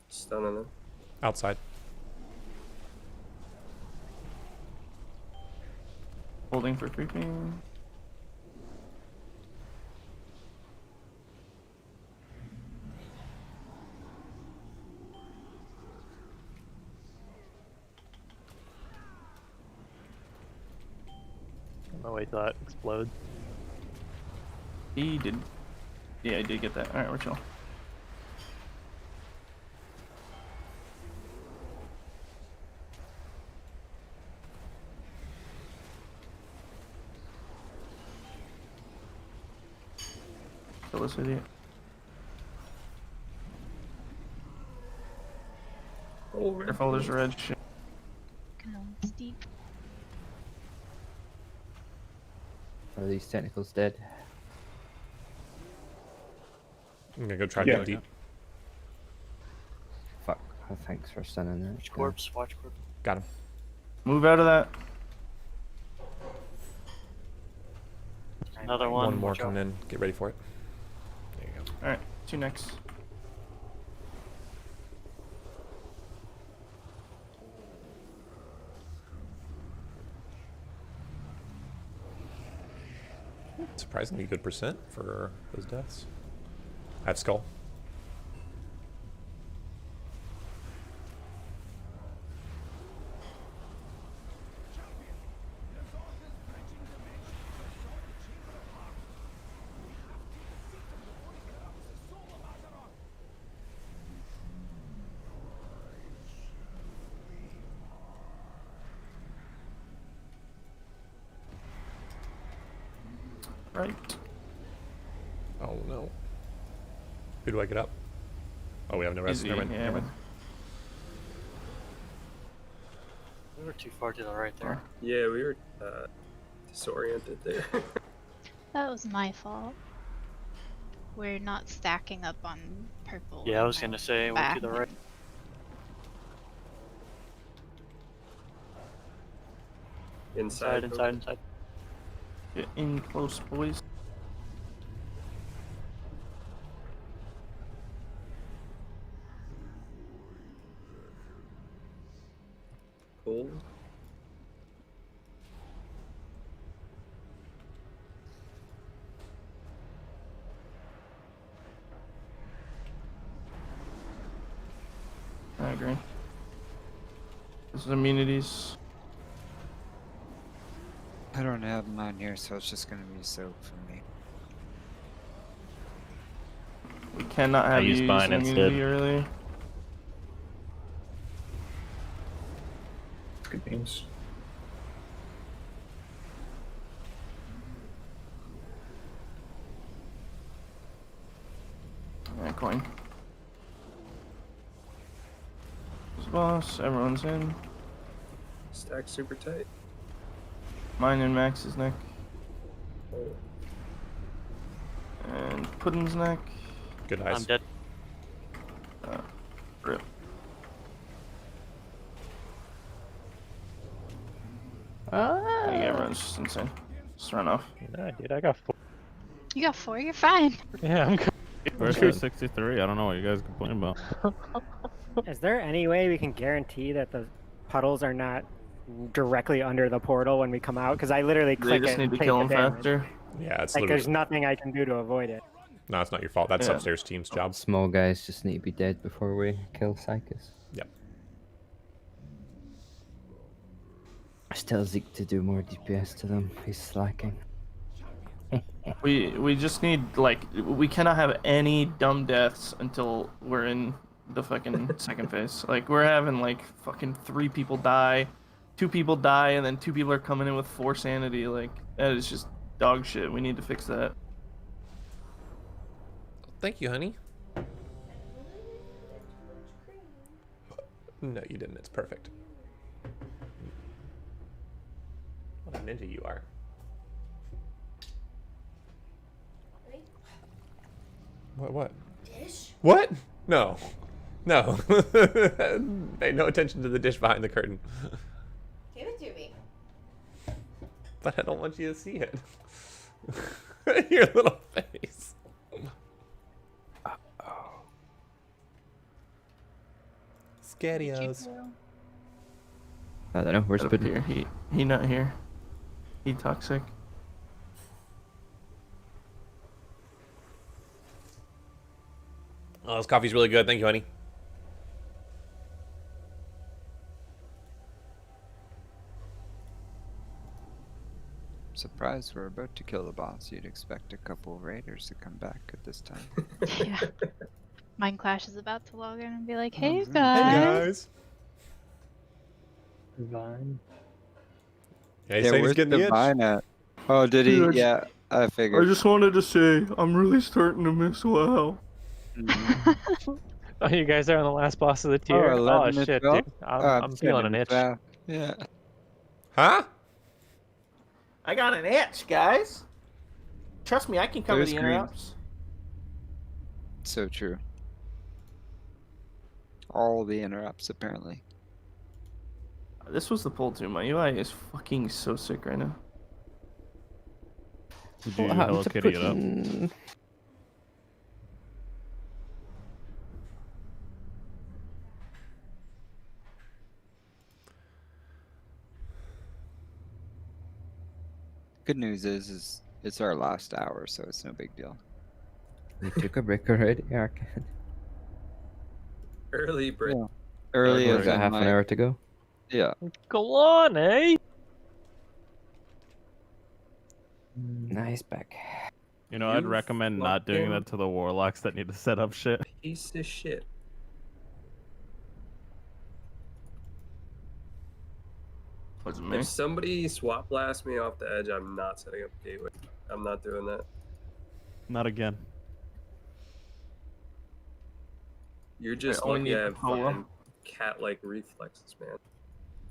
Stunning them. Outside. Holding for creeping. I'm gonna wait till that explodes. He did. Yeah, I did get that. Alright, we're chill. Kill this idiot. Oh, Careful, there's a red shit. Steep. Are these technicals dead? I'm gonna go try to Yeah. get deep. Fuck. Oh, thanks for sending that. Watch corpse, watch corpse. Got him. Move out of that. Another one. One more watch out. coming in. Get ready for it. There you go. Alright, 2 next. Surprisingly good percent for those deaths. I have skull. Right. Oh no. Who do I get up? Oh, we have no rest. Easy, Never mind. yeah. Never mind. We were too far to the right there. Yeah, we were disoriented there. That was my fault. We're not stacking up on purple. Yeah, I on was my gonna say we're back. to the right. Inside. Inside. Get in close, boys. Cool. I agree. This is immunities. I don't have mine here, so it's just gonna be soap for me. We cannot have I used you mine use instead. immunity earlier. Good names. Alright, coin. Boss, everyone's in. Stack super tight. Mine and Max's neck. Oh. And Puddin's neck. Good eyes. I'm dead. Rip. Ah. Yeah, everyone's just insane. Just run off. Nah, dude, I got 4. You got 4, you're fine. Yeah, I'm good. Versus 63. I don't know what you guys complain about. Is there any way we can guarantee that the puddles are not directly under the portal when we come out? Because I literally They click just it need and to take kill the him damage. faster. Yeah, it's Like, literally. there's nothing I can do to avoid it. No, it's not your fault. That's Yeah. upstairs team's job. Small guys just need to be dead before we kill Psychus. Yep. I still Zeke to do more DPS to them. He's slacking. We just need, like, we cannot have any dumb deaths until we're in the fucking second phase. Like, we're having like fucking 3 people die, 2 people die, and then 2 people are coming in with 4 sanity. Like, that is just dog shit. We need to fix that. Thank you, honey. No, you didn't. It's perfect. What a ninja you are. What? Dish? What? No. No. Pay no attention to the dish behind the curtain. Give it to me. But I don't want you to see it. Your little face. Scarios. I don't know. Where's Get up Puddin? here. He not here. He toxic. Oh, this coffee's really good. Thank you, honey. Surprised we're about to kill the boss. You'd expect a couple of raiders to come back at this time. Yeah. Mind Clash is about to log in and be like, "Hey Mhm. guys." Divine. Yeah, he's saying he's where's getting the itch. Divine at? Oh, did he? Dude, I just- Yeah, I figured. I just wanted to say, I'm really starting to miss WoW. Oh, you guys are on the last boss of the tier? Oh, 11 as shit, well? dude. I'm feeling an itch. Yeah. Huh? I got an itch, guys. Trust me, I can cover There's the green. interrupts. So true. All the interrupts, apparently. This was the pull too. My UI is fucking so sick right now. Did you What happened Hello to Kitty it up? Puddin? Good news is it's our last hour, so it's no big deal. We took a break already, Arcade. Early break. Yeah. Early We as got in half an like- hour to go. Yeah. Go on, eh? Nice back. You know, I'd You recommend not doing fucking- that to the warlocks that need to set up shit. Piece of shit. Was it me? If somebody swap blasts me off the edge, I'm not setting up a gateway. I'm not doing that. Not again. You're just only lucky need I have Pola. fucking cat-like reflexes, man.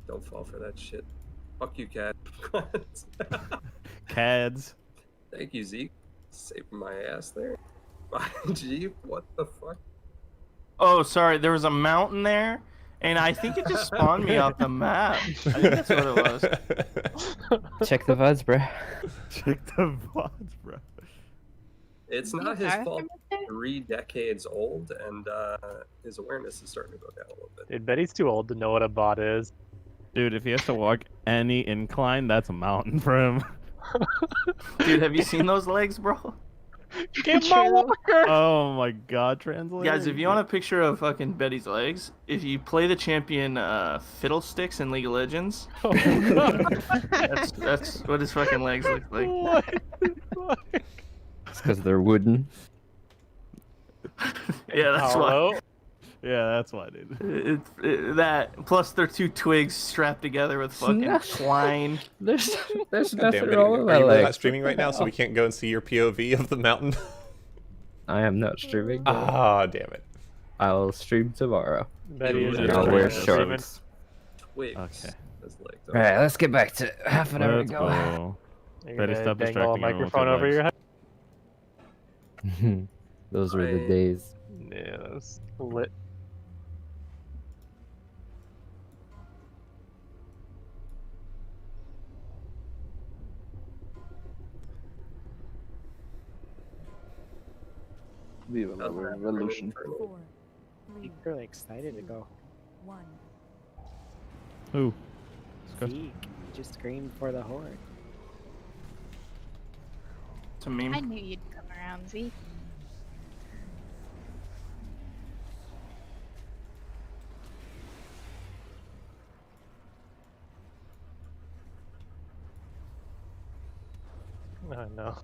Don't fall for that shit. Fuck you, cat. Cads. Thank you, Zeke. Saving my ass there. Jeep, what the fuck? Oh, sorry. There was a mountain there, and I think it just spawned me off the map. I think that's what it was. Check the VODs, bro. Check the VODs, bro. It's not his fault. 3 decades old, and his awareness is starting to go down a little bit. Dude, Betty's too old to know what a bot is. Dude, if he has to walk any incline, that's a mountain for him. Dude, have you seen those legs, bro? Get my walker! Oh my god, translator. Guys, if you want a picture of fucking Betty's legs, if you play the champion Fiddlesticks in League of Legends, that's what his fucking legs look like. What? It's because they're wooden. Yeah, that's Hello? why. Yeah, that's why, dude. That plus they're 2 twigs strapped together with fucking twine. There's God nothing damn it, wrong with are my you really not legs. streaming right now, so we can't go and see your POV of the mountain? I am not streaming. Ah, damn it. I'll stream tomorrow. Betty is And I'll wear streaming. shorts. Twigs. Okay. His legs. Alright, let's get back to half an hour Let's ago. go. You're Betty, gonna stop dangle a distracting everyone with microphone your over your legs. head. Those were the days. Yeah, that's lit. Viva la revolution. 4, 3, Secretly excited to go. Who? Zeke just screamed for the horde. It's a meme. I knew you'd come around, Z. Oh no.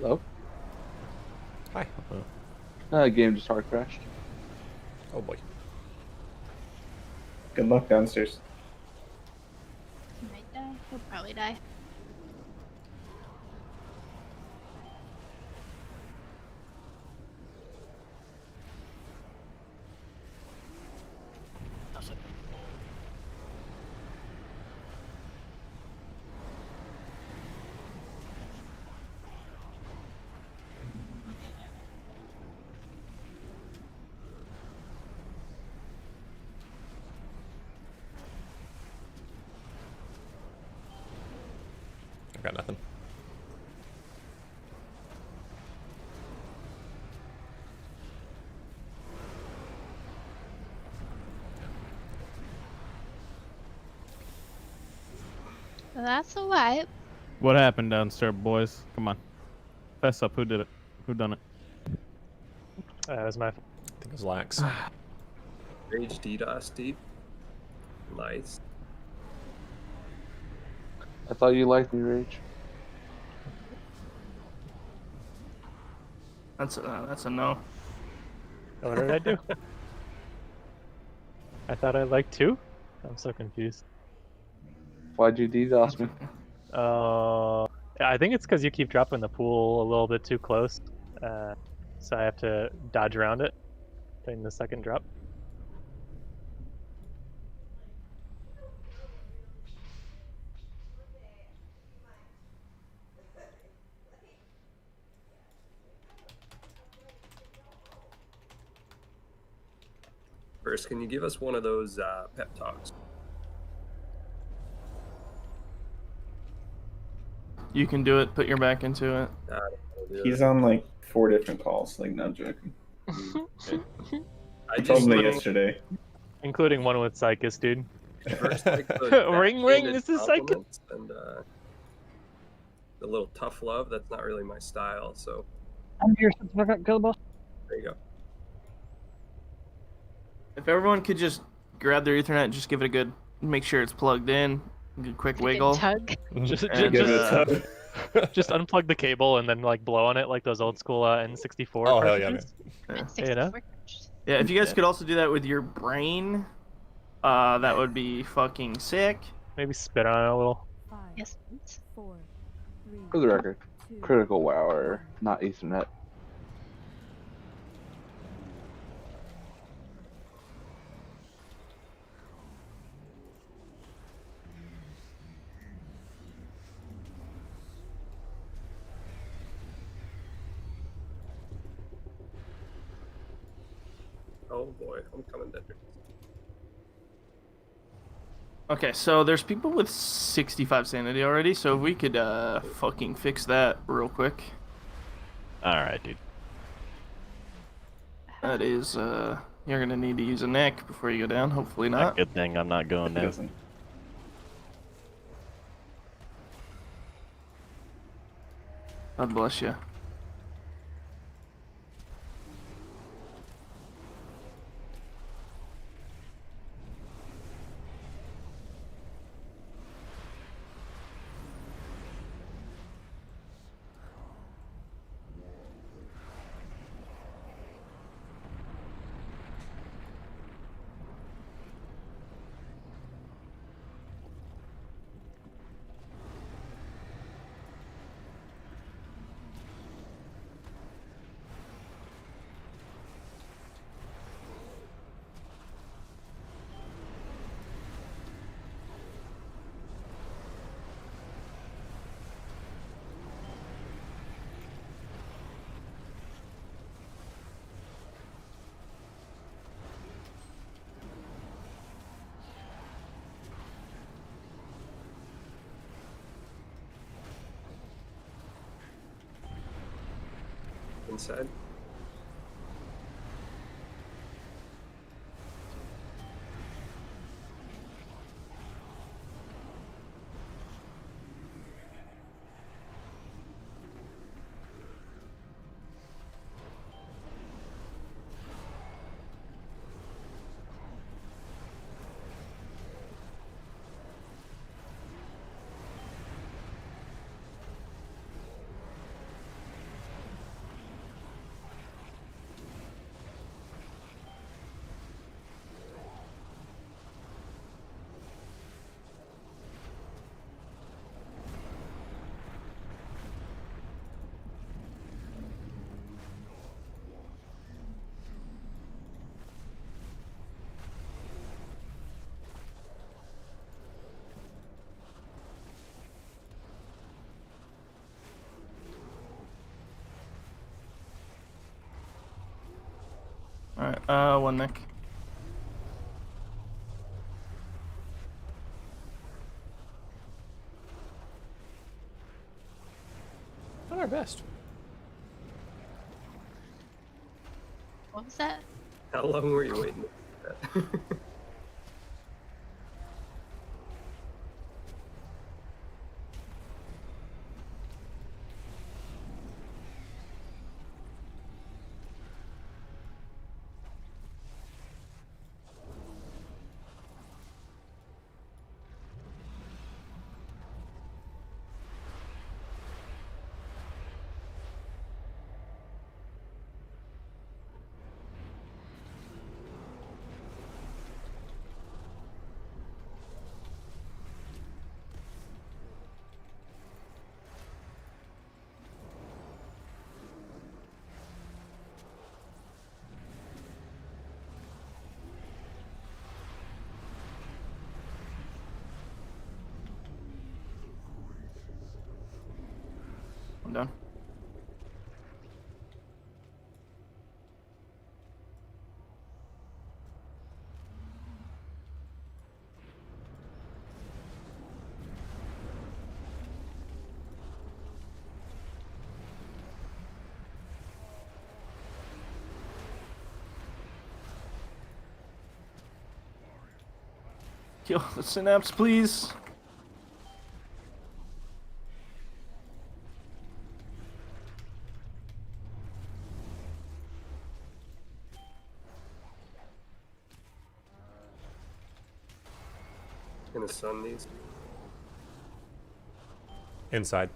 Hello? Hi. Game just hard crashed. Oh boy. Good luck downstairs. He might die. He'll probably die. I got nothing. That's a wipe. What happened downstairs, boys? Come on. Fess up. Who did it? Who done it? That was my. I think it was Lax. Rage DDoS deep. Nice. I thought you liked me, Rage. That's a no. What did I do? I thought I liked 2? I'm so confused. Why'd you DDoS me? I think it's because you keep dropping the pool a little bit too close. So I have to dodge around it during the second drop. First, can you give us one of those pep talks? You can do it. Put your back into it. He's on like 4 different calls, like not joking. I He just told me like- yesterday. Including one with Psychus, dude. First, like the Ring, backhanded this is Psychus. compliments and the little tough love. That's not really my style. So I'm here. Shut the fuck up, kill the boss. there you go. If everyone could just grab their Ethernet and just give it a good, make sure it's plugged in, good quick wiggle. Tug. Just unplug the cable and then like blow on it like those old school N64 Oh, hell yeah, cartridges. Yeah. You know? Yeah, if you guys could also do that with your brain, that would be fucking sick. Maybe spit on it a little. Yes, please. For the record, critical WoWer, not Ethernet. Oh boy, I'm coming down. Okay, so there's people with 65 sanity already, so if we could fucking fix that real quick. Alright, dude. That is, you're gonna need to use a neck before you go down, hopefully not. Good thing I'm not going down. God bless you. inside. Alright, one mech. Not our best. What was that? How long were you waiting for that? I'm done. Kill the synapse, please. Gonna stun these. Inside.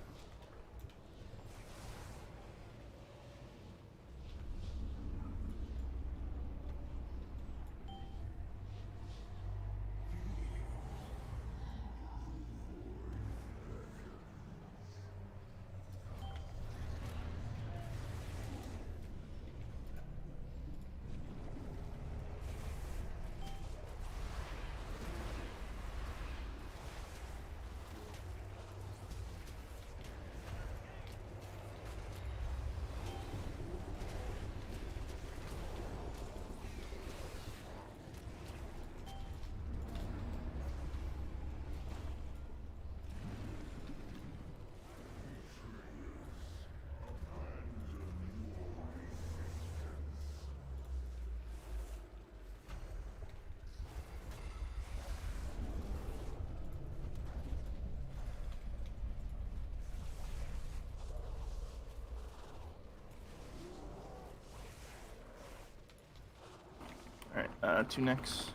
Alright, two necks.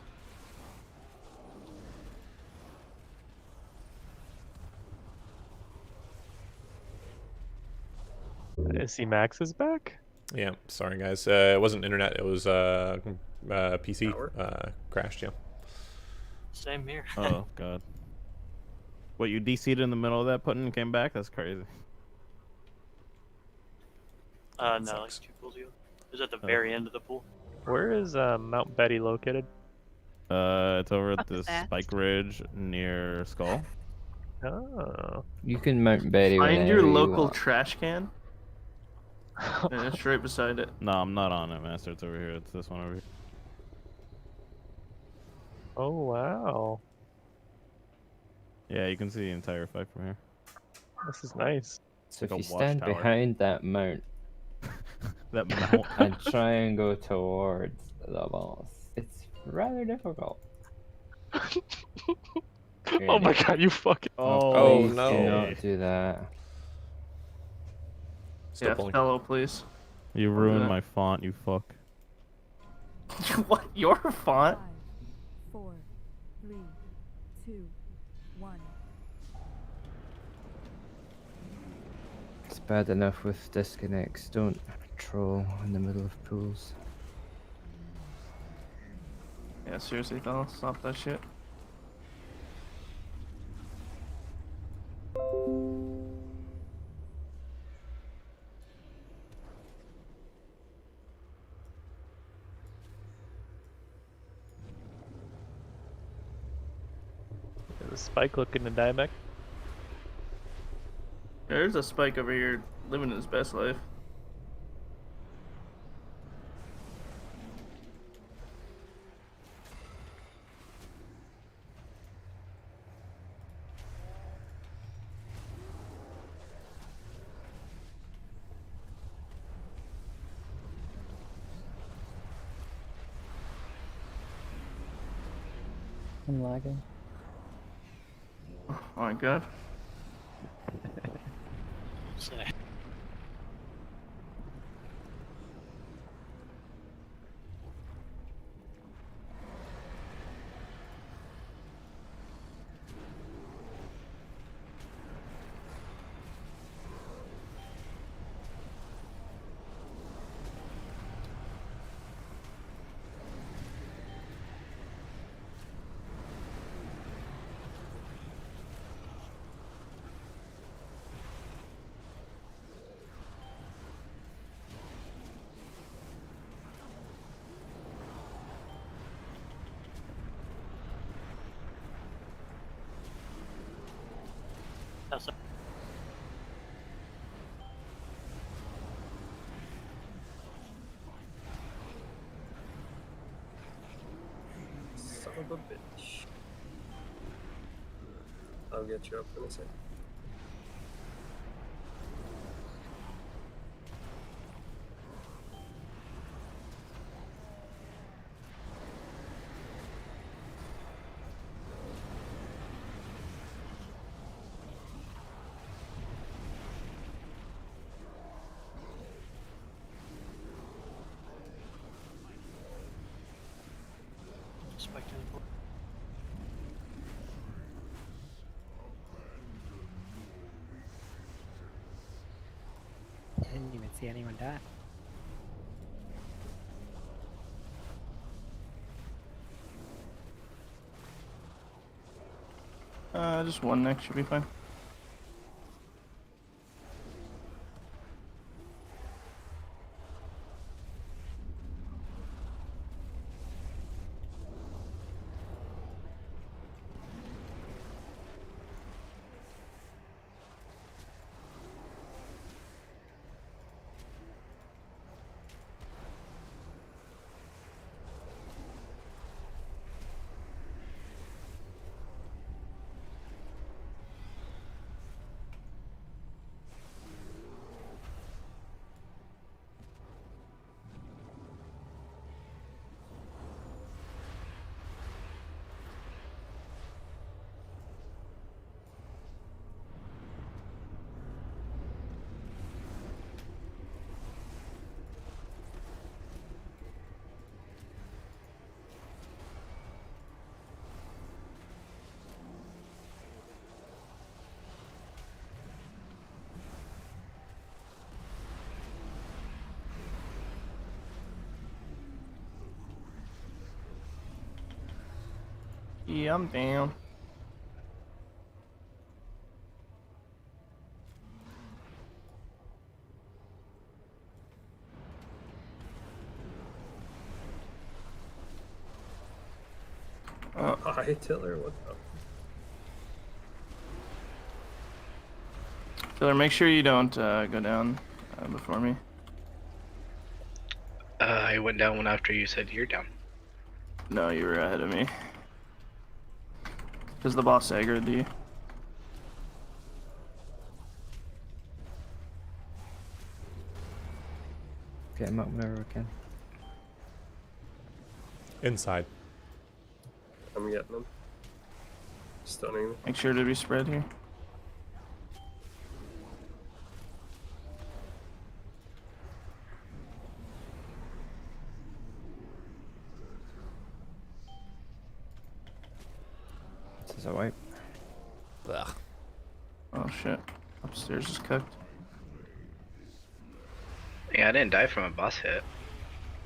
SC Max is back? Yeah, sorry guys. It wasn't internet, it was PC crashed, yeah. Same here. Oh god. What, you DC'd in the middle of that putting and came back? That's crazy. No, like 2 pools ago. It was at the very end of the pool. Where is Mount Betty located? It's over at the Spike Ridge near Skull. Oh. You can Mount Betty Find whenever your you local want. trash can. And it's right beside it. No, I'm not on it, Master. It's over here. It's this one over here. Oh, wow. Yeah, you can see the entire fight from here. This is nice. So Like if a you stand watchtower. behind that mount, That mount. and try and go towards the boss. It's rather difficult. Oh my god, you fucking. Oh, Please no. do not do that. Still Yeah, pulling. fellow, please. You Don't do ruined that. my font, you fuck. What? Your font? 5, 4, 3, 2, 1. It's bad enough with disconnects. Don't troll in the middle of pools. Yeah, seriously, fellow, stop that shit. Is the spike looking to die back? There's a spike over here living his best life. I'm lagging. Oh my god. Say. How's that? Son of a bitch. I'll get you up in a second. Spike to the board. Didn't even see anyone die. Just one next should be fine. Yeah, I'm down. Hi, Tiller, what's up? Tiller, make sure you don't go down before me. I went down one after you said you're down. No, you were ahead of me. Because the boss aggroed you. Get him up whenever we can. Inside. I'm getting them. Stunning them. Make sure to be spread here. This is a wipe. Ugh. Oh shit. Upstairs is cooked. Yeah, I didn't die from a boss hit.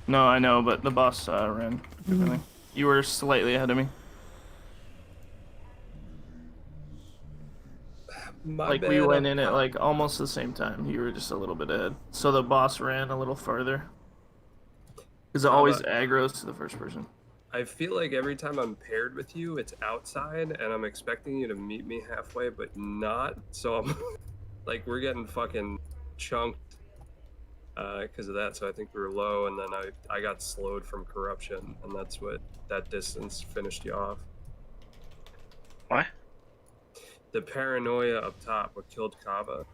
No, I know, but the boss ran. Everything. You were slightly ahead of me. My We bad, went I'm in at like almost the same time. You were just a little bit ahead. So the boss ran a little farther. Because it always aggroes to the first person. I feel like every time I'm paired with you, it's outside, and I'm expecting you to meet me halfway, but not. So I'm like, we're getting fucking chunked because of that. So I think we were low, and then I got slowed from corruption, and that's what that distance finished you off. What? The paranoia up top, what killed Kava.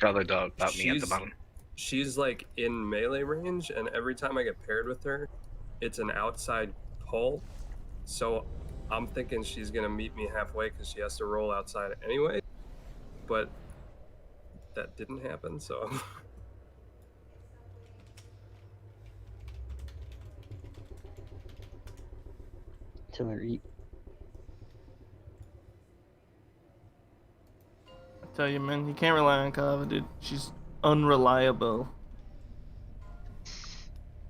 Oh, the dog got me at the bottom. She's like in melee range, and every time I get paired with her, it's an outside pull. So I'm thinking she's gonna meet me halfway because she has to roll outside anyway. But that didn't happen, so Tiller eat. I tell you, man, you can't rely on Kava, dude. She's unreliable.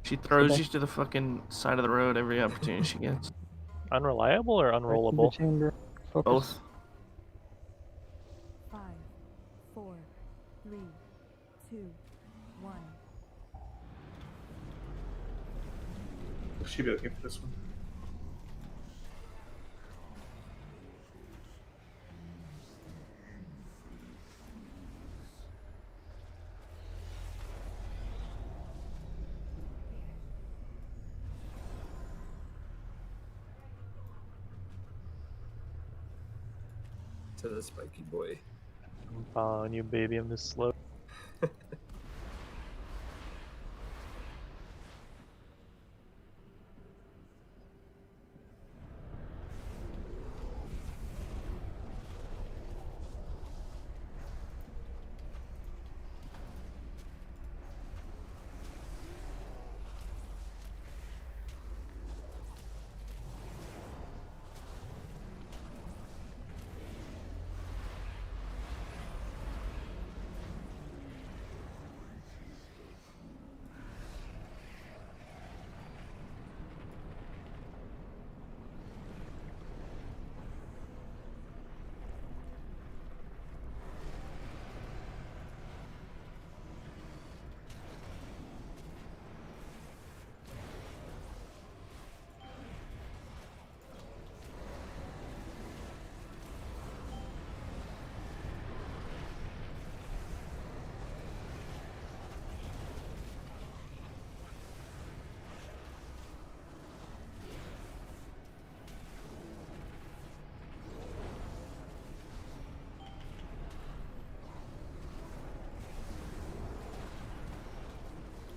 She throws you to the fucking side of the road every opportunity she gets. Unreliable or unrollable? Chamber. Both. 5, 4, 3, 2, 1. Should be okay for this one. to the spiky boy. I'm following you, baby. I'm just slow.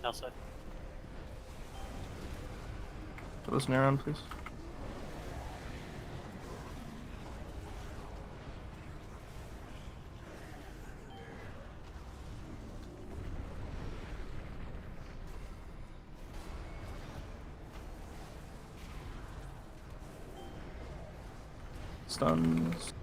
Outside. Put those near on, please. Stuns.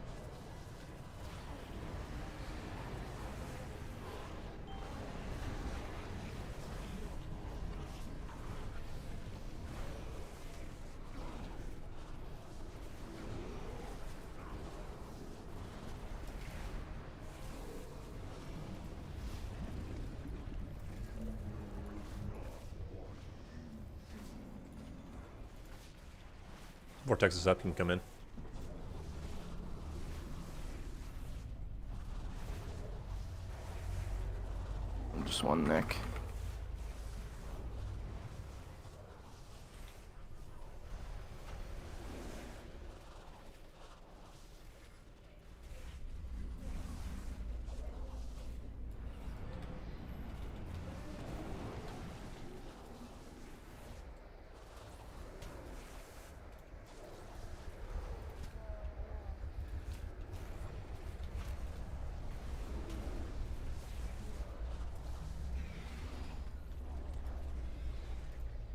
Vortex is up, you can come in. Just one neck.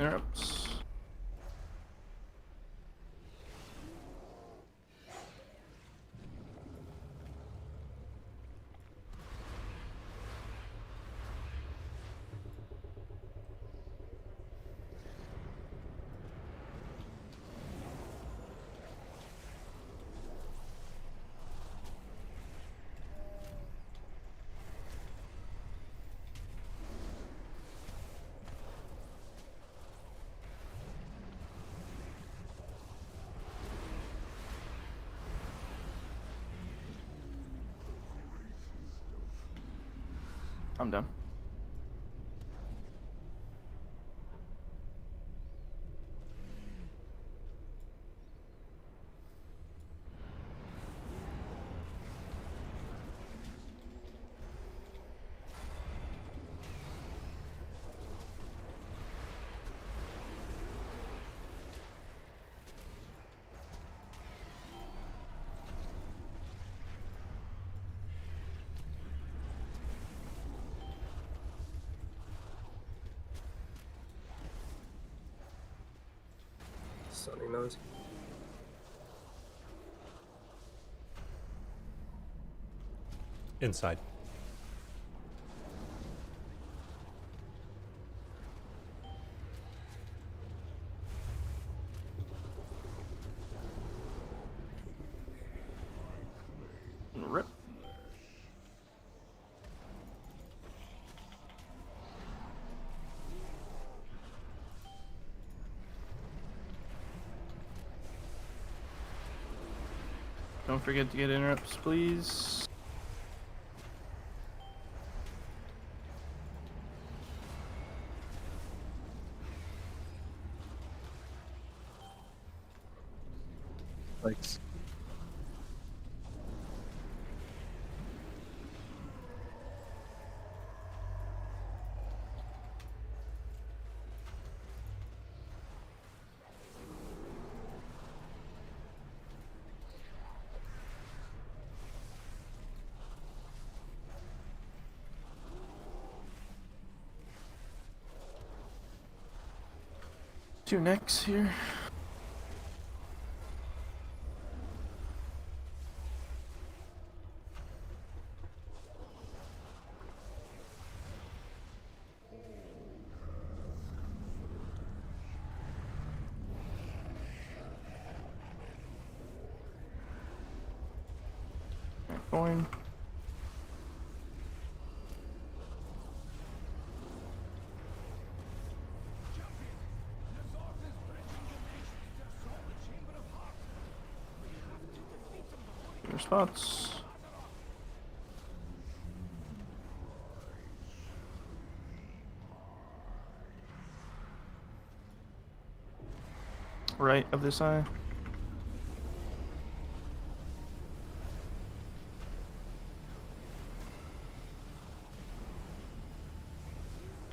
interrupts. I'm done. Sunny nose. Inside. Rip. Don't forget to get interrupts, please. Thanks. Two necks here. Coin. Your spots. Right of this eye.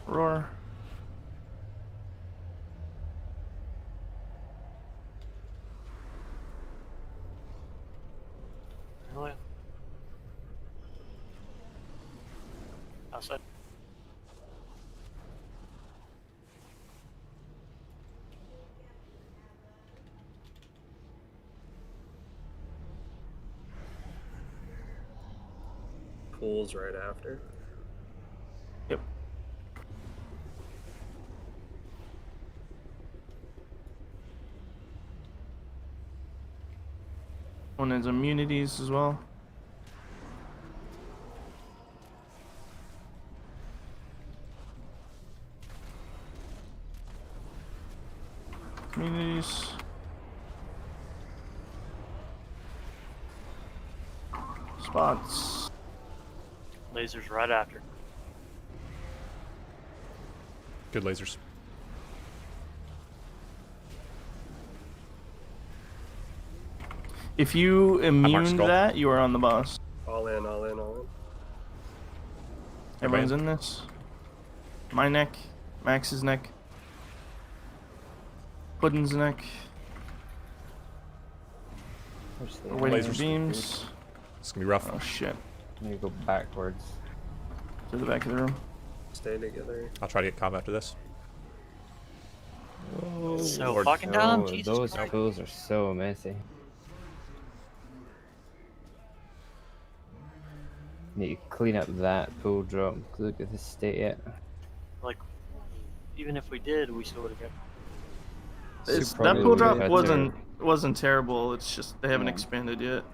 Roar. Oh, yeah. Outside. Pools right after. Yep. One has immunities as well. Immunities. Spots. Lasers right after. Good lasers. If you immune Skull. that, you are on the boss. All in, all in, all in. Everyone's in this. My neck. Max's neck. Puddin's neck. We're waiting for beams. It's gonna be rough. Oh shit. I'm gonna go backwards. To the back of the room. Stay together. I'll try to get comm after this. So Lord, fucking dumb. oh, Jesus those Christ. pools are so messy. Need to clean up that pool drop. Look at the state yet. Like, even if we did, we still would have got. That pool drop wasn't terrible. It's just they haven't Yeah. expanded yet.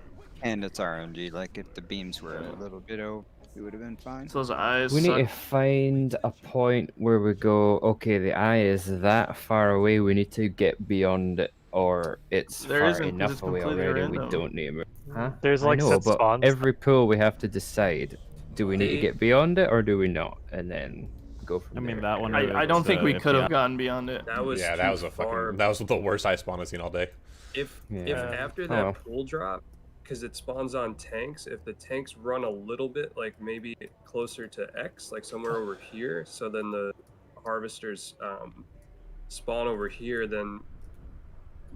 And it's RNG. Like if the beams were a little bit over, it would have been fine. So those eyes. We need suck. to find a point where we go, okay, the eye is that far away, we need to get beyond it, or it's There far isn't, 'cause enough it's away completely already, random. we don't need to move. Huh? There's, I like, know, set but spawns. every pool we have to decide, do we need to They- get beyond it, or do we not? And then go from I mean, there. that one. I don't think we could have gotten beyond it. That was Yeah, too that was a far. fucking. That was the worst ice spawn I've seen all day. If Yeah. after Oh, that well. pool drop, because it spawns on tanks, if the tanks run a little bit, like maybe closer to X, like somewhere over here, so then the harvesters spawn over here, then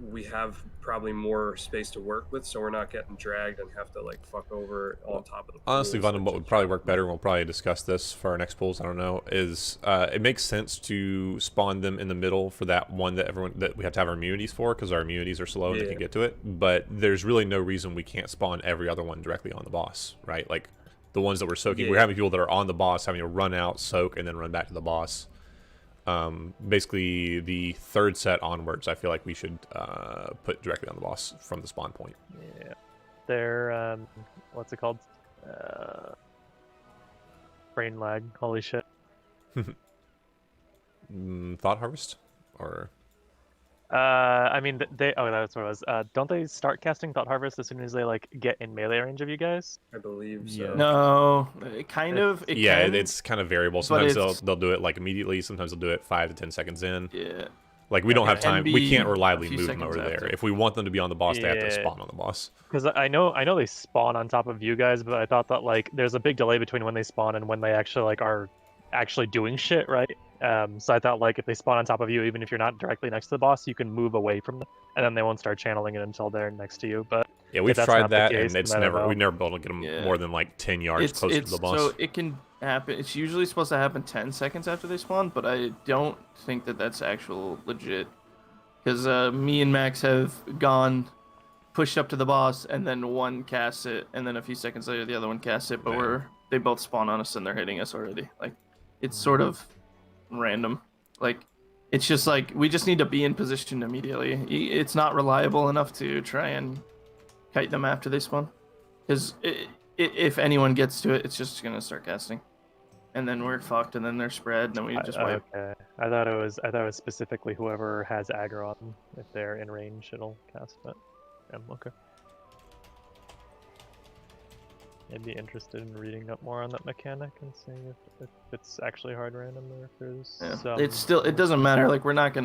we have probably more space to work with, so we're not getting dragged and have to like fuck over on top of the Honestly, pools, Vundam, which what would probably work better, and we'll probably discuss this for our next pools, I don't know, is it makes sense to spawn them in the middle for that one that we have to have our immunities for, because our immunities are slow and they Yeah. can get to it, but there's really no reason we can't spawn every other one directly on the boss, right? Like, the ones that we're soaking, we're Yeah. having people that are on the boss having to run out, soak, and then run back to the boss. Basically, the third set onwards, I feel like we should put directly on the boss from the spawn point. Yeah. They're, what's it called? Brain lag. Holy shit. Thought Harvest? Or... I mean, oh, that's what it was. Don't they start casting Thought Harvest as soon as they, like, get in melee range of you guys? I believe so. No, it kind of. It yeah, can, it's kind of variable. but Sometimes it's- they'll do it like immediately. Sometimes they'll do it 5 to 10 seconds in. Yeah. Like we don't have It can time. We can't be reliably a few move them seconds over after. there. If we want them to be on the boss, they have to Yeah. spawn on the boss. Because I know they spawn on top of you guys, but I thought that like there's a big delay between when they spawn and when they actually like are actually doing shit, right? So I thought like if they spawn on top of you, even if you're not directly next to the boss, you can move away from them, and then they won't start channeling it until they're next to you. But Yeah, if we've that's tried not the that, case, and it's then I don't never know. we've never been able to get them Yeah. more than like 10 yards closer to the boss. So it can happen. It's usually supposed to happen 10 seconds after they spawn, but I don't think that that's actual legit. Because me and Max have gone, pushed up to the boss, and then one casts it, and then a few seconds later the other one casts it, but they both spawn on us and they're hitting us already. Like, it's sort of random. Like, it's just like, we just need to be in position immediately. It's not reliable enough to try and kite them after they spawn. Because if anyone gets to it, it's just going to start casting. And then we're fucked, and then they're spread, and then we just wipe. Okay. I thought it was specifically whoever has aggro on them. If they're in range, it'll cast it. Okay. I'd be interested in reading up more on that mechanic and seeing if it's actually hard random or if there's some... It doesn't matter. Like, we're not gonna